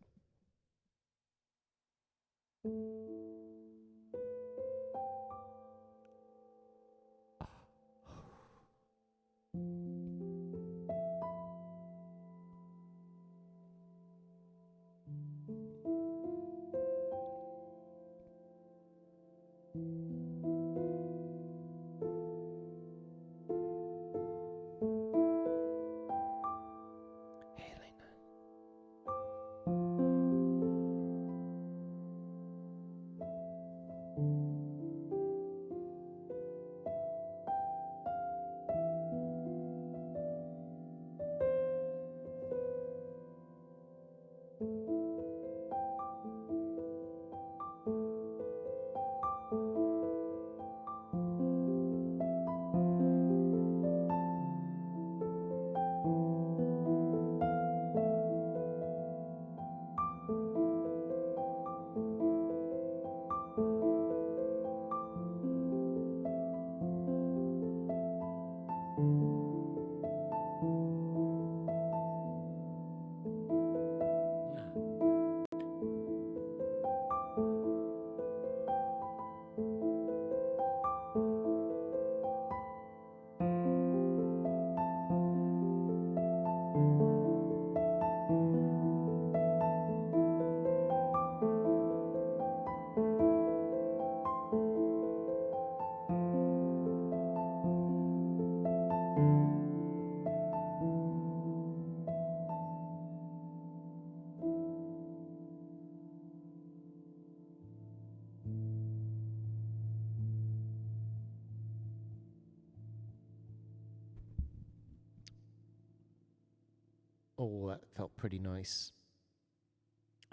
Oh, that felt pretty nice.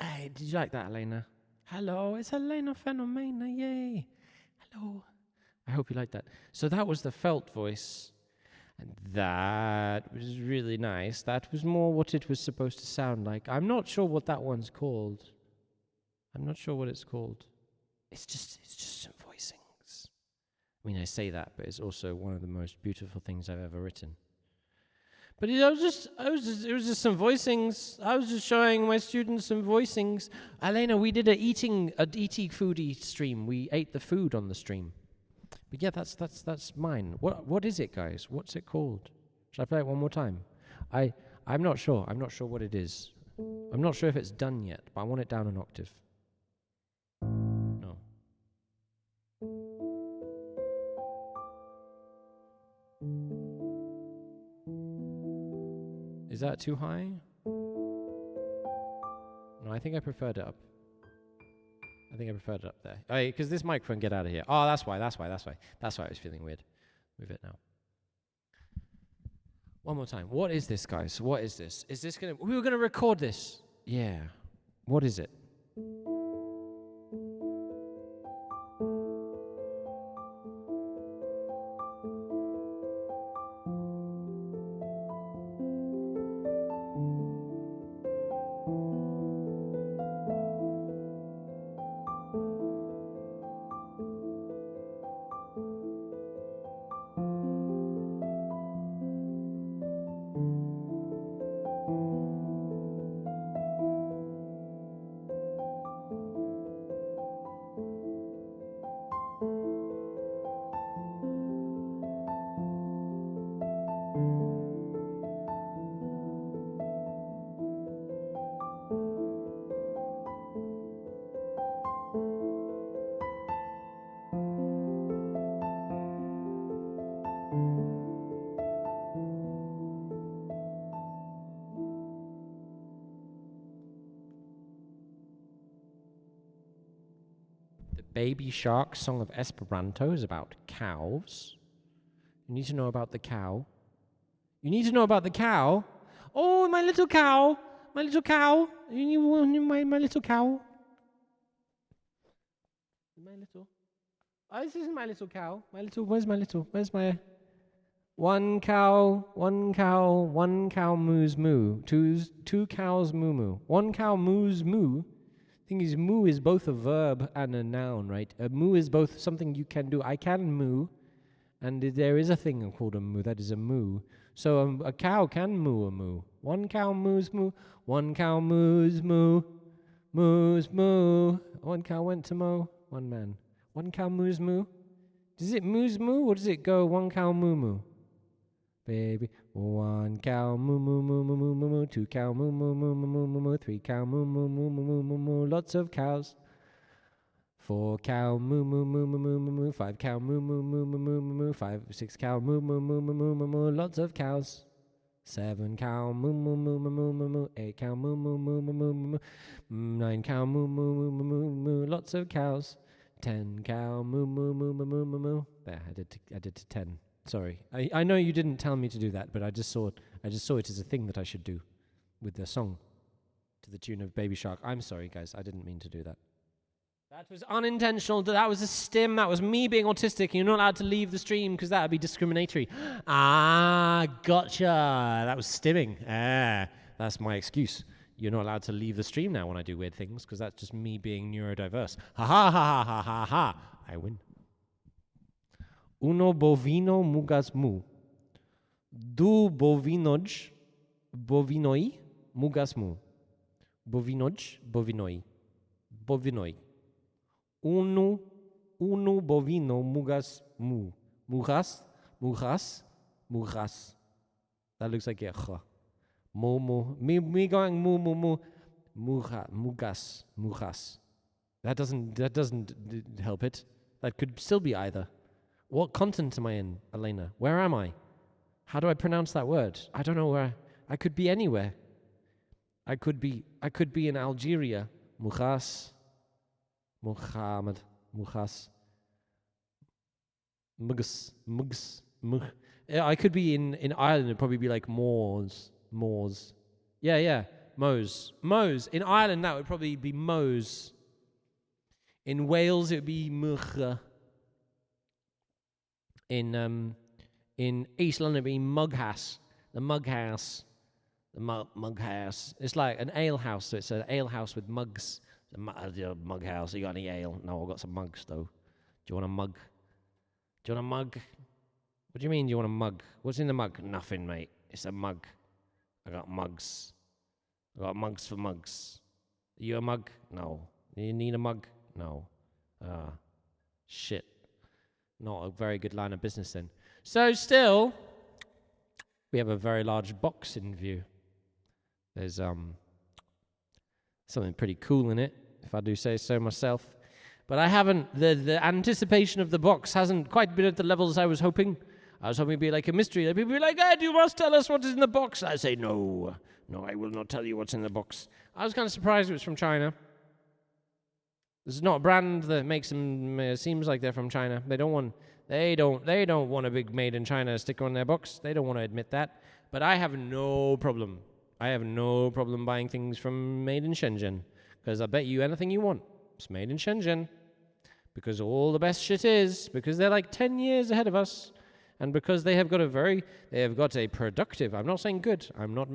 Hey, did you like that, Elena? Hello, it's Elena Fenomena, yay. Hello. I hope you liked that. So that was the Felt voice. And that was really nice. That was more what it was supposed to sound like. I'm not sure what that one's called. I'm not sure what it's called. It's just some voicings. I mean, I say that, but it's also one of the most beautiful things I've ever written. But it was just some voicings. I was just showing my students some voicings. Elena, we did a eating foodie stream. We ate the food on the stream. But yeah, that's mine. What is it, guys? What's it called? Should I play it one more time? I'm not sure. I'm not sure what it is. I'm not sure if it's done yet, but I want it down an octave. No. Is that too high? No, I think I preferred it up. I think I preferred it up there. Oh, because this microphone, get out of here. Oh, that's why I was feeling weird. Move it now. One more time. What is this, guys? What is this? Is this gonna... We were gonna record this. Yeah. What is it? Baby Shark Song of Esperanto is about cows. You need to know about the cow. You need to know about the cow. Oh, my little cow. My little cow. You want my little cow. My little. Oh, this isn't my little cow. Where's my... One cow moos moo. Two cows moo moo. One cow moos moo. Thing is, moo is both a verb and a noun, right? A moo is both something you can do. I can moo, and there is a thing called a moo. That is a moo. So a cow can moo a moo. One cow moos moo. One cow moos moo. Moos moo. One cow went to mow. One man. One cow moos moo. Does it moos moo or does it go one cow moo moo? Baby, one cow moo moo moo moo moo moo moo, two cow moo moo moo moo moo moo moo, three cow moo moo moo moo moo moo moo, lots of cows. Four cow moo moo moo moo moo moo moo, five cow moo moo moo moo moo moo moo, six cow moo moo moo moo moo moo moo, lots of cows. Seven cow moo moo moo moo moo moo moo, eight cow moo moo moo moo moo moo, nine cow moo moo moo moo moo moo, lots of cows. 10 cow moo moo moo moo moo moo moo. There, I did to 10. Sorry, I know you didn't tell me to do that, but I just saw it as a thing that I should do with the song to the tune of Baby Shark. I'm sorry, guys, I didn't mean to do that. That was unintentional. That was a stim. That was me being autistic. You're not allowed to leave the stream because that would be discriminatory. Ah, gotcha. That was stimming. Ah, that's my excuse. You're not allowed to leave the stream now when I do weird things because that's just me being neurodiverse. Ha ha ha ha ha ha ha. I win. Uno bovino mugas mu. Du bovinoj bovinoi mugas mu. Bovinoj bovinoi. Bovinoi. Unu bovino mugas mu. Mugas. That looks like a ch. Mo. Me going mu. Mugas. That doesn't help it. That could still be either. What continent am I in, Elena? Where am I? How do I pronounce that word? I don't know where. I could be anywhere. I could be in Algeria. Muhammad. Yeah, I could be in Ireland. It'd probably be like Moors. Yeah. Mose. In Ireland, that would probably be Mose. In Wales, it would be Mucha. In East London, it'd be Mughouse. The Mughouse. It's like an ale house, so it's an ale house with mugs. Mughouse. You got any ale? No, I've got some mugs though. Do you want a mug? What do you mean? Do you want a mug? What's in the mug? Nothing, mate. It's a mug. I got mugs. I got mugs for mugs. You a mug? No. You need a mug? No. Shit. Not a very good line of business then. So still, we have a very large box in view. There's something pretty cool in it, if I do say so myself. But I haven't, the anticipation of the box hasn't quite been at the levels I was hoping. I was hoping it'd be like a mystery. Like people be like, Ed, you must tell us what is in the box. I say, no, I will not tell you what's in the box. I was kind of surprised it was from China. This is not a brand that makes them, seems like they're from China. They don't want a big made in China sticker on their box. They don't want to admit that. But I have no problem. I have no problem buying things from made in Shenzhen. Because I bet you anything you want, it's made in Shenzhen. Because all the best shit is, because they're like 10 years ahead of us. And because they have got a productive, I'm not saying good, I'm not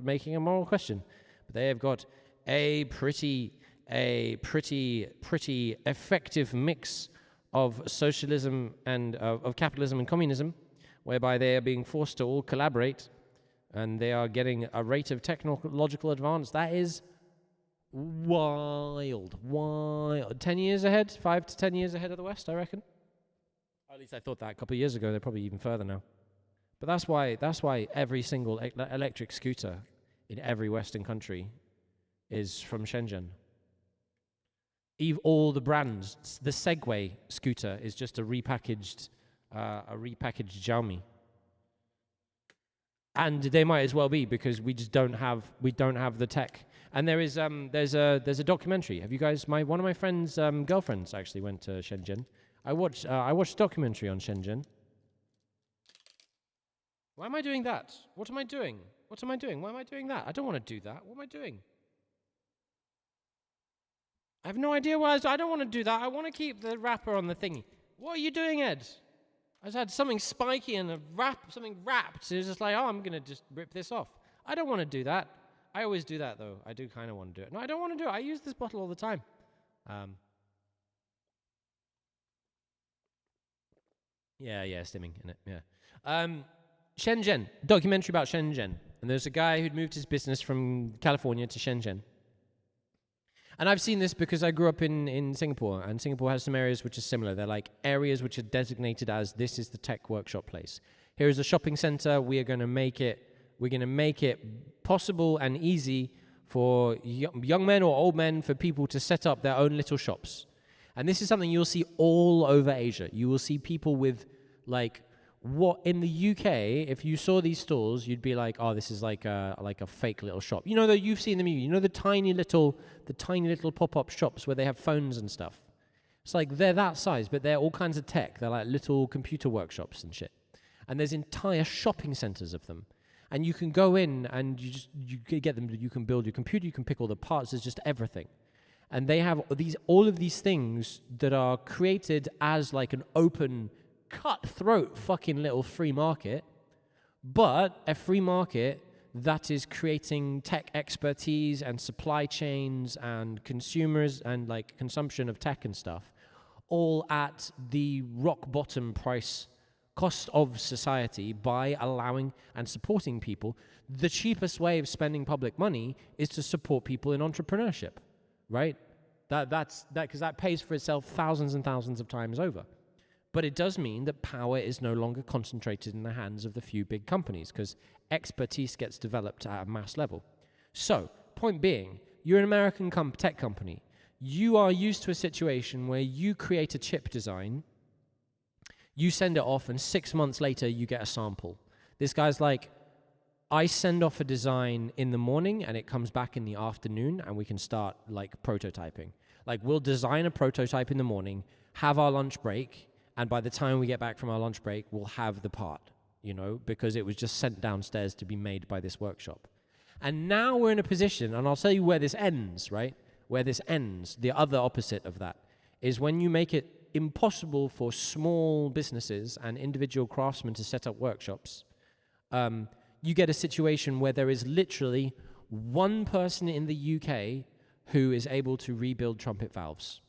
making a moral question, but they have got a pretty effective mix of socialism and of capitalism and communism, whereby they are being forced to all collaborate, and they are getting a rate of technological advance that is wild. 10 years ahead, 5 to 10 years ahead of the West, I reckon. At least I thought that a couple of years ago. They're probably even further now. But that's why every single electric scooter in every Western country is from Shenzhen. All the brands, the Segway scooter is just a repackaged Xiaomi. And they might as well be, because we don't have the tech. And there's a documentary. Have you guys? One of my friends' girlfriends actually went to Shenzhen. I watched a documentary on Shenzhen. Why am I doing that? What am I doing? Why am I doing that? I don't want to do that. What am I doing? I have no idea why I don't want to do that. I want to keep the wrapper on the thingy. What are you doing, Ed? I just had something spiky and something wrapped. So it was just like, I'm going to just rip this off. I don't want to do that. I always do that, though. I do kind of want to do it. No, I don't want to do it. I use this bottle all the time. Yeah, stimming in it, yeah. Shenzhen, documentary about Shenzhen. And there's a guy who'd moved his business from California to Shenzhen. And I've seen this because I grew up in Singapore, and Singapore has some areas which are similar. They're like areas which are designated as, this is the tech workshop place. Here is a shopping center. We're going to make it possible and easy for young men or old men, for people to set up their own little shops. And this is something you'll see all over Asia. You will see people with, like, what in the UK, if you saw these stores, you'd be like, oh, this is like a fake little shop. You know, you've seen them, you know, the tiny little pop-up shops where they have phones and stuff. It's like they're that size, but they're all kinds of tech. They're like little computer workshops and shit. And there's entire shopping centers of them. And you can go in and you get them. You can build your computer. You can pick all the parts. There's just everything. And they have all of these things that are created as like an open, cutthroat fucking little free market, but a free market that is creating tech expertise and supply chains and consumers and like consumption of tech and stuff, all at the rock bottom price cost of society, by allowing and supporting people. The cheapest way of spending public money is to support people in entrepreneurship, right? That's because that pays for itself thousands and thousands of times over. But it does mean that power is no longer concentrated in the hands of the few big companies, because expertise gets developed at a mass level. So, point being, you're an American tech company. You are used to a situation where you create a chip design, you send it off, and 6 months later you get a sample. This guy's like, I send off a design in the morning and it comes back in the afternoon, and we can start like prototyping. Like, we'll design a prototype in the morning, have our lunch break, and by the time we get back from our lunch break, we'll have the part, you know, because it was just sent downstairs to be made by this workshop. And now we're in a position, and I'll tell you where this ends, right? Where this ends, the other opposite of that, is when you make it impossible for small businesses and individual craftsmen to set up workshops. You get a situation where there is literally one person in the UK who is able to rebuild trumpet valves.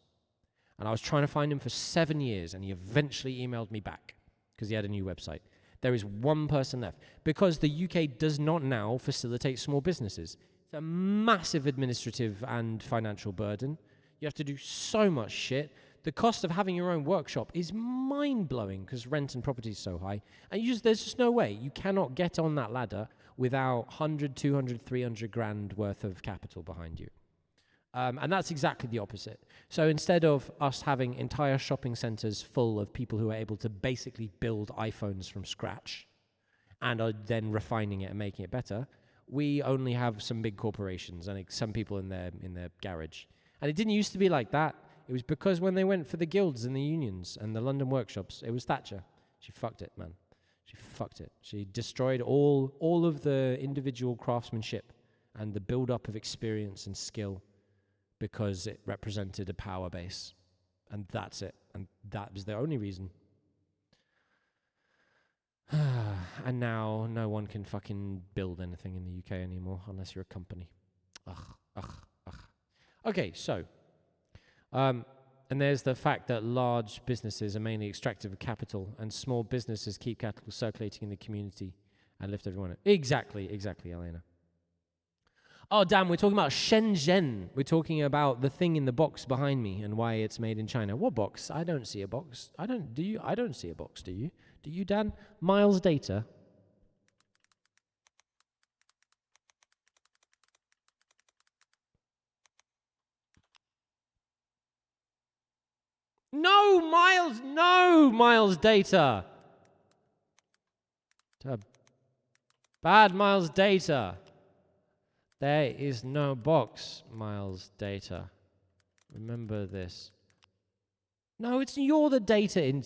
And I was trying to find him for 7 years, and he eventually emailed me back because he had a new website. There is one person left because the UK does not now facilitate small businesses. It's a massive administrative and financial burden. You have to do so much shit. The cost of having your own workshop is mind-blowing because rent and property is so high. And there's just no way. You cannot get on that ladder without 100, 200, 300 grand worth of capital behind you. And that's exactly the opposite. So instead of us having entire shopping centers full of people who are able to basically build iPhones from scratch and are then refining it and making it better, we only have some big corporations and some people in their garage. And it didn't used to be like that. It was because when they went for the guilds and the unions and the London workshops, it was Thatcher. She fucked it, man. She fucked it. She destroyed all of the individual craftsmanship and the build-up of experience and skill because it represented a power base. And that's it. And that was the only reason. And now no one can fucking build anything in the UK anymore unless you're a company. Ugh. Okay, so... and there's the fact that large businesses are mainly extractive of capital and small businesses keep capital circulating in the community and lift everyone up. Exactly, Elena. Oh, damn, we're talking about Shenzhen. We're talking about the thing in the box behind me and why it's made in China. What box? I don't see a box. Do you? I don't see a box, do you? Do you, Dan? Miles Data. No, Miles Data. Bad Miles Data. There is no box, Miles Data. Remember this. No, you're the data in...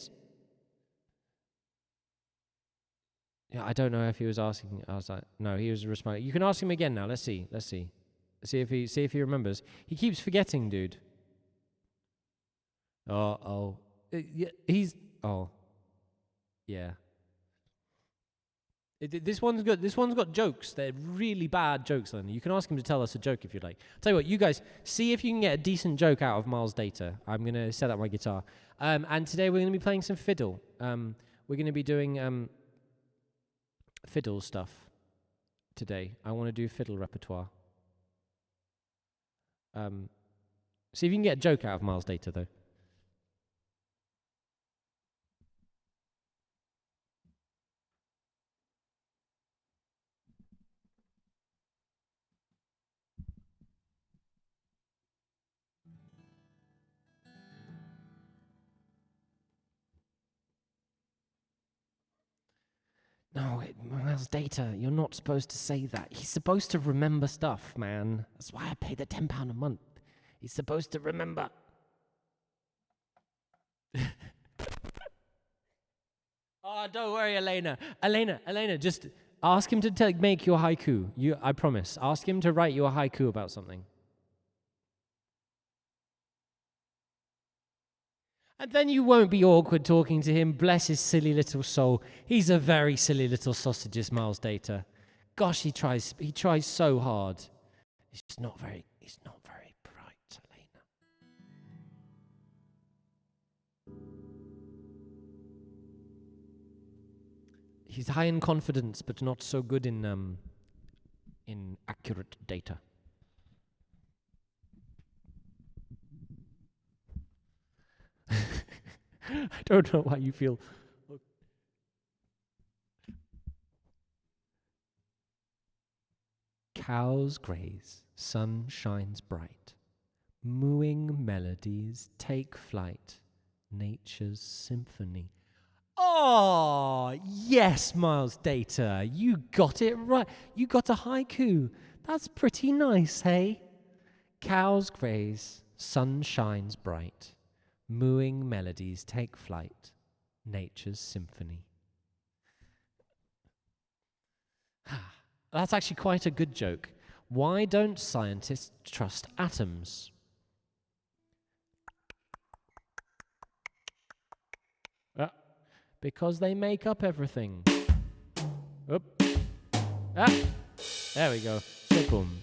Yeah, I don't know if he was asking. I was like, no, he was responding. You can ask him again now. Let's see. See if he remembers. He keeps forgetting, dude. Yeah. This one's good. This one's got jokes. They're really bad jokes, Lenny. You can ask him to tell us a joke if you'd like. I'll tell you what, you guys, see if you can get a decent joke out of Miles Data. I'm going to set up my guitar. And today we're going to be playing some fiddle. We're going to be doing fiddle stuff today. I want to do fiddle repertoire. See if you can get a joke out of Miles Data, though. No, Miles Data, you're not supposed to say that. He's supposed to remember stuff, man. That's why I pay the £10 a month. He's supposed to remember. Oh, don't worry, Elena. Elena, just ask him to make your haiku. I promise. Ask him to write you a haiku about something. And then you won't be awkward talking to him. Bless his silly little soul. He's a very silly little sausage, this Miles Data. Gosh, he tries so hard. He's not very bright, Elena. He's high in confidence, but not so good in accurate data. I don't know why you feel... Cows graze, sun shines bright. Mooing melodies take flight. Nature's symphony. Oh, yes, Miles Data. You got it right. You got a haiku. That's pretty nice, hey? Cows graze, sun shines bright. Mooing melodies take flight, nature's symphony. That's actually quite a good joke. Why don't scientists trust atoms? Because they make up everything. Oop. There we go. So boom.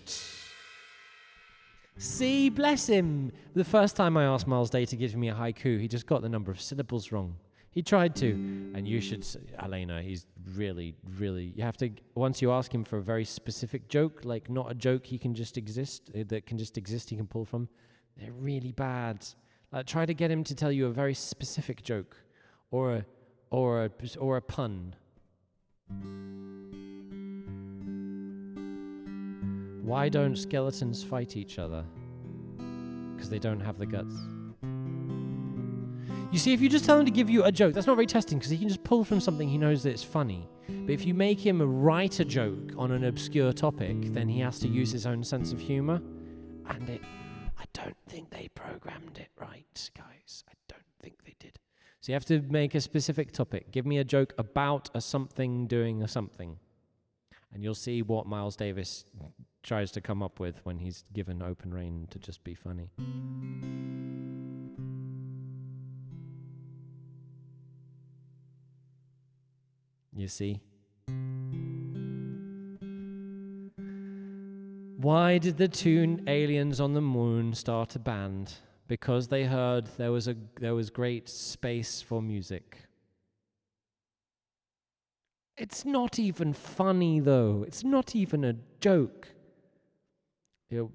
See, bless him. The first time I asked Miles Day to give me a haiku, he just got the number of syllables wrong. He tried to, and you should, Elena, he's really, you have to, once you ask him for a very specific joke, like not a joke he can just exist, he can pull from, they're really bad. Try to get him to tell you a very specific joke, or a pun. Why don't skeletons fight each other? Because they don't have the guts. You see, if you just tell him to give you a joke, that's not very testing, because he can just pull from something he knows that it's funny. But if you make him write a joke on an obscure topic, then he has to use his own sense of humor. And I don't think they programmed it right, guys. I don't think they did. So you have to make a specific topic. Give me a joke about a something doing a something. And you'll see what Miles Davis tries to come up with when he's given open rein to just be funny. You see? Why did the two aliens on the moon start a band? Because they heard there was great space for music. It's not even funny, though. It's not even a joke.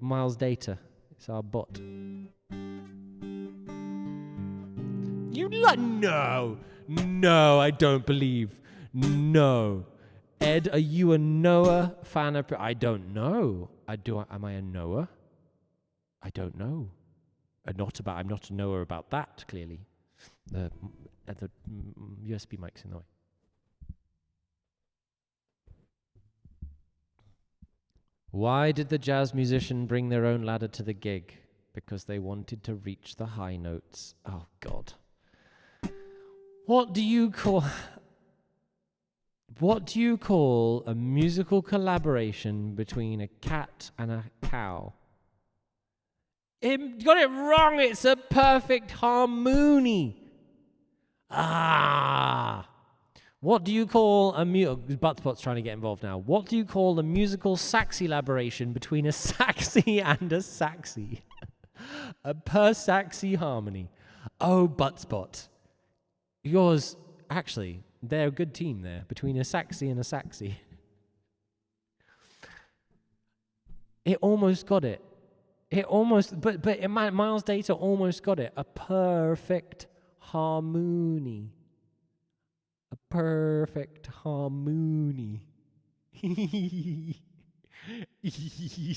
Miles Data. It's our bot. No, I don't believe. No. Ed, are you a Noah fan? I don't know. Am I a Noah? I don't know. I'm not a Noah about that, clearly. The USB mic's in the way. Why did the jazz musician bring their own ladder to the gig? Because they wanted to reach the high notes. Oh, God. What do you call a musical collaboration between a cat and a cow? Got it wrong. It's a perfect harmony. What do you call Buttspot's trying to get involved now. What do you call a musical saxy-laboration between a saxy and a saxy? A per-saxy harmony. Oh, Buttspot. Yours, actually, they're a good team there, between a saxy and a saxy. It almost got it. Miles Data almost got it. A perfect harmony. A perfect harmony.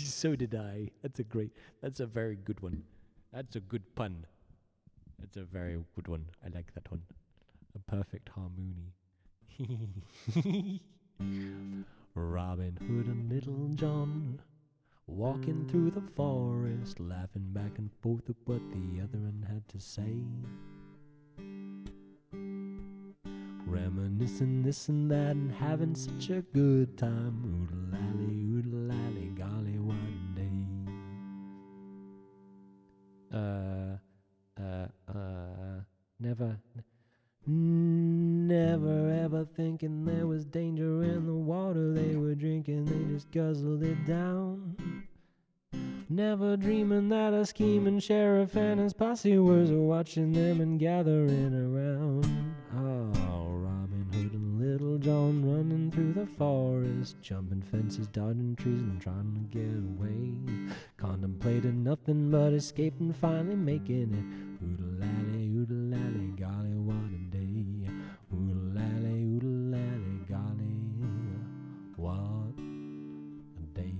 So did I. That's a very good one. That's a good pun. That's a very good one. I like that one. A perfect harmony. Robin Hood and Little John walking through the forest, laughing back and forth at what the other one had to say. Reminiscing this and that and having such a good time. Oodle lally, golly, one day. Never ever thinking there was danger in the water they were drinking, they just guzzled it down. Never dreaming that a scheming sheriff and his posse was watching them and gathering around. Oh, Robin Hood and Little John running through the forest, jumping fences, dodging trees and trying to get away. Contemplating nothing but escaping, finally making it. Oodle lally, golly, what a day. Oodle lally, golly, what a day.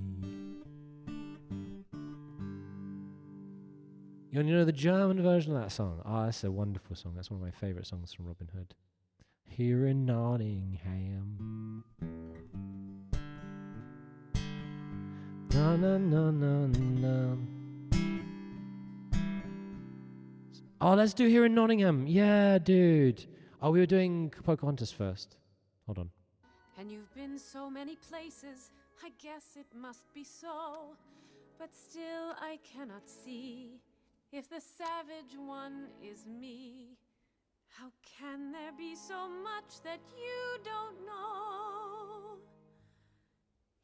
You want to know the German version of that song? Oh, that's a wonderful song. That's one of my favourite songs from Robin Hood. Here in Nottingham. Na na na na na. Oh, let's do Here in Nottingham. Yeah, dude. Oh, we were doing Pocahontas first. Hold on. And you've been so many places, I guess it must be so. But still I cannot see if the savage one is me. How can there be so much that you don't know?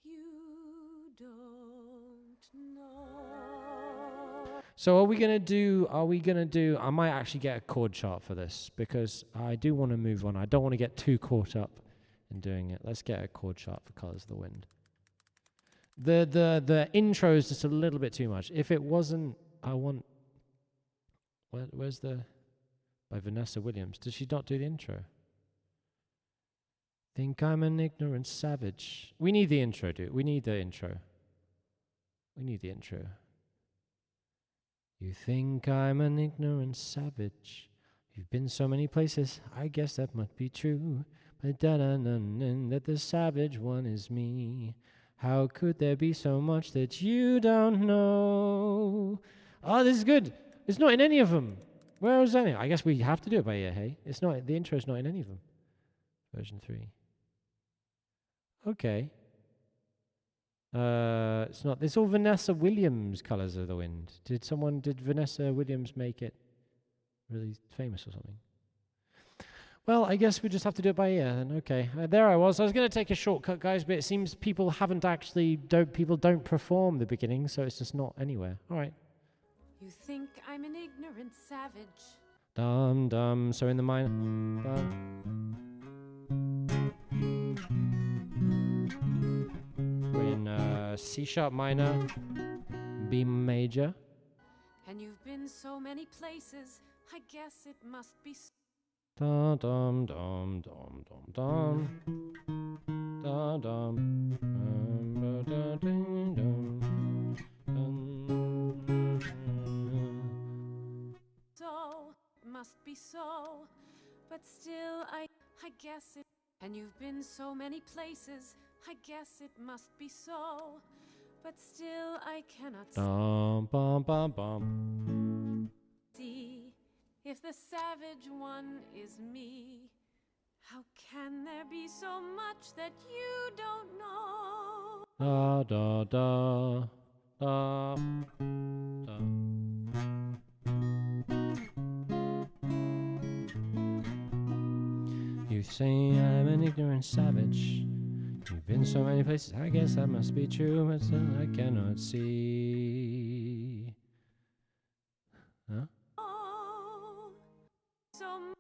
You don't know. So are we gonna do? I might actually get a chord chart for this because I do want to move on. I don't want to get too caught up in doing it. Let's get a chord chart for Colors of the Wind. The intro is just a little bit too much. If it wasn't, I want. Where's the? By Vanessa Williams. Did she not do the intro? Think I'm an ignorant savage. We need the intro, dude. We need the intro. We need the intro. You think I'm an ignorant savage. You've been so many places. I guess that must be true. But that the savage one is me. How could there be so much that you don't know? Oh, this is good. It's not in any of them. Where is that? I guess we have to do it by ear, hey? It's not. The intro's not in any of them. Version 3. Okay. It's not. It's all Vanessa Williams' Colors of the Wind. Did Vanessa Williams make it really famous or something? Well, I guess we just have to do it by ear then. Okay. There I was. I was going to take a shortcut, guys, but it seems people don't perform the beginning, so it's just not anywhere. All right. You think I'm an ignorant savage. Dum dum. So in the minor. We're in C sharp minor, B major. And you've been so many places. I guess it must be. Dum dum dum dum dum dum. Dum dum. So must be so, but still I guess it. And you've been so many places. I guess it must be so, but still I cannot Bum bum bum. see if the savage one is me. How can there be so much that you don't know? Da da da da da. You say I'm an ignorant savage. You've been so many places. I guess that must be true, but still I cannot see. Huh? Oh, so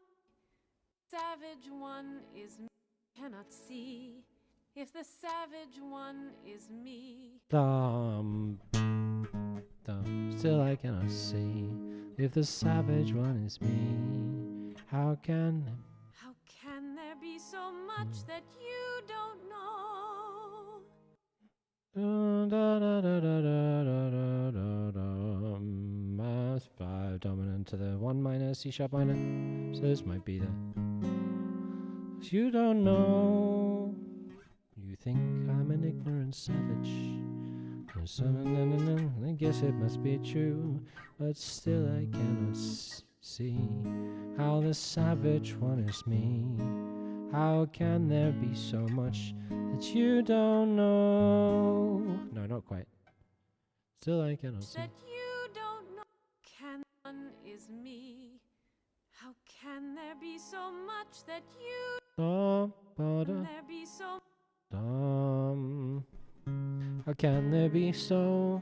savage one is me. Cannot see if the savage one is me. Dum, dum. Still I cannot see if the savage one is me. How can there be so much that you don't know? da da da da da da da da. Mass 5 dominant to the 1 minor, C sharp minor. So this might be the. You don't know. You think I'm an ignorant savage. I guess it must be true, but still I cannot see how the savage one is me. How can there be so much that you don't know? No, not quite. Still I cannot see. That you don't know. Can one is me. How can there be so much that you Dum, ba, da, can there be so dum. How can there be so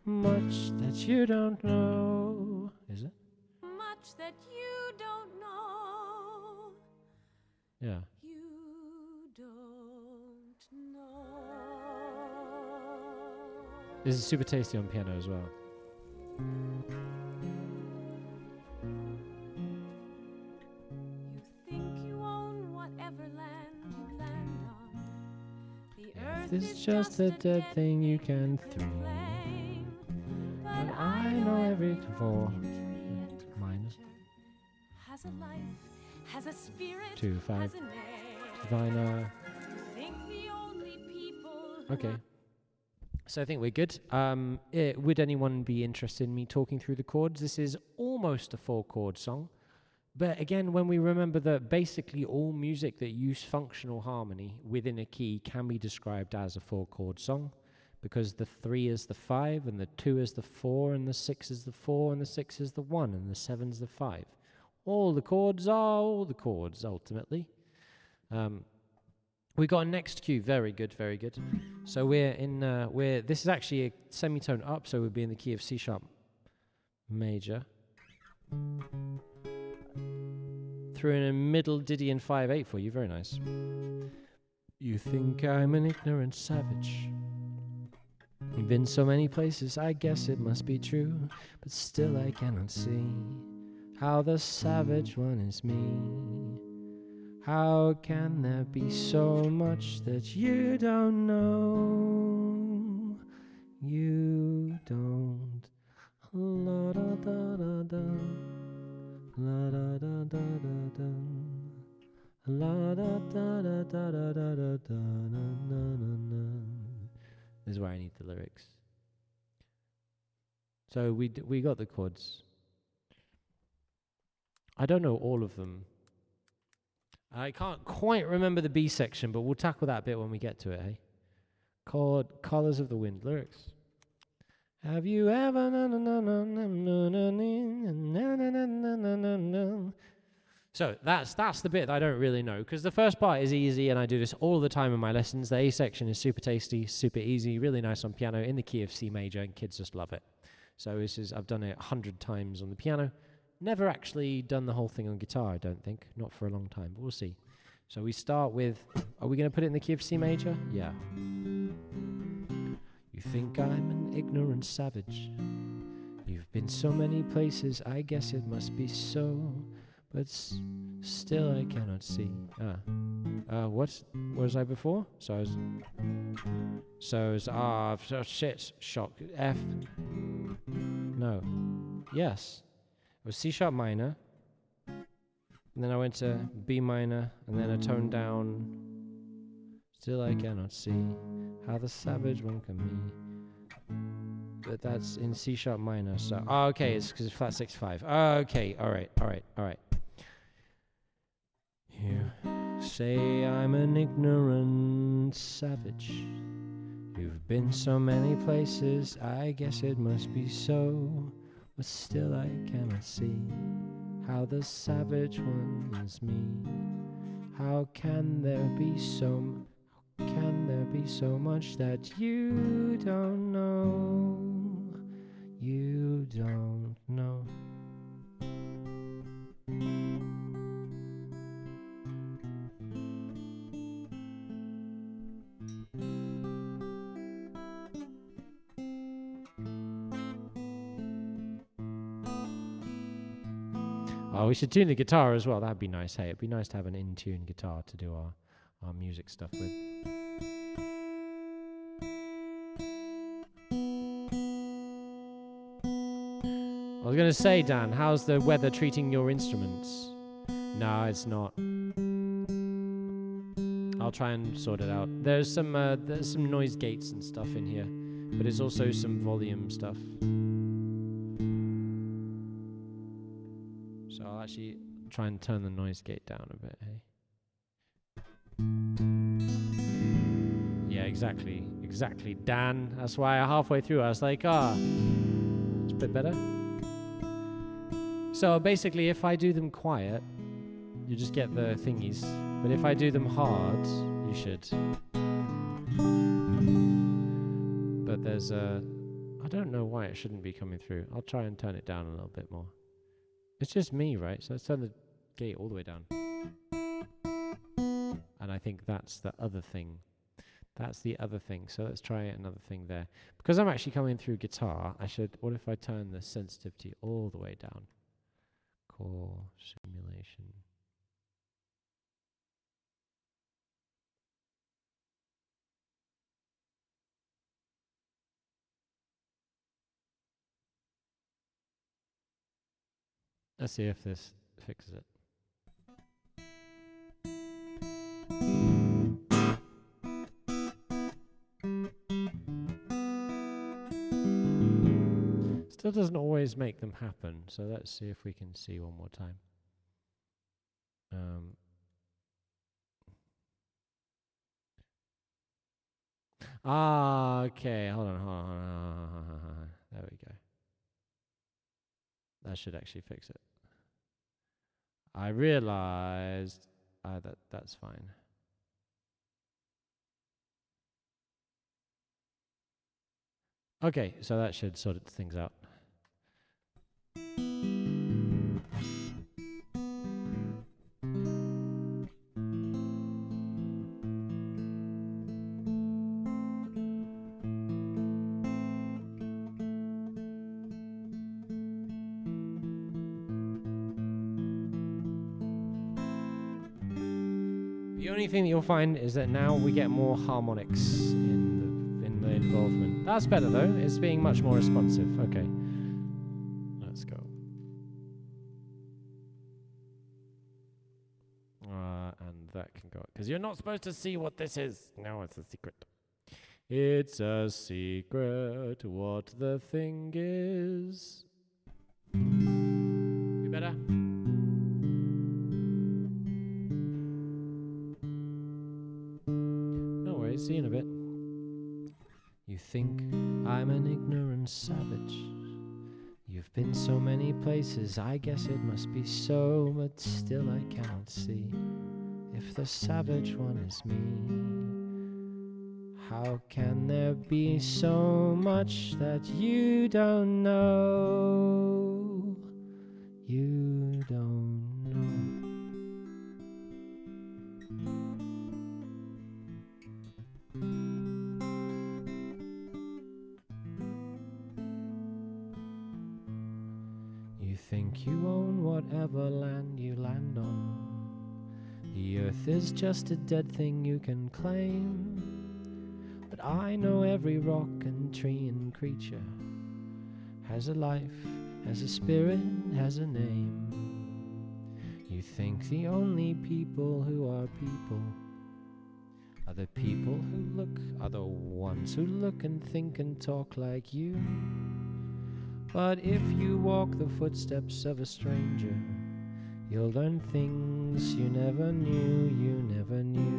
much that you don't know? Is it? much that you don't know? Yeah. You don't know. This is super tasty on piano as well. You think you own whatever land you land on. The earth This is is just a dead thing you can throw. claim. But I know every four minor, Has a life, has a spirit, 2 5 has a name. minor. You think the only people who Okay. So I think we're good. Would anyone be interested in me talking through the chords? This is almost a 4-chord song. But again, when we remember that basically all music that use functional harmony within a key can be described as a 4-chord song, because the 3 is the 5, and the 2 is the 4, and the 6 is the 4, and the 6 is the 1, and the 7 is the 5. All the chords are all the chords, ultimately. We got a next cue. Very good, very good. So this is actually a semitone up, so we'll be in the key of C sharp major. Threw in a middle Didion 5/8 for you. Very nice. You think I'm an ignorant savage. You've been so many places, I guess it must be true, but still I cannot see how the savage one is me. How can there be so much that you don't know? You don't. La da da da da. La da da da da da. La da da da da da da da da na na na na. This is where I need the lyrics. So we got the chords. I don't know all of them. I can't quite remember the B section, but we'll tackle that bit when we get to it, hey? Chord, Colors of the Wind, lyrics. Have you ever So that's the bit that I don't really know, because the first part is easy and I do this all the time in my lessons. The A section is super tasty, super easy, really nice on piano in the key of C major, and kids just love it. So I've done it 100 times on the piano. Never actually done the whole thing on guitar, I don't think. Not for a long time, but we'll see. So we start with, are we going to put it in the key of C major? Yeah. You think I'm an ignorant savage. You've been so many places, I guess it must be so. But still I cannot see. What was I before? Shit, shock. F. No. Yes. It was C sharp minor, and then I went to B minor, and then a tone down. Still I cannot see how the savage one can be. But that's in C sharp minor, so okay, it's because it's flat 6/5. Okay, all right. You say I'm an ignorant savage. You've been so many places, I guess it must be so. But still I cannot see how the savage one is me. How can there be so much that you don't know? You don't know. Oh, we should tune the guitar as well. That'd be nice. Hey, it'd be nice to have an in-tune guitar to do our music stuff with. I was going to say, Dan, how's the weather treating your instruments? No, it's not. I'll try and sort it out. There's some noise gates and stuff in here, but it's also some volume stuff. So I'll actually try and turn the noise gate down a bit, hey? Yeah, exactly, Dan. That's why halfway through I was like, it's a bit better. So basically, if I do them quiet, you just get the thingies. But if I do them hard, you should. But there's I don't know why it shouldn't be coming through. I'll try and turn it down a little bit more. It's just me, right? So let's turn the gate all the way down. And I think that's the other thing. So let's try another thing there. Because I'm actually coming through guitar, what if I turn the sensitivity all the way down? Core simulation. Let's see if this fixes it. Still doesn't always make them happen, so let's see if we can see one more time. Okay, hold on. There we go. That should actually fix it. I realized that's fine. Okay, so that should sort things out. The only thing that you'll find is that now we get more harmonics in the involvement. That's better though. It's being much more responsive. Okay. Let's go. And that can go, because you're not supposed to see what this is. No, it's a secret. It's a secret what the thing is. You better? No worries, see you in a bit. You think I'm an ignorant savage. You've been so many places, I guess it must be so, but still I cannot see if the savage one is me. How can there be so much that you don't know? You don't know. You think you own whatever land you land on. The earth is just a dead thing you can claim. But I know every rock and tree and creature has a life, has a spirit, has a name. You think the only people who are people are the people who look, are the ones who look and think and talk like you. But if you walk the footsteps of a stranger, you'll learn things you never knew, you never knew.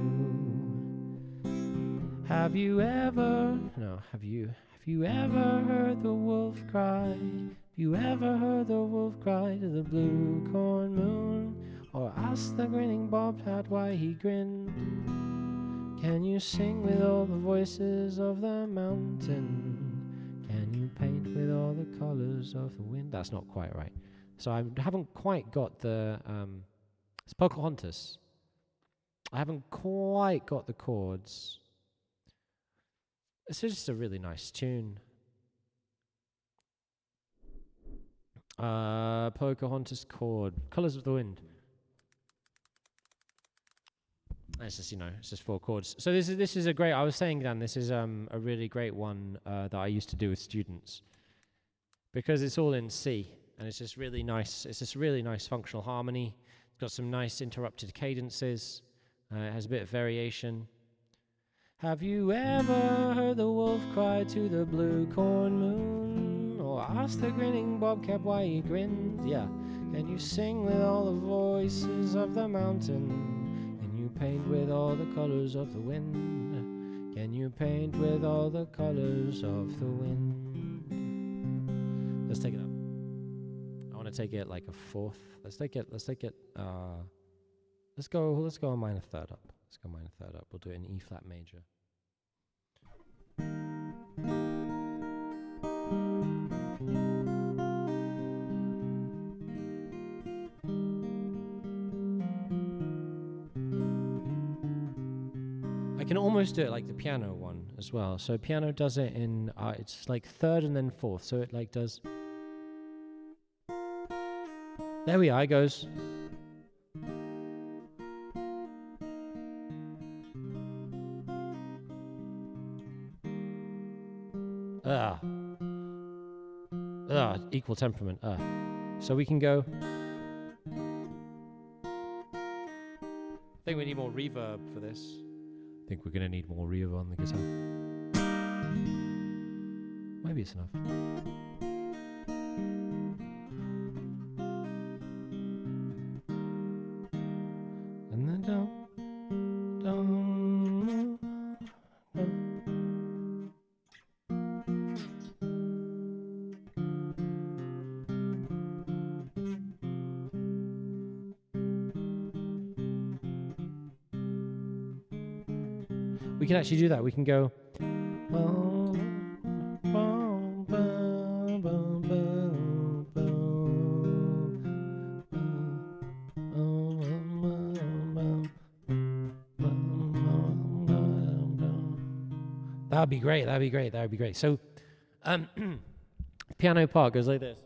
Have you ever heard the wolf cry? Have you ever heard the wolf cry to the blue corn moon? Or ask the grinning bobcat why he grinned? Can you sing with all the voices of the mountain? Can you paint with all the colors of the wind? That's not quite right. So I haven't quite got the... it's Pocahontas. I haven't quite got the chords. This is just a really nice tune. Pocahontas chord. Colors of the Wind. It's just, it's just 4 chords. So this is a great, I was saying, Dan, this is a really great one that I used to do with students. Because it's all in C, and it's just really nice. It's just really nice functional harmony. It's got some nice interrupted cadences. It has a bit of variation. Have you ever heard the wolf cry to the blue corn moon? Or asked the grinning bobcat why he grinned? Yeah. Can you sing with all the voices of the mountain? Can you paint with all the colors of the wind? Can you paint with all the colors of the wind? Let's take it up. I want to take it like a fourth. Let's go a minor third up. Let's go minor third up. We'll do it in E flat major. I can almost do it like the piano one as well. So piano does it in, it's like third and then fourth. So it like does. There we are, it goes. Equal temperament. So we can go. I think we need more reverb for this. I think we're going to need more reverb on the guitar. Maybe it's enough. And then down. We can actually do that. We can go. That'd be great. So, piano part goes like this.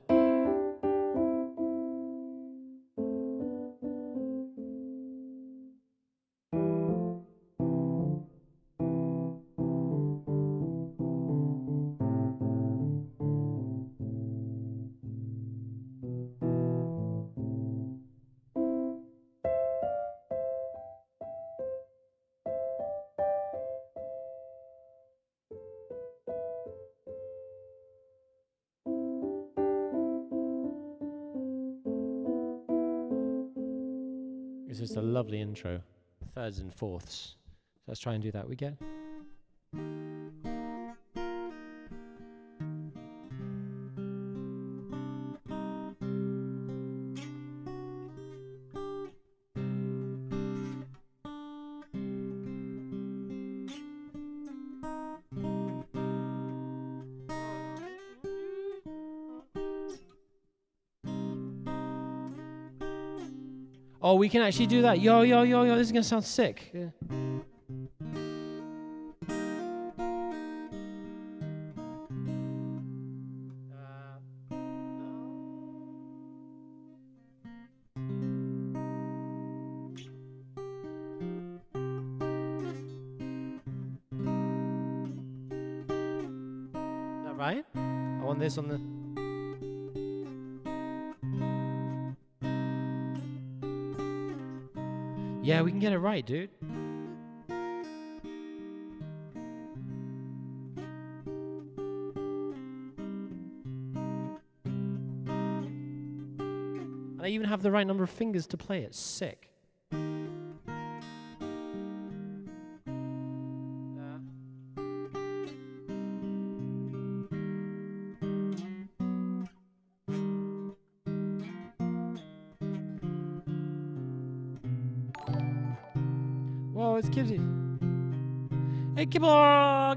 It's just a lovely intro. Thirds and fourths. So let's try and do that. We get. Oh, we can actually do that. Yo, yo, yo, yo. This is going to sound sick. Yeah. Is that right? I want this on the... Yeah, we can get it right, dude. And I even have the right number of fingers to play it. Sick. Whoa, it's Kibsy. Hey, Kibble!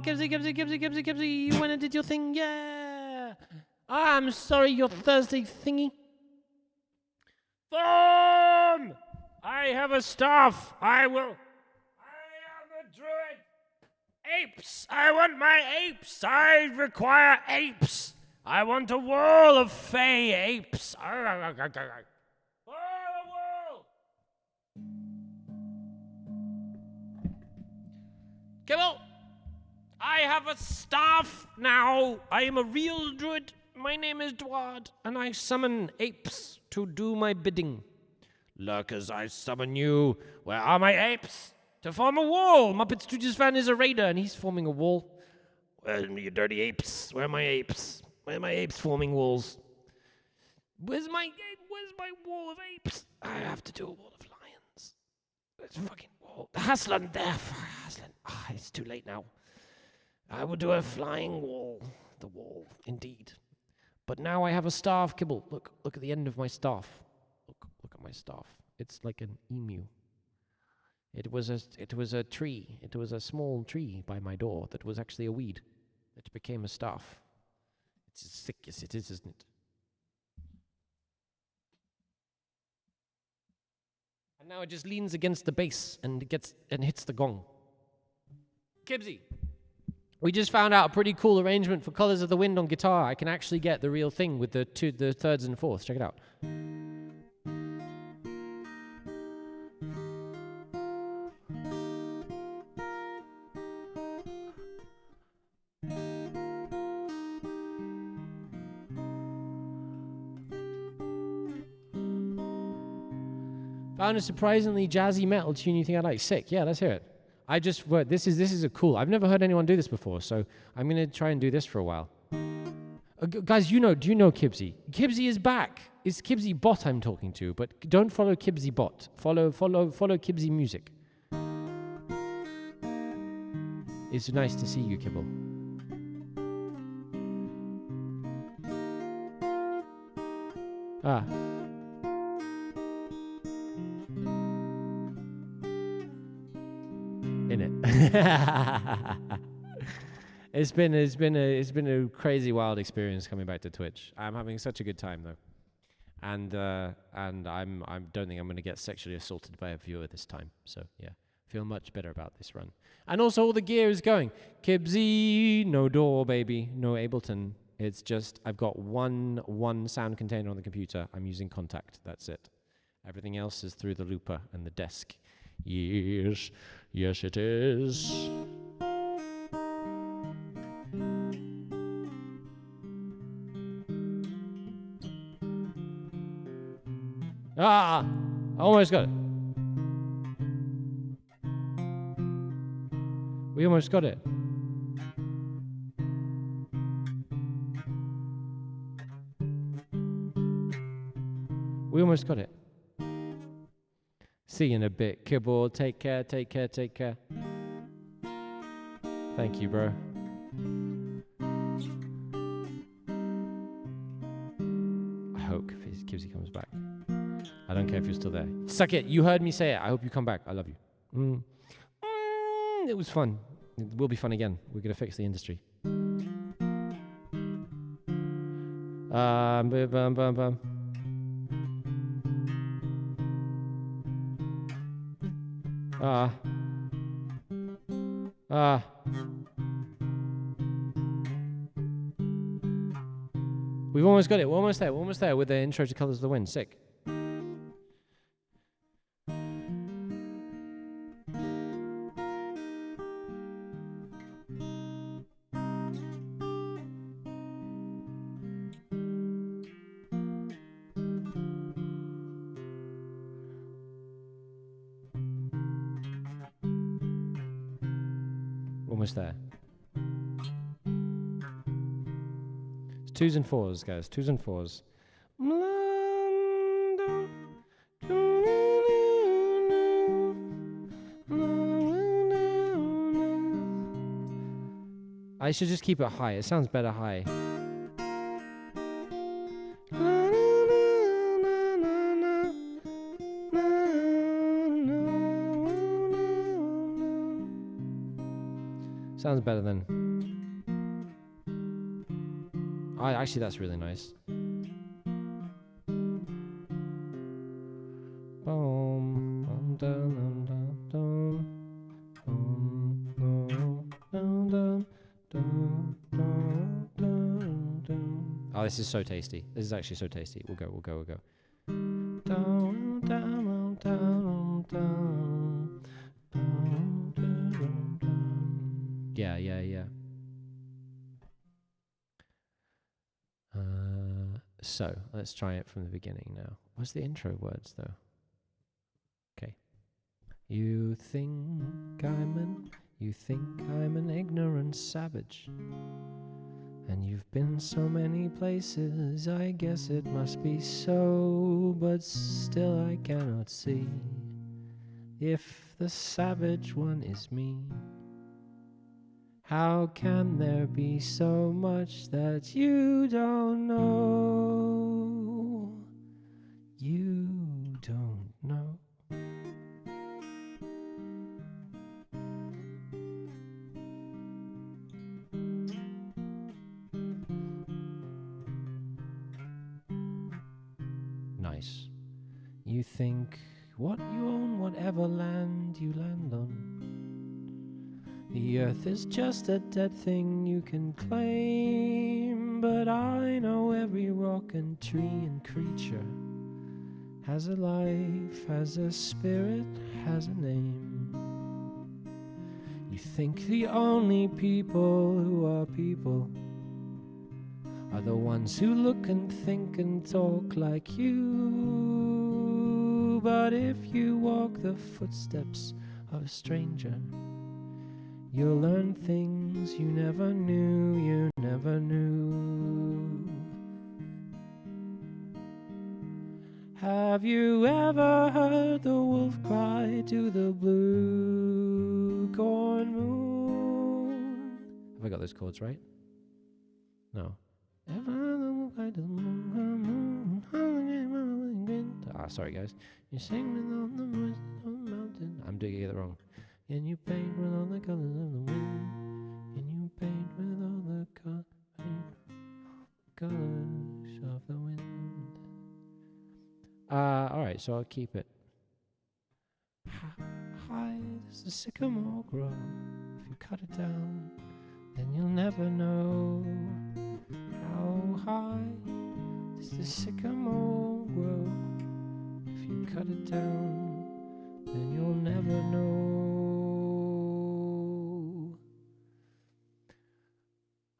Kibsy, you went and did your thing, yeah! I'm sorry, your Thursday thingy. Thorn! I have a staff. I am a druid. Apes! I want my apes! I require apes! I want a wall of fey apes! Kibble! I have a staff now. I am a real druid. My name is Dward, and I summon apes to do my bidding. Lurkers, I summon you. Where are my apes? To form a wall. Muppet Studios fan is a raider, and he's forming a wall. Where are you dirty apes? Where are my apes? Where are my apes forming walls? Where's my wall of apes? I have to do a wall of lions. It's fucking wall. Haslan there. Haslan. It's too late now. I will do a flying wall. The wall, indeed. But now I have a staff, Kibble. Look at the end of my staff. Look at my staff. It's like an emu. It was a tree. It was a small tree by my door that was actually a weed that became a staff. It's as thick as it is, isn't it? And now it just leans against the base and hits the gong. Kibsy, we just found out a pretty cool arrangement for Colors of the Wind on guitar. I can actually get the real thing with the thirds and fourths. Check it out. Found a surprisingly jazzy metal tune you think I like. Sick. Yeah, let's hear it. This is a cool. I've never heard anyone do this before, so I'm gonna try and do this for a while. Guys, do you know Kibsy? Kibsy is back. It's Kibsy Bot I'm talking to, but don't follow Kibsy Bot. Follow Kibsy Music. It's nice to see you, Kibble. In it. It's been a crazy wild experience coming back to Twitch. I'm having such a good time though, and I don't think I'm going to get sexually assaulted by a viewer this time. So yeah, feel much better about this run. And also all the gear is going. Kibsy, no door, baby, no Ableton. It's just I've got one sound container on the computer. I'm using Contact. That's it. Everything else is through the looper and the desk. Yes, it is. I almost got it. We almost got it. We almost got it. See you in a bit, Kibble. Take care, take care, take care. Thank you, bro. I hope Kibsy comes back. I don't care if you're still there. Suck it. You heard me say it. I hope you come back. I love you. It was fun. It will be fun again. We're going to fix the industry. Bum, bum, bum. We've almost got it. We're almost there. We're almost there with the intro to Colors of the Wind. Sick. Almost there. It's 2s and 4s, guys. 2s and 4s. I should just keep it high. It sounds better high. Sounds better than. Actually, that's really nice. Oh, this is so tasty. This is actually so tasty. We'll go. Yeah. So, let's try it from the beginning now. What's the intro words, though? Okay. You think I'm an ignorant savage, and you've been so many places, I guess it must be so, but still I cannot see if the savage one is me. How can there be so much that you don't know? You don't know. Nice. You think what you own, whatever land you land on. The earth is just a dead thing you can claim, but I know every rock and tree and creature has a life, has a spirit, has a name. You think the only people who are people are the ones who look and think and talk like you, but if you walk the footsteps of a stranger, you'll learn things you never knew. Have you ever heard the wolf cry to the blue corn moon? Have I got those chords right? No. Ever heard the wolf cry to the moon? Sorry guys. You sing with all the voices of the mountain. I'm doing it wrong. And you paint with all the colors of the wind. And you paint with all the colors of the wind. Alright, so I'll keep it. How high does the sycamore grow? If you cut it down, then you'll never know. How high does the sycamore grow? If you cut it down, then you'll never know.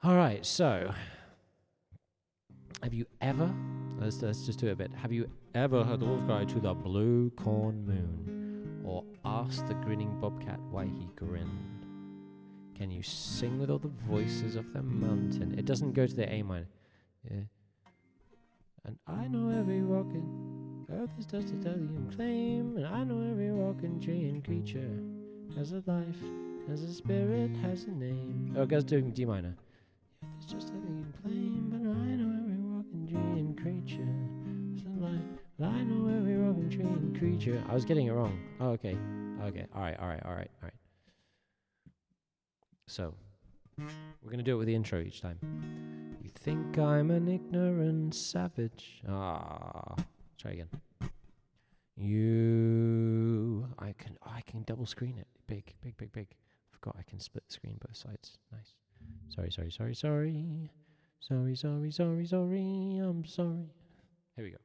Alright, so have you ever, let's just do it a bit. Have you ever heard the wolf cry to the blue corn moon, or asked the grinning bobcat why he grinned? Can you sing with all the voices of the mountain? It doesn't go to the A minor. Yeah. And I know every rock in earth is does the Italian claim, and I know every walking tree and creature has a life, has a spirit, has a name. Oh, it goes doing D minor. It's just Italian claim, but I know every walking tree and creature has a life, but I know every walking tree and creature. I was getting it wrong. Oh, okay. Okay. All right. So, we're going to do it with the intro each time. You think I'm an ignorant savage. Try again. I can double screen it. Big. Forgot I can split the screen both sides. Nice. Sorry. I'm sorry. Here we go.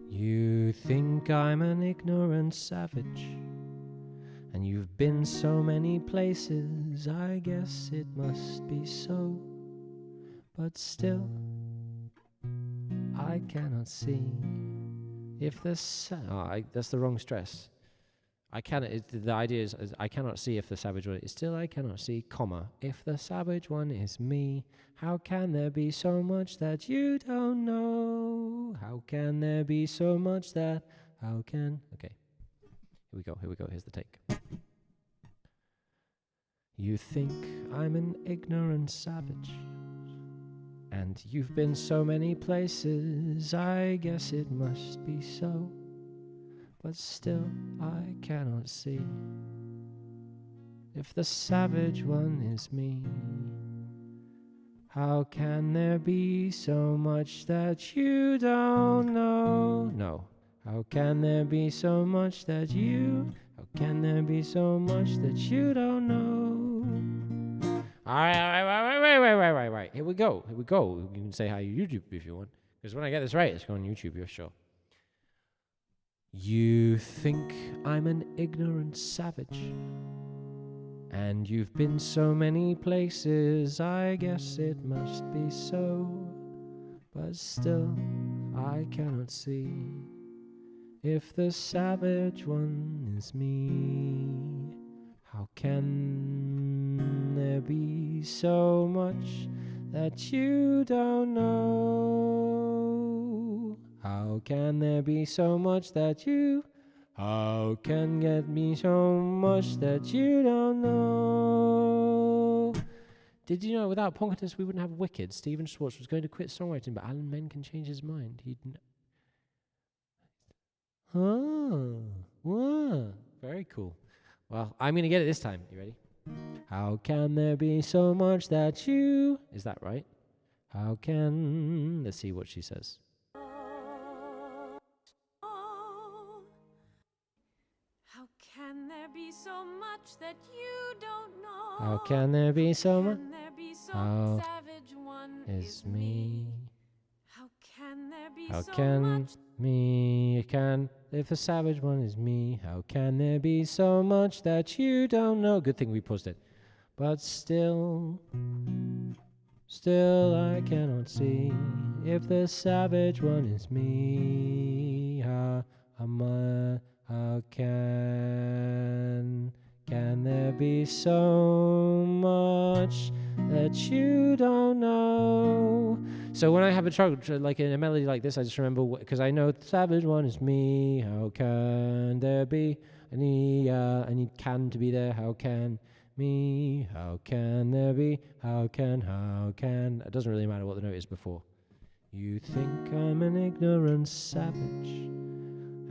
You think I'm an ignorant savage, and you've been so many places, I guess it must be so. But still, I cannot see if the that's the wrong stress. The idea is I cannot see if the savage one is still I cannot see, comma, if the savage one is me. How can there be so much that you don't know? How can there be so much that okay. Here we go, here's the take. You think I'm an ignorant savage, and you've been so many places, I guess it must be so. But still I cannot see if the savage one is me. How can there be so much that you don't know? No. How can there be so much that you? How can there be so much that you don't know? All right. Here we go. You can say hi to YouTube if you want, because when I get this right, it's going on YouTube. You're sure. You think I'm an ignorant savage, and you've been so many places, I guess it must be so. But still, I cannot see if the savage one is me. How can there be so much that you don't know? How can there be so much that you? How can get me so much that you don't know? Did you know without Ponkatus we wouldn't have Wicked? Stephen Schwartz was going to quit songwriting, but Alan Menken changed his mind. Very cool. Well, I'm going to get it this time. You ready? How can there be so much that you... Is that right? How can... Let's see what she says. How can there be so much that you don't know? How can there be so much? Can there be so How savage one is me? How can there be How so can much? me? Can if the savage one is me? How can there be so much that you don't know? Good thing we paused it. But still I cannot see if the savage one is me. How can there be so much that you don't know? So when I have a trouble, like in a melody like this, I just remember, because I know the savage one is me. How can there be? I need can to be there. How can me? How can there be? How can? It doesn't really matter what the note is before. You think I'm an ignorant savage,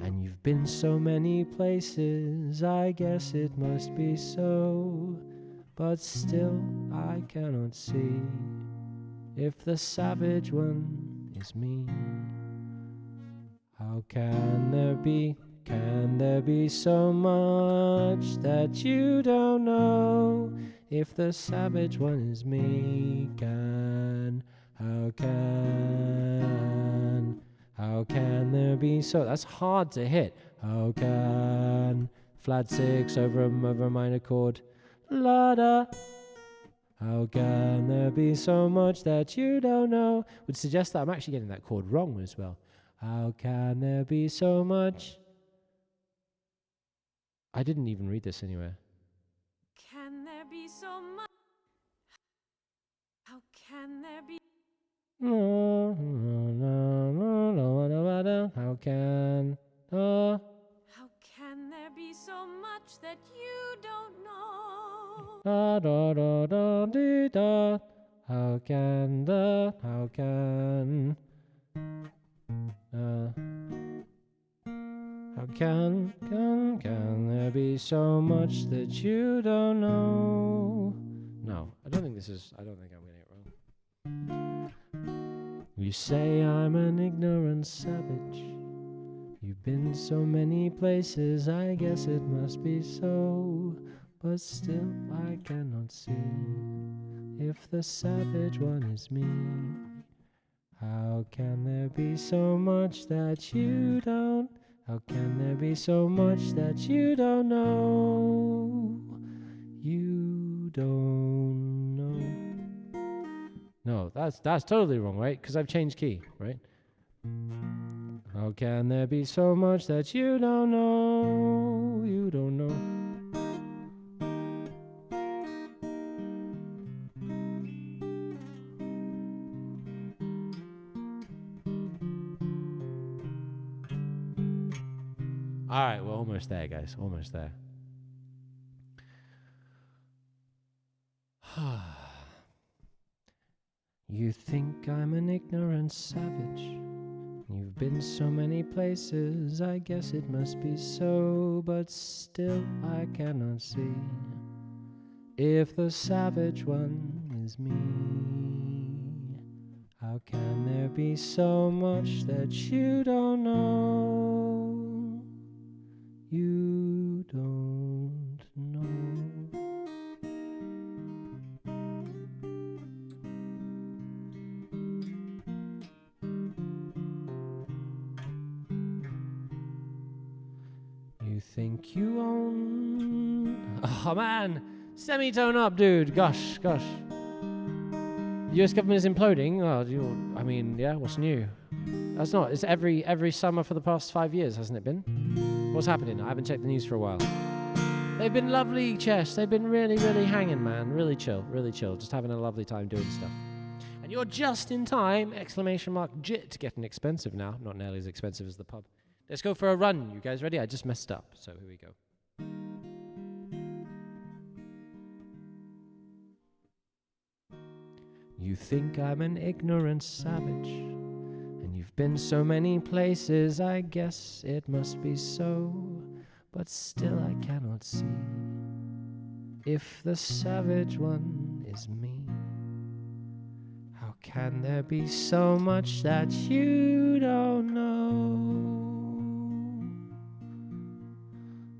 and you've been so many places, I guess it must be so. But still I cannot see if the savage one is me. How can there be so much that you don't know? If the savage one is me, how can there be so... That's hard to hit. How can... Flat 6 over a minor chord. La-da. How can there be so much that you don't know? Would suggest that I'm actually getting that chord wrong as well. How can there be so much? I didn't even read this anywhere. Can there be so much? How can there be? No, da. How can the How can there be so much that you don't know? da da da da dee da? How can how can there be so much that you don't know? No, I don't think I'm getting it wrong. You say I'm an ignorant savage. You've been so many places, I guess it must be so. But still I cannot see if the savage one is me. How can there be so much that you don't? How can there be so much that you don't know? You don't know. No, that's totally wrong, right? Because I've changed key, right? How can there be so much that you don't know? You don't know. All right, we're almost there, guys. Almost there. You think I'm an ignorant savage. You've been so many places, I guess it must be so. But still I cannot see if the savage one is me. How can there be so much that you don't know? You don't know. You think you own... Oh man, semitone up, dude. Gosh. US government is imploding. Oh, I mean, yeah, what's new? That's not. It's every summer for the past 5 years, hasn't it been? What's happening? I haven't checked the news for a while. They've been lovely, Chess. They've been really, really hanging, man. Really chill. Just having a lovely time doing stuff. And you're just in time! Exclamation mark. Jit getting expensive now. Not nearly as expensive as the pub. Let's go for a run. You guys ready? I just messed up. So here we go. You think I'm an ignorant savage, and you've been so many places, I guess it must be so. But still I cannot see if the savage one is me. How can there be so much that you don't know?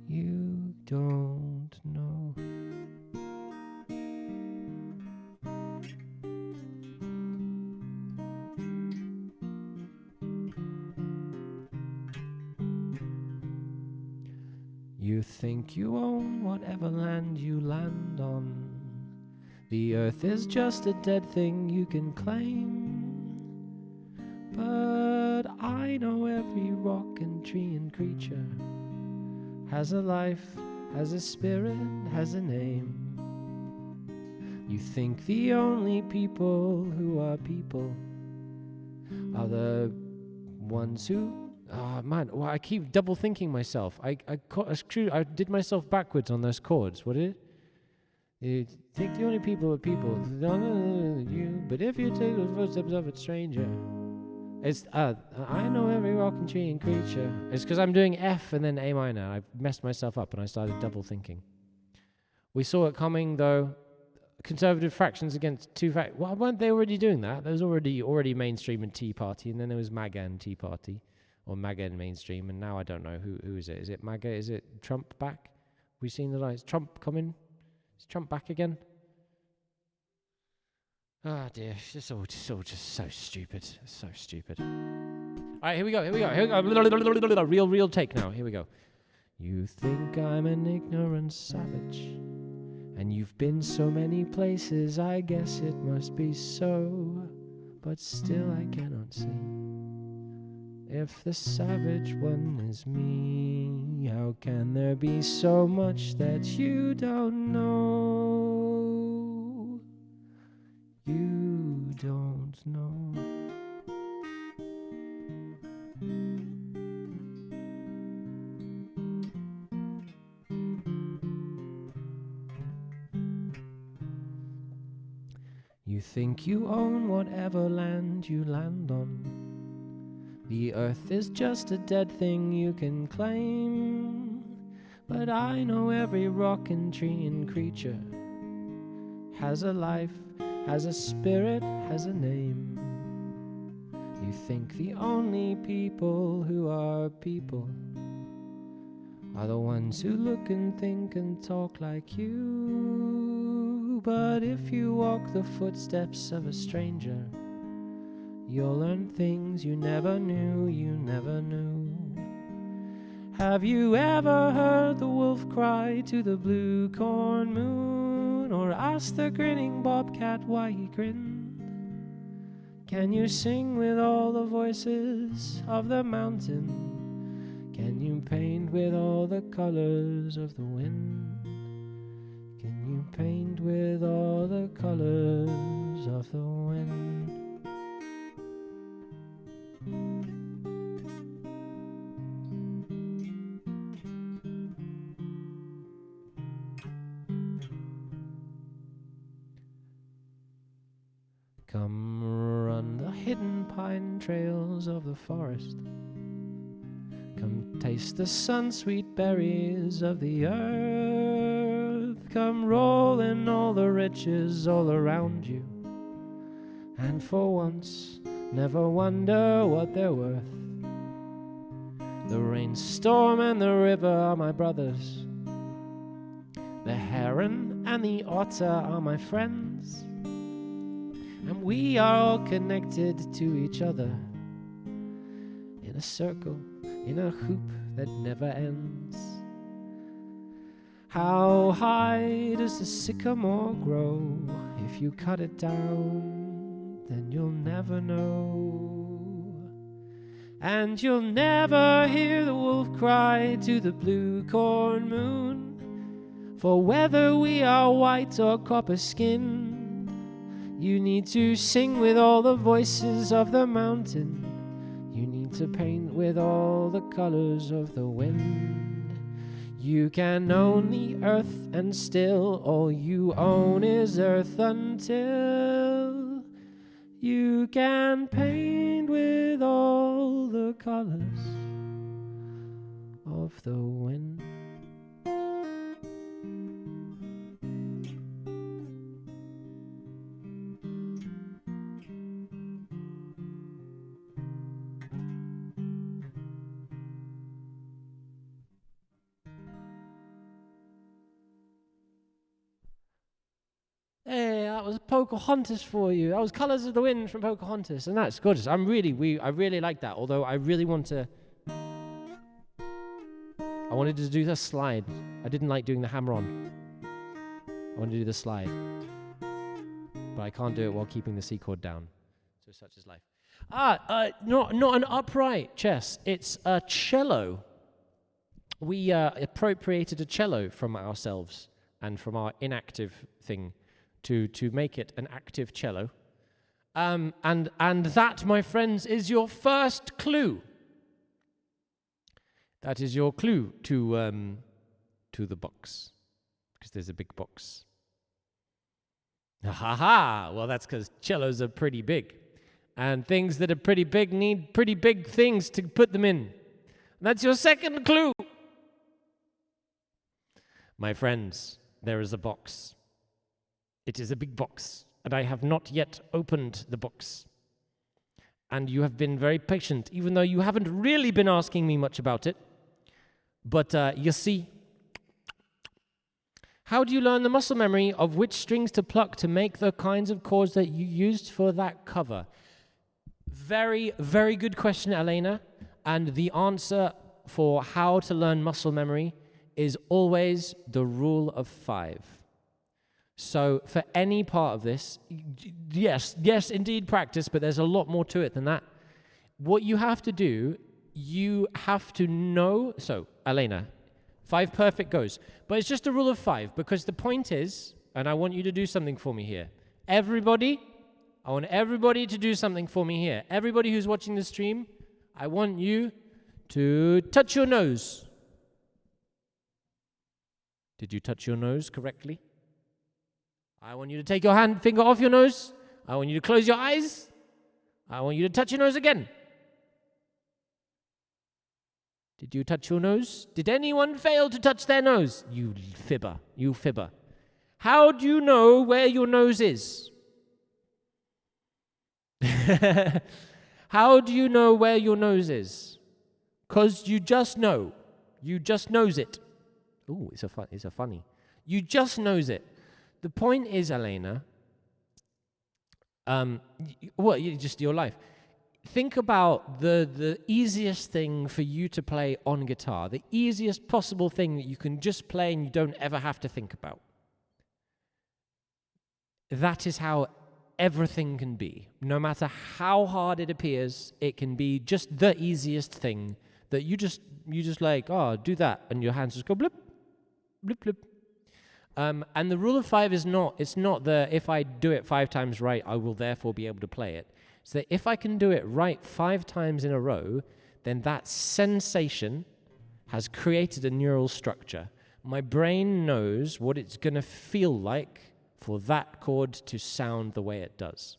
You don't know. You think you own whatever land you land on. The earth is just a dead thing you can claim. But I know every rock and tree and creature has a life, has a spirit, has a name. You think the only people who are people are the ones who... Oh man, well, I keep double thinking myself. I did myself backwards on those chords. What is it? You think the only people are people, you. But if you take the footsteps of a stranger, it's I know every rock and tree and creature. It's because I'm doing F and then A minor. I messed myself up and I started double thinking. We saw it coming though. Conservative fractions against two fact. Well, weren't they already doing that? There was already mainstream and Tea Party, and then there was MAGA and Tea Party. Or MAGA and mainstream, and now I don't know who is it. Is it MAGA? Is it Trump back? We've seen the lights. Trump coming? Is Trump back again? Ah dear, it's all just so stupid. So stupid. All right, here we go. Real take now. Here we go. You think I'm an ignorant savage, and you've been so many places. I guess it must be so, but still I cannot see if the savage one is me. How can there be so much that you don't know? You don't know. think you own whatever land you land on. The earth is just a dead thing you can claim. But I know every rock and tree and creature has a life, has a spirit, has a name. You think the only people who are people are the ones who look and think and talk like you. But if you walk the footsteps of a stranger, you'll learn things you never knew, you never knew. Have you ever heard the wolf cry to the blue corn moon, or asked the grinning bobcat why he grinned? Can you sing with all the voices of the mountain? Can you paint with all the colors of the wind? Can you paint with all the colors of the wind? Come run the hidden pine trails of the forest. Come taste the sun-sweet berries of the earth. Come roll in all the riches all around you, and for once never wonder what they're worth. The rainstorm and the river are my brothers. The heron and the otter are my friends. And we are all connected to each other in a circle, in a hoop that never ends. How high does the sycamore grow? If you cut it down, then you'll never know. And you'll never hear the wolf cry to the blue corn moon. For whether we are white or copper-skinned, you need to sing with all the voices of the mountain. You need to paint with all the colors of the wind. You can own the earth, and still all you own is earth until you can paint with all the colors of the wind. Hey, that was Pocahontas for you. That was Colors of the Wind from Pocahontas, and that's gorgeous. I really like that. Although I really wanted to do the slide. I didn't like doing the hammer-on. I wanted to do the slide, but I can't do it while keeping the C chord down. So such is life. Not an upright chess. It's a cello. We appropriated a cello from ourselves and from our inactive thing to make it an active cello. And that, my friends, is your first clue. That is your clue to the box, because there's a big box. Ha ha! Well, that's because cellos are pretty big, and things that are pretty big need pretty big things to put them in. That's your second clue. My friends, there is a box. It is a big box, and I have not yet opened the box. And you have been very patient, even though you haven't really been asking me much about it. But you see, how do you learn the muscle memory of which strings to pluck to make the kinds of chords that you used for that cover? Very, very good question, Elena. And the answer for how to learn muscle memory is always the rule of 5. So for any part of this, yes, indeed practice, but there's a lot more to it than that. What you have to do, you have to know. So, Elena, 5 perfect goes. But it's just a rule of 5, because the point is, and I want you to do something for me here. Everybody, I want everybody to do something for me here. Everybody who's watching the stream, I want you to touch your nose. Did you touch your nose correctly? I want you to take your finger off your nose. I want you to close your eyes. I want you to touch your nose again. Did you touch your nose? Did anyone fail to touch their nose? You fibber. You fibber. How do you know where your nose is? How do you know where your nose is? 'Cause you just know. You just knows it. Ooh, it's a funny. You just knows it. The point is, Elena, just your life. Think about the easiest thing for you to play on guitar, the easiest possible thing that you can just play and you don't ever have to think about. That is how everything can be. No matter how hard it appears, it can be just the easiest thing that you just like, oh, do that, and your hands just go blip, blip, blip. And the rule of 5 is not, it's not the if I do it 5 times right, I will therefore be able to play it. It's that if I can do it right 5 times in a row, then that sensation has created a neural structure. My brain knows what it's going to feel like for that chord to sound the way it does.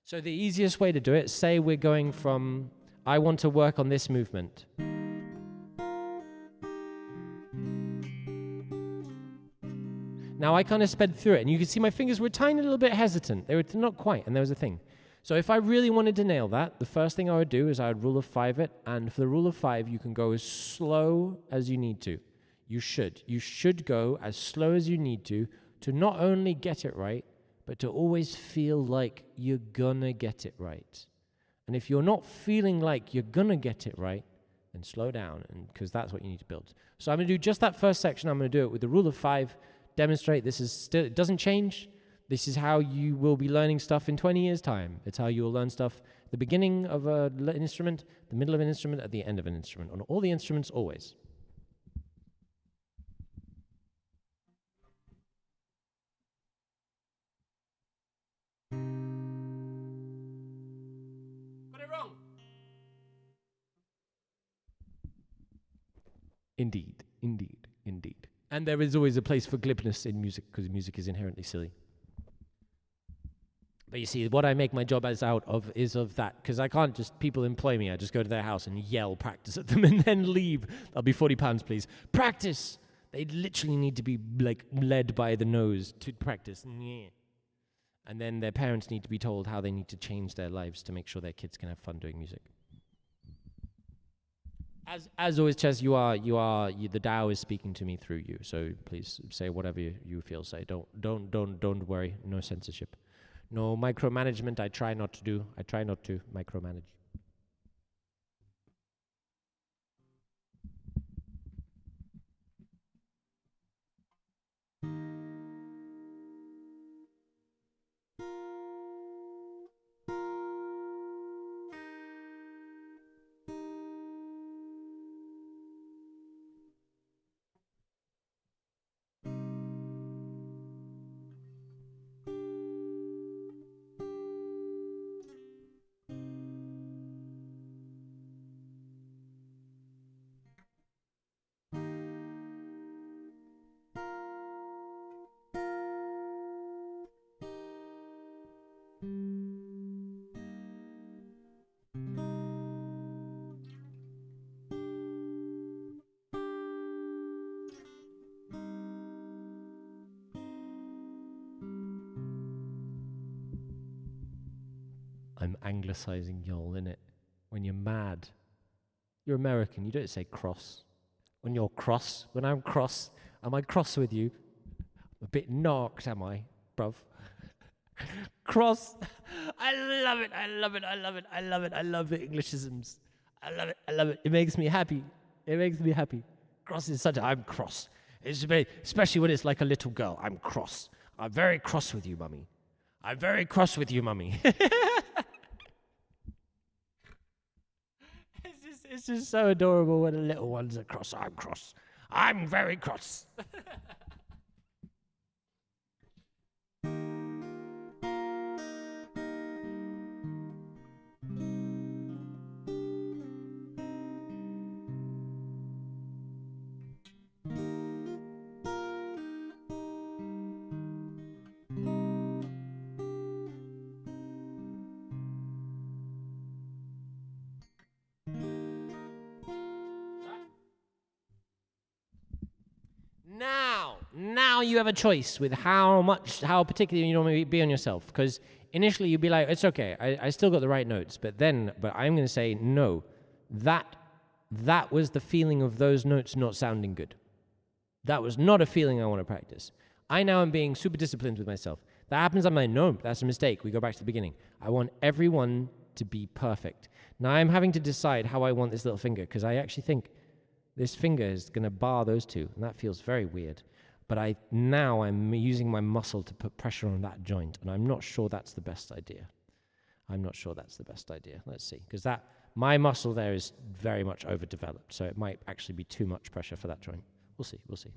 So the easiest way to do it, say we're going from, I want to work on this movement. Now I kind of sped through it, and you can see my fingers were a tiny little bit hesitant. They were not quite, and there was a thing. So if I really wanted to nail that, the first thing I would do is I would rule of 5 it, and for the rule of 5, you can go as slow as you need to. You should go as slow as you need to not only get it right, but to always feel like you're gonna get it right. And if you're not feeling like you're gonna get it right, then slow down, because that's what you need to build. So I'm gonna do just that first section. I'm gonna do it with the rule of 5, demonstrate this is still, it doesn't change. This is how you will be learning stuff in 20 years' time. It's how you will learn stuff at the beginning of an instrument, the middle of an instrument, at the end of an instrument. On all the instruments, always. Got it wrong. Indeed, indeed, indeed. And there is always a place for glibness in music, because music is inherently silly. But you see, what I make my job out of is of that, because I can't just, people employ me, I just go to their house and yell practice at them and then leave. That'll be £40, please. Practice! They literally need to be like led by the nose to practice. And then their parents need to be told how they need to change their lives to make sure their kids can have fun doing music. As always, Ches, the Tao is speaking to me through you. So please say whatever you feel. Say, don't worry. No censorship. No micromanagement. I try not to do. I try not to micromanage. I'm anglicizing y'all, innit? When you're mad. You're American, you don't say cross. When you're cross, when I'm cross, am I cross with you? I'm a bit knocked, am I, bruv? Cross. I love it, I love it, I love it, I love it, I love the Englishisms. I love it, I love it. It makes me happy. It makes me happy. Cross is I'm cross. Especially when it's like a little girl. I'm cross. I'm very cross with you, mummy. I'm very cross with you, mummy. It's just so adorable when the little ones are cross. I'm cross. I'm very cross. now you have a choice with how particular you want to be on yourself. Because initially you'd be like, it's okay, I still got the right notes. But I'm going to say, no, that was the feeling of those notes not sounding good. That was not a feeling I want to practice. I now am being super disciplined with myself. That happens, I'm like, no, that's a mistake. We go back to the beginning. I want everyone to be perfect. Now I'm having to decide how I want this little finger, because I actually think this finger is going to bar those two, and that feels very weird. But I'm using my muscle to put pressure on that joint, and I'm not sure that's the best idea. Let's see, because my muscle there is very much overdeveloped, so it might actually be too much pressure for that joint. We'll see.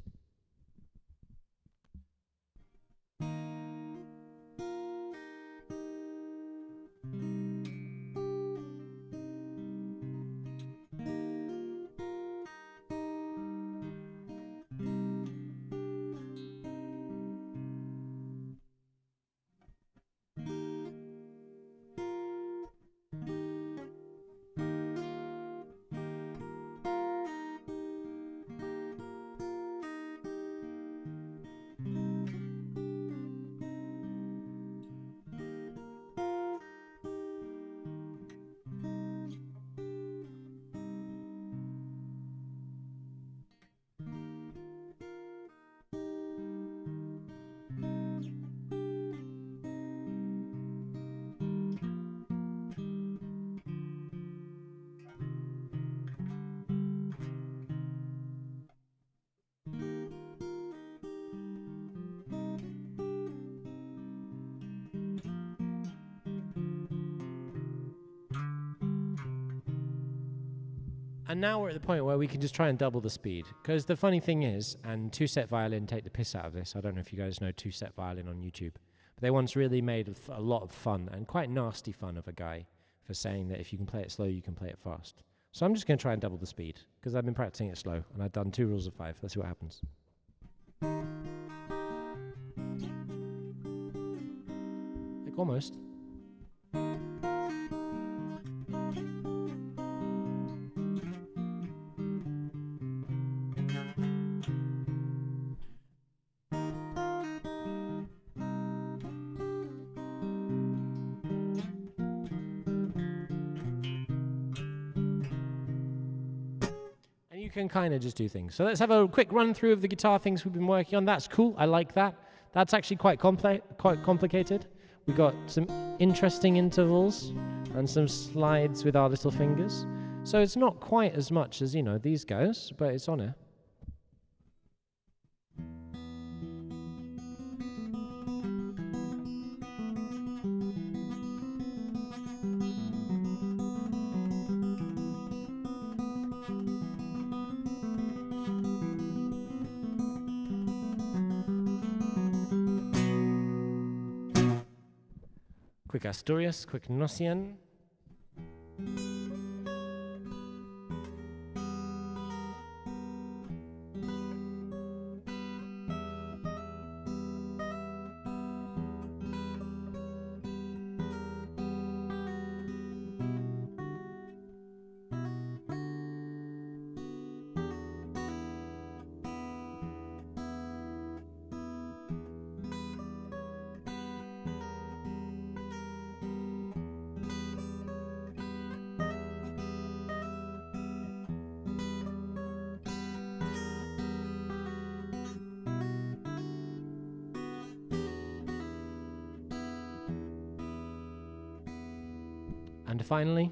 And now we're at the point where we can just try and double the speed. Because the funny thing is, and Two Set Violin take the piss out of this. I don't know if you guys know Two Set Violin on YouTube. But they once really made a lot of fun, and quite nasty fun, of a guy for saying that if you can play it slow, you can play it fast. So I'm just going to try and double the speed, because I've been practicing it slow, and I've done 2 rules of 5. Let's see what happens. Like almost. Can kind of just do things. So let's have a quick run through of the guitar things we've been working on. That's cool. I like that. That's actually quite complicated. We got some interesting intervals and some slides with our little fingers. So it's not quite as much as, these guys, but it's on it. Quick Asturias, quick Nocian. And finally,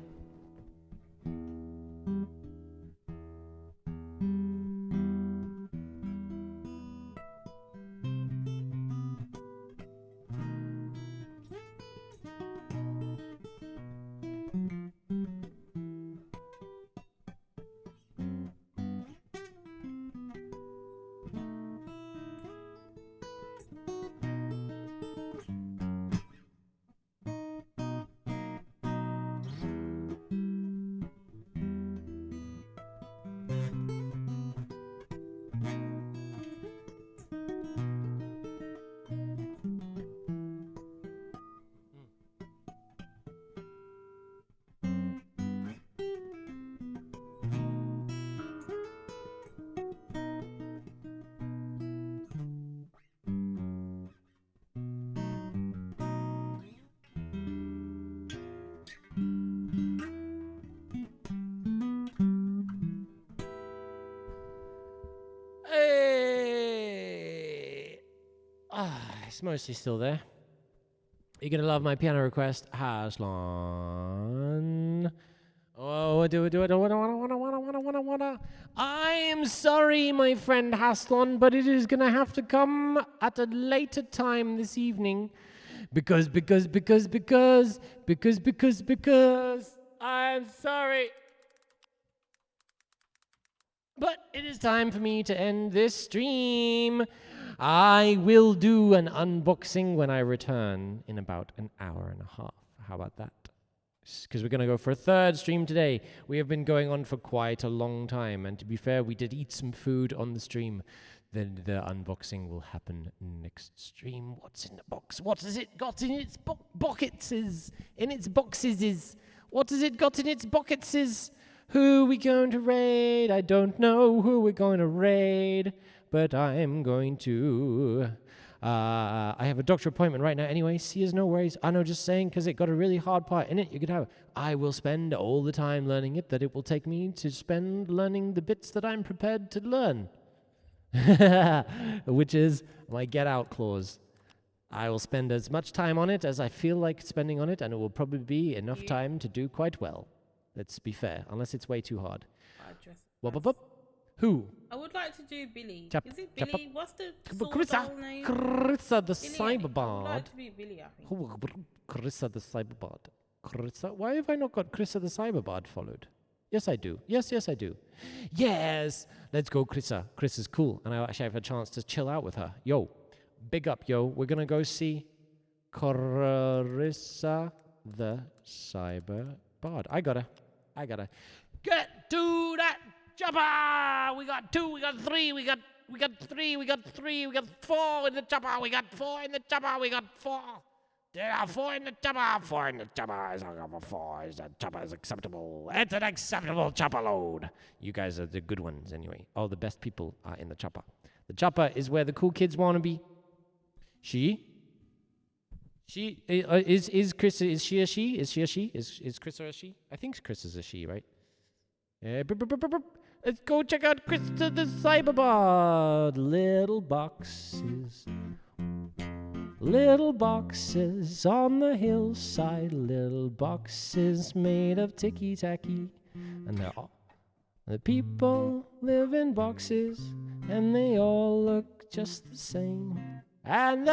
It's mostly still there. You're gonna love my piano request, Haslan. Oh, do it. I am sorry, my friend Haslan, but it is gonna have to come at a later time this evening. Because I'm sorry. But it is time for me to end this stream. I will do an unboxing when I return in about an hour and a half. How about that? Because we're going to go for a third stream today. We have been going on for quite a long time. And to be fair, we did eat some food on the stream. Then the unboxing will happen next stream. What's in the box? What has it got in its boxes? In its boxes? What has it got in its boxes? Who are we going to raid? I don't know who we're going to raid, but I'm going to. I have a doctor appointment right now anyway. See us, no worries. I know, just saying, because it got a really hard part in it. You could have. I will spend all the time learning it that it will take me to spend learning the bits that I'm prepared to learn. Which is my get out clause. I will spend as much time on it as I feel like spending on it, and it will probably be enough time to do quite well. Let's be fair, unless it's way too hard. Who? I would like to do Billy. Is it Chap- Billy? What's the Carissa, soul name? Carissa the Billy, I would Cyberbard. like to be Billy, I think. Carissa the Cyberbard. Carissa? Why have I not got Carissa the Cyberbard followed? Yes, I do. Yes, I do. Yes! Let's go, Carissa. Chris is cool, and I actually have a chance to chill out with her. Yo, big up, yo. We're gonna go see Carissa the Cyberbard. I gotta get to that chopper. We got 2, we got 3, we got 3, we got 3, we got 4 in the chopper. We got 4 in the chopper. We got 4. There are 4 in the chopper. 4 in the chopper. 4 is the chopper is acceptable. It's an acceptable chopper load. You guys are the good ones anyway. All the best people are in the chopper. The chopper is where the cool kids want to be. She is Chris. Is she a she? Is she a she? Is Chris a she? I think Chris is a she, right? Let's go check out Chris the Cyberbard. Little boxes on the hillside. Little boxes made of ticky-tacky. And they're all. The people live in boxes, and they all look just the same. And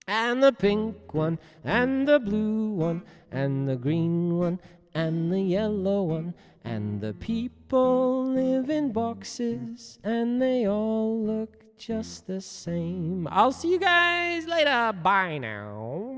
and the pink one, and the blue one, and the green one, and the yellow one, and the people live in boxes, and they all look just the same. I'll see you guys later. Bye now.